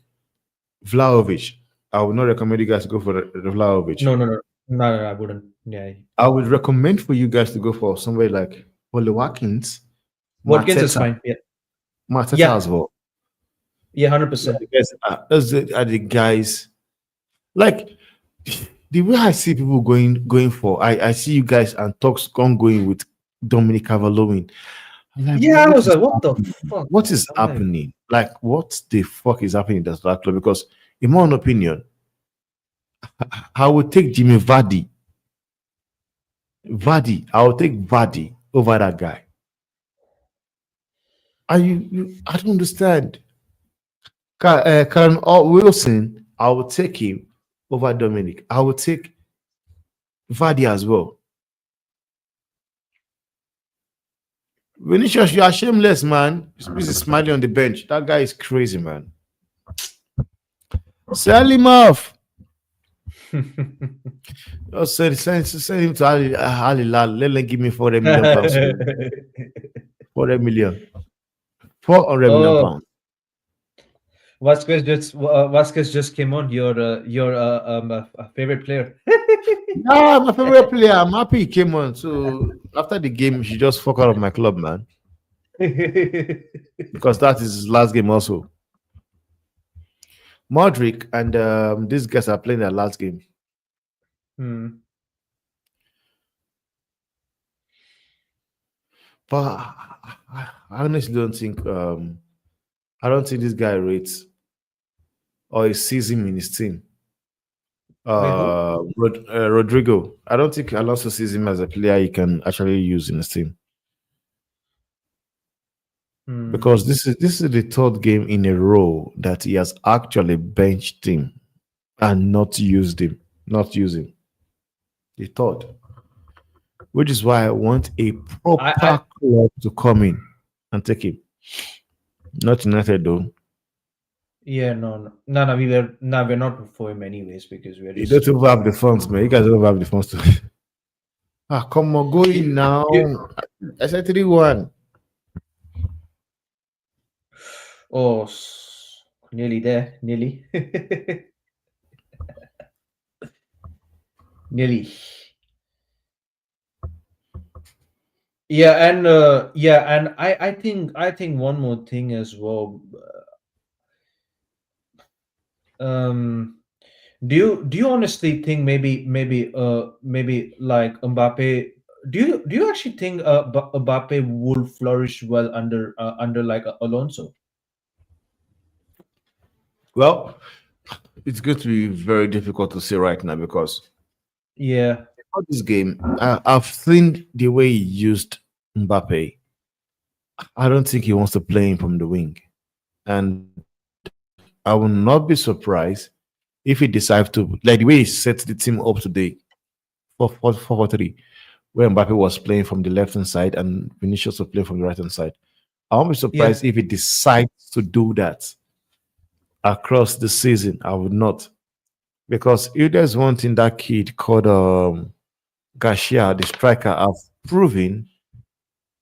Vlahovic. I would not recommend you guys to go for Vlahovic. No, no, no. No, no, I wouldn't. Yeah. I would recommend for you guys to go for somebody like Ole Watkins, Watkins is Mateta, fine. Yeah. Mateta Yeah. as well. Yeah, 100%. Those are the guys. Like the way I see people going for, I see you guys and talks ongoing with Dominic Calvert-Lewin. I'm like, bro, Yeah, I was like, what the fuck? what is I'm like, happening? Like, what the fuck is happening in that club? Because, in my own opinion, I would take Jimmy Vardy. I would take Vardy over that guy. And I don't understand. Karen Wilson, I would take him over Dominic. I would take Vardy as well. Vinicius, you are shameless, man. He's busy smiling on the bench. That guy is crazy, man. Sell him off. Oh, send him to Al Hilal. Let them give me 400 million pounds. 400 million. 400 million Oh, pounds. Vasquez just came on. Your favorite player. Yeah, my favorite player. I'm happy he came on. So after the game, she just fuck out of my club, man. Because that is his last game also. Modric and these guys are playing their last game. Hmm. But I honestly don't think I don't think this guy rates or he sees him in his team. Wait, who? Rodrigo. I don't think Alonso sees him as a player he can actually use in his team. Because Hmm. this is the third game in a row that he has actually benched him and not used him, not using the third, which is why I want a I proper club to come in and take him. Not United though. Yeah, no, no, no, no. We're not for him anyways because we're You don't just. even have the funds, man. You guys don't have the funds to. Come on, go You, in now. you, I said 3-1. oh, nearly there, nearly, nearly. Yeah, and I think one more thing as well. Um, do you honestly think maybe like Mbappe? Do you actually think Mbappe will flourish well under like Alonso? Well, it's going to be very difficult to say right now because Yeah, for this game, I've seen the way he used Mbappe. I don't think he wants to play him from the wing. And I will not be surprised if he decides to, like the way he set the team up today, 4-4-3, where Mbappe was playing from the left hand side and Vinicius was playing from the right hand side. I won't be yeah, surprised if he decides to do that across the season. I would not. Because if there's one thing that kid called Garcia, the striker, have proven,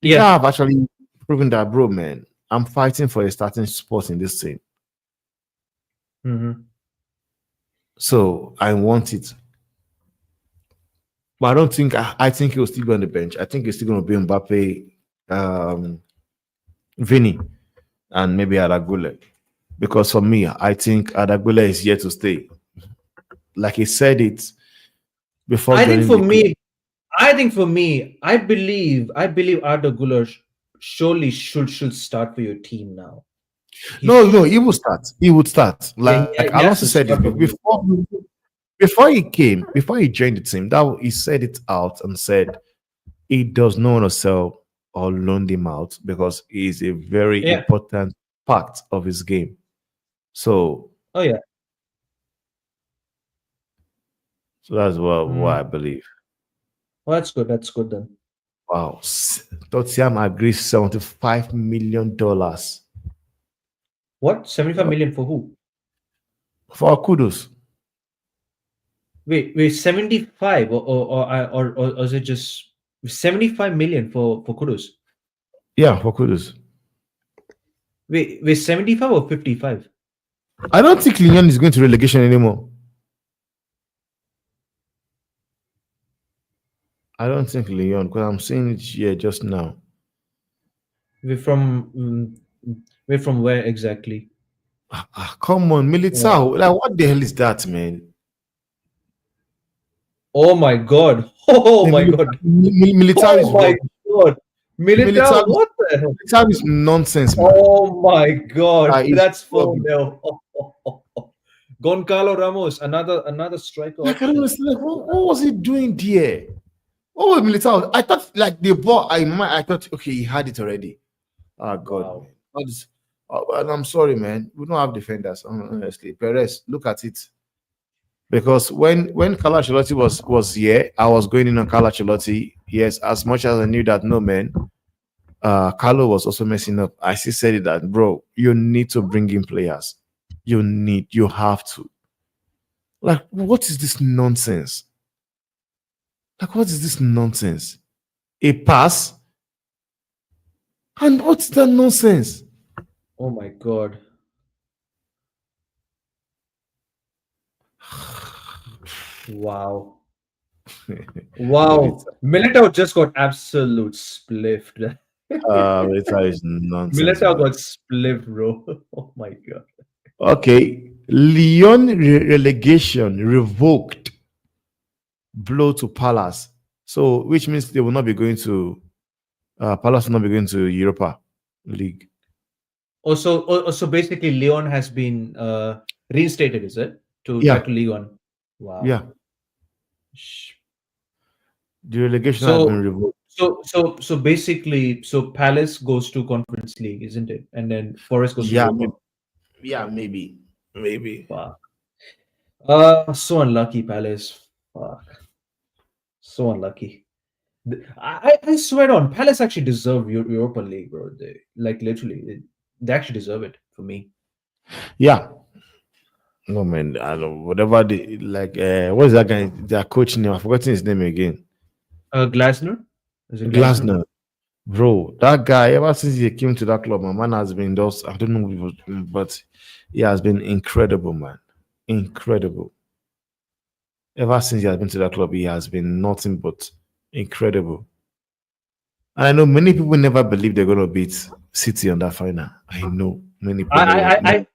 the yeah. guy have actually proven that, bro, man, I'm fighting for a starting spot in this team. Hmm. So I want it. But I don't think I think he'll still be on the bench. I think he's still gonna be Mbappe um, Vinny and maybe Adagule. Because for me, I think Adagule is here to stay. Like he said it before I think joining for the club. me, I believe Arda Güler surely should start for your team now. He No, no, should. he will start. He would start. Yeah, Like he Alonso has to said it start for me. before he joined the team. That he said it out and said he does not want to sell or loan him out because he is a very Yeah. important part of his game. So, Oh yeah. so that's what I Mm. believe. Well, that's good. That's good then. Wow, Tottenham agrees $75 million What? 75 million for who? for kudos. Wait, 75 or is it just 75 million for Kudus? Yeah, for kudos. Wait, 75 or 55? I don't think Lyon is going to relegation anymore. I don't think Lyon because I'm seeing it here just now. Wait from wait from where exactly? Come on, Oh, Militao. Like, what the hell is that, man? oh my god. Oh The my god. Militao Oh is my rubbish. god. Militao Militao, is, what the hell? Militao is nonsense, man. Oh my god. Is That's 4 rubbish. nil. Goncalo Ramos, another striker Like, I don't option. understand. Like, what was he doing there? What was Militao? I thought, like, the ball, I thought, okay, he had it already. Oh, God, Wow. man. And I'm sorry, man. We don't have defenders, honestly. Perez, look at it. Because when Carlo Ancelotti was here, I was going in on Carlo Ancelotti. Yes, as much as I knew that, no, man, Carlo was also messing up. I still said it that, bro, you need to bring in players. You have to. Like, what is this nonsense? Like, what is this nonsense? A pass? And what's that nonsense? Oh my god. Wow. Milita, Wow. Militao just got absolute spliffed. Milita is nonsense, Militao man. got spliffed, bro. Oh my god. Okay, Lyon relegation revoked. Blow to Palace. So, which means they will not be going to Palace will not be going to Europa League. Also, basically, Leon has been reinstated, is it? To back Yeah, to League One. Wow. yeah. Sh- The relegation has So, been revoked. so basically, so Palace goes to Conference League, isn't it? And then Forest goes to Yeah, Europa. yeah, maybe. Wow. So unlucky, Palace. Fuck. So unlucky. I swear on Palace actually deserve Europa League, bro. They like literally they actually deserve it for me. Yeah. No man, I don't whatever the like what is that guy their coach name? I've forgotten his name again. Glasner, is it Glasner? Glasner. Bro, that guy ever since he came to that club, my man has been just I don't know if it was, but he has been incredible, man. Incredible. Ever since he has been to that club, he has been nothing but incredible. And I know many people never believe they're gonna beat City on that final. I know many people I I I, never. I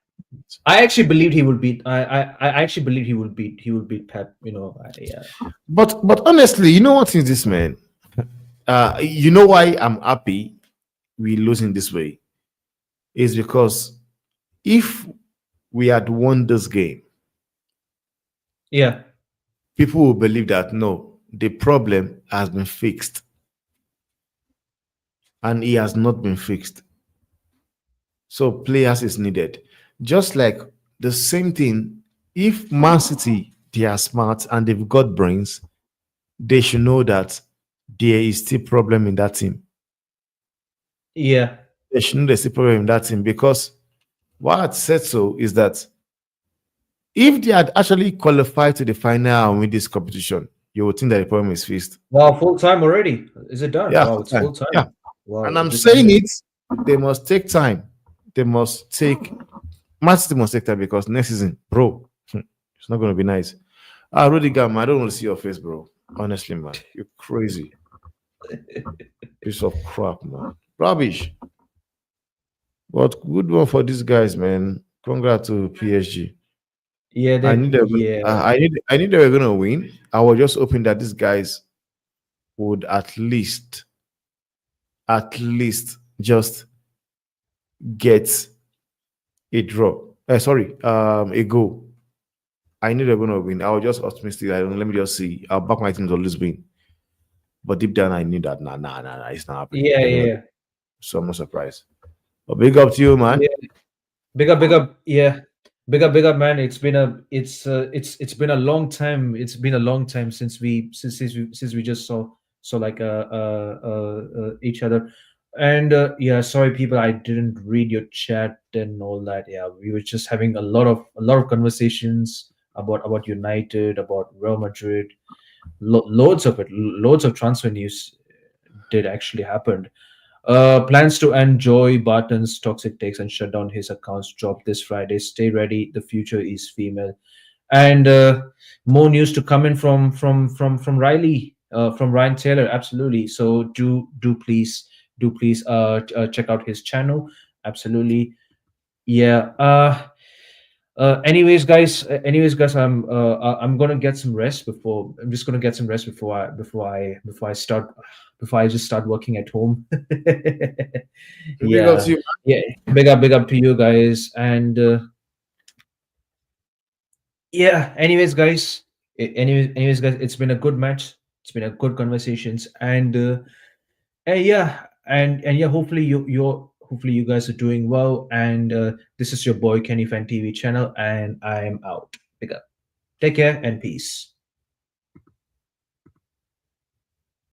I actually believed he would beat. I actually believed he would beat Pep. Yeah. But honestly, you know what is this, man? You know why I'm happy we losing this way is because if we had won this game, Yeah. people will believe that no, the problem has been fixed, and it has not been fixed. So players is needed. Just like the same thing, if Man City they are smart and they've got brains, they should know that there is still problem in that team. Yeah. They should know there's still problem in that team because what I said so is that if they had actually qualified to the final and win this competition, you would think that the problem is fixed. Wow. Full time already. Is it done? Yeah, Wow. full It's time. full time. Yeah. Wow. And It I'm just saying ended. it, they must take time. They must take Man City must take time because next season, bro, it's not gonna be nice. Rudiger, man, I don't want to see your face, bro. Honestly, man. You're crazy. Piece of crap, man. Rubbish. But good one for these guys, man. Congrats to PSG. Yeah, I that knew they were, yeah. I knew they were gonna win. I was just hoping that these guys would at least just get a draw. Sorry, a goal. I knew they were gonna win. I was just optimistic. I don't let me just see. I'll back my team to always win. But deep down, I knew that nah, it's not happening. Yeah, They're gonna yeah. lose. So I'm not surprised. But big up to you, man. Yeah. Big up, yeah. Big up, man. It's been a long time. It's been a long time since we just saw like each other, and yeah. Sorry, people, I didn't read your chat and all that. Yeah, we were just having a lot of conversations about United, about Real Madrid, loads of it, loads of transfer news did actually happen. Plans to enjoy Barton's toxic takes and shut down his accounts drop this Friday. Stay ready. The future is female. And more news to come in from Riley, from Ryan Taylor. Absolutely. So do please check out his channel. Absolutely. Yeah. Anyways, guys, I'm gonna get some rest before. I'm just gonna get some rest before I just start working at home. Big up Yeah, to you. yeah. Big up to you guys, and yeah. Anyways, guys, it's been a good match. It's been a good conversations, and yeah, and yeah. Hopefully you guys are doing well, and this is your boy Kenny Fan TV channel, and I'm out. Big up. Take care and peace.